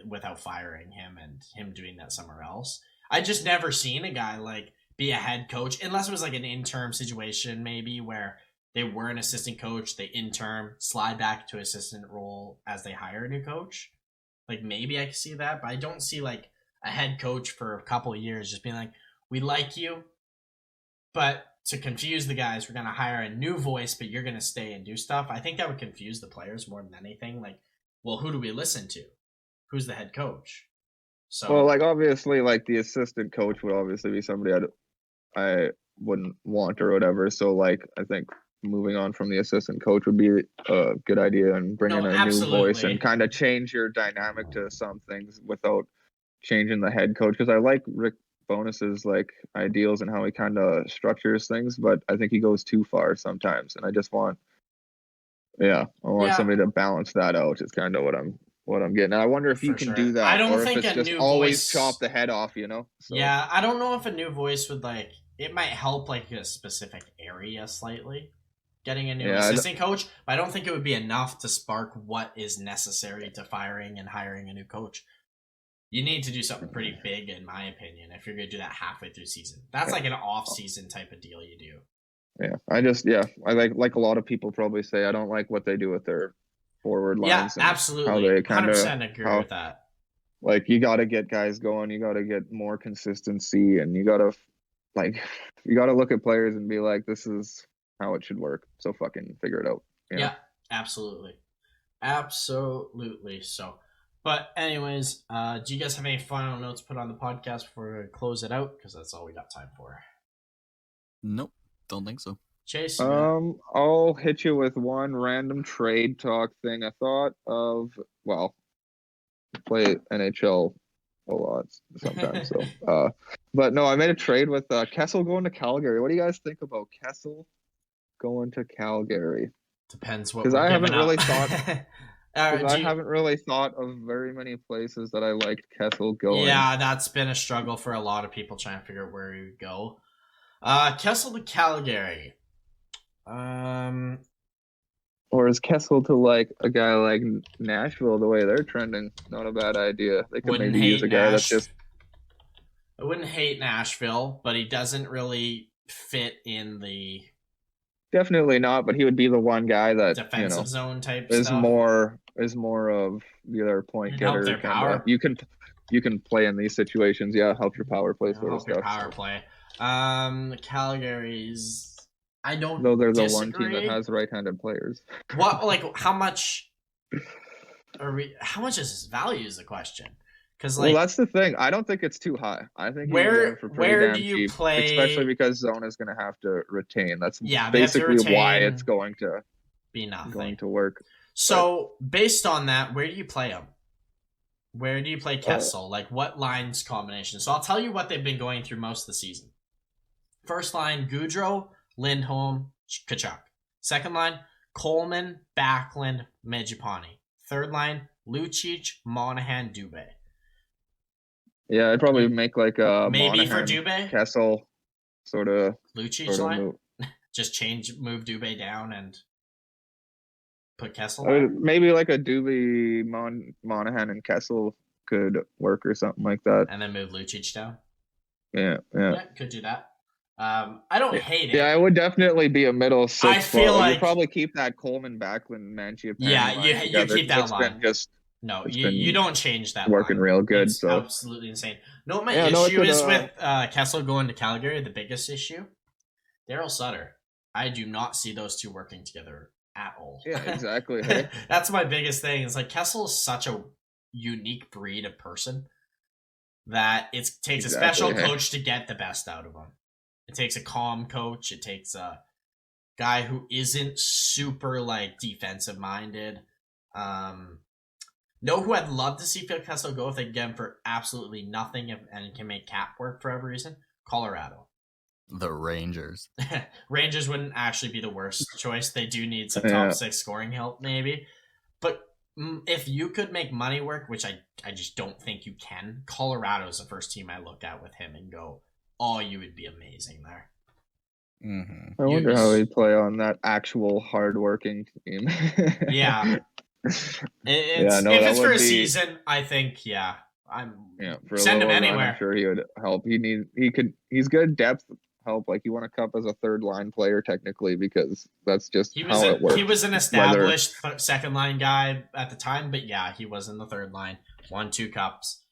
without firing him and him doing that somewhere else. I just never seen a guy like be a head coach, unless it was like an interim situation maybe where they were an assistant coach, they interim, slide back to assistant role as they hire a new coach. Like, maybe I could see that, but I don't see like a head coach for a couple of years just being like, we like you, but to confuse the guys, we're going to hire a new voice, but you're going to stay and do stuff. I think that would confuse the players more than anything. Like, well, who do we listen to? Who's the head coach? So, well, like obviously, like the assistant coach would obviously be somebody I wouldn't want or whatever. So like I think moving on from the assistant coach would be a good idea, and bring in a new voice and kind of change your dynamic to some things without changing the head coach. Because I like Rick Bonus's like ideals and how he kind of structures things, but I think he goes too far sometimes, and I just want somebody to balance that out. Is kind of what I'm getting. And I wonder if you can do that. I don't or think if it's a just new always voice chop the head off, you know? So. Yeah, I don't know if a new voice would like it might help like a specific area slightly. Getting a new assistant coach, but I don't think it would be enough to spark what is necessary to firing and hiring a new coach. You need to do something pretty big, in my opinion, if you're going to do that halfway through season. That's like an off-season type of deal you do. Yeah, I like a lot of people probably say I don't like what they do with their forward lines. Yeah, absolutely. How they 100% agree with that. Like you got to get guys going, you got to get more consistency, and you got to look at players and be like, this is how it should work. So fucking figure it out. Yeah, absolutely. So, but anyways, do you guys have any final notes put on the podcast before we close it out? Because that's all we got time for. Nope, don't think so. Chase, I'll hit you with one random trade talk thing. I thought of, well, play NHL a lot sometimes. So, but no, I made a trade with Kessel going to Calgary. What do you guys think about Kessel going to Calgary? Depends what. Because I haven't really thought. I haven't really thought of very many places that I liked Kessel going. Yeah, that's been a struggle for a lot of people trying to figure out where he would go. Kessel to Calgary. Or is Kessel to like a guy like Nashville the way they're trending? Not a bad idea. They could maybe use a guy that's just. I wouldn't hate Nashville, but he doesn't really fit in the. Definitely not, but he would be the one guy that defensive zone type is stuff. Is more of the other point getter. Help their power. You can play in these situations. Yeah, help your power play sort of stuff. Power play. Calgary's. I don't. Though they're the one team that has right-handed players. What how much? How much is his value? Is the question. Because well, that's the thing. I don't think it's too high. I think where do you cheap, play? Especially because Zone is going to have to retain. That's basically why it's going to be nothing. Going to work. So based on that, where do you play him? Where do you play Kessel? Like what lines combination? So I'll tell you what they've been going through most of the season. First line: Gaudreau, Lindholm, Tkachuk. Second line: Coleman, Backlund, Mangiapane. Third line: Lucic, Monahan, Dubé. Yeah, I'd probably make like a maybe Monahan, for Dubé, Kessel, sort of Lucic line. Just move Dubé down and put Kessel. Maybe like a Dubé, Monahan, and Kessel could work or something like that. And then move Lucic down. Yeah, could do that. I don't hate it. Yeah, it would definitely be a middle six. I feel like you probably keep that Coleman, Backlund, Mangiapane. Yeah, you keep that line. You don't change that. Working line. Real good. It's so absolutely insane. No, my issue is with Kessel going to Calgary. The biggest issue, Daryl Sutter. I do not see those two working together at all. Yeah, exactly. That's my biggest thing. It's like Kessel is such a unique breed of person that it takes a special coach to get the best out of him. It takes a calm coach. It takes a guy who isn't super like defensive minded. Know who I'd love to see Phil Kessel go if they get him for absolutely nothing and can make cap work for every reason? Colorado. The Rangers. Rangers wouldn't actually be the worst choice. They do need some top six scoring help, maybe. But if you could make money work, which I just don't think you can, Colorado's the first team I look at with him and go, oh, you would be amazing there. Mm-hmm. I wonder how he'd play on that actual hardworking team. Yeah. If it's for a season, I think, send him anywhere. Run, I'm sure he would help. He's good depth help. Like, you want to cup as a third line player technically, because that's just how it works. He was an established second line guy at the time, but yeah, he was in the third line. 1-2 cups.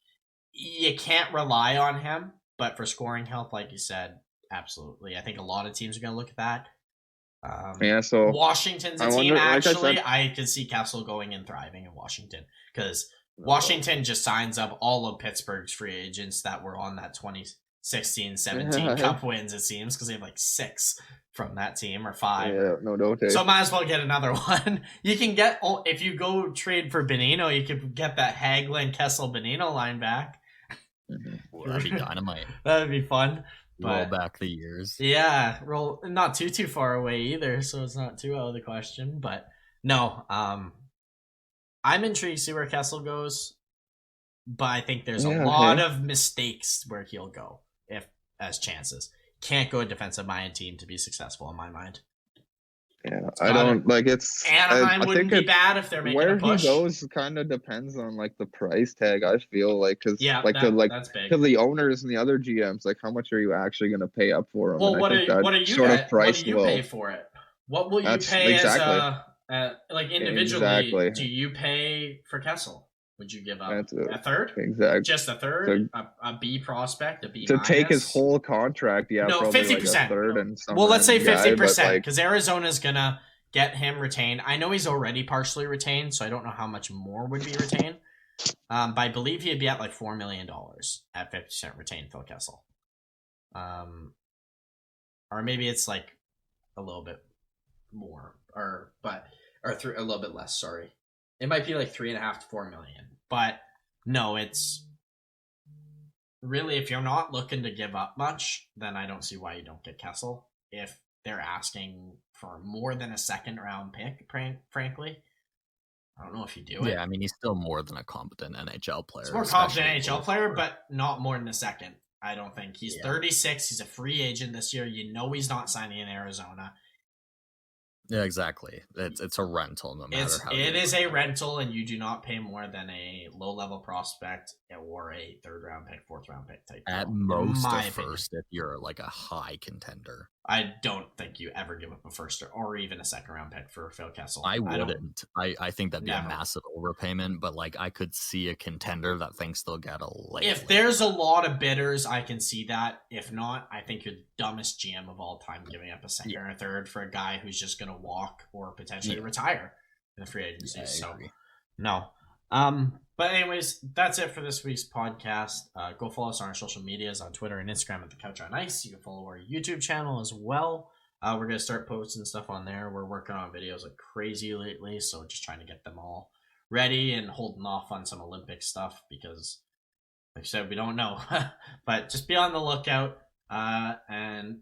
You can't rely on him, but for scoring help, like you said, absolutely. I think a lot of teams are going to look at that. So Washington's a team, actually. I could see Kessel going and thriving in Washington because Washington just signs up all of Pittsburgh's free agents that were on that 2016-17 Cup wins, it seems, because they have like 6 from that team or 5. Yeah, no. So might as well get another one. You can get, if you go trade for Bonino, you could get that Hagelin, Kessel, Bonino line back. Well, that'd be dynamite. That would be fun. Roll back the years. Yeah, not too far away either, so it's not too out of the question. But no, I'm intrigued to see where Kessel goes, but I think there's a lot of mistakes where he'll go as chances. Can't go a defensive-minded team to be successful in my mind. Yeah, I don't like it's. Anaheim wouldn't be bad if they're making a push. Where he goes kind of depends on like the price tag. I feel like because that's big. Because the owners and the other GMs, like how much are you actually going to pay up for him? Well, what do you pay for it? What will you pay as like individually? Exactly. Do you pay for Kessel? Would you give up a third? Exactly. Just a third? A B prospect? A B minus? To take his whole contract, no, 50%. Like a third and well, let's say 50%, because Arizona's going to get him retained. I know he's already partially retained, so I don't know how much more would be retained. But I believe he'd be at like $4 million at 50% retained, Phil Kessel. Or maybe it's like a little bit more, or a little bit less, sorry. It might be like 3.5 to 4 million, but no, it's really, if you're not looking to give up much, then I don't see why you don't get Kessel. If they're asking for more than a second round pick, frankly, I don't know if you do it. Yeah, I mean, he's still more than a competent NHL player. He's more competent NHL player, but not more than a second. I don't think. He's 36. He's a free agent this year. You know he's not signing in Arizona. Yeah, exactly. It's a rental, no matter how. It is a rental, and you do not pay more than a low-level prospect or a third-round pick, fourth-round pick type. At most a first, if you're like a high contender. I don't think you ever give up a first or even a second-round pick for Phil Kessel. I wouldn't. I think that'd be a massive overpayment, but like I could see a contender that thinks they'll get a late. If there's a lot of bidders, I can see that. If not, I think you're the dumbest GM of all time giving up a second or a third for a guy who's just going to walk or potentially retire in the free agency. No. But anyways, that's it for this week's podcast. Go follow us on our social medias on Twitter and Instagram at The Couch on Ice. You can follow our YouTube channel as well. We're going to start posting stuff on there. We're working on videos like crazy lately, so just trying to get them all ready and holding off on some Olympic stuff because, like I said, we don't know. But just be on the lookout and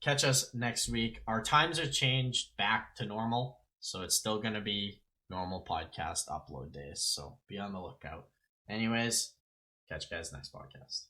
catch us next week. Our times have changed back to normal, so it's still going to be normal podcast upload days, so be on the lookout. Anyways, catch you guys next podcast.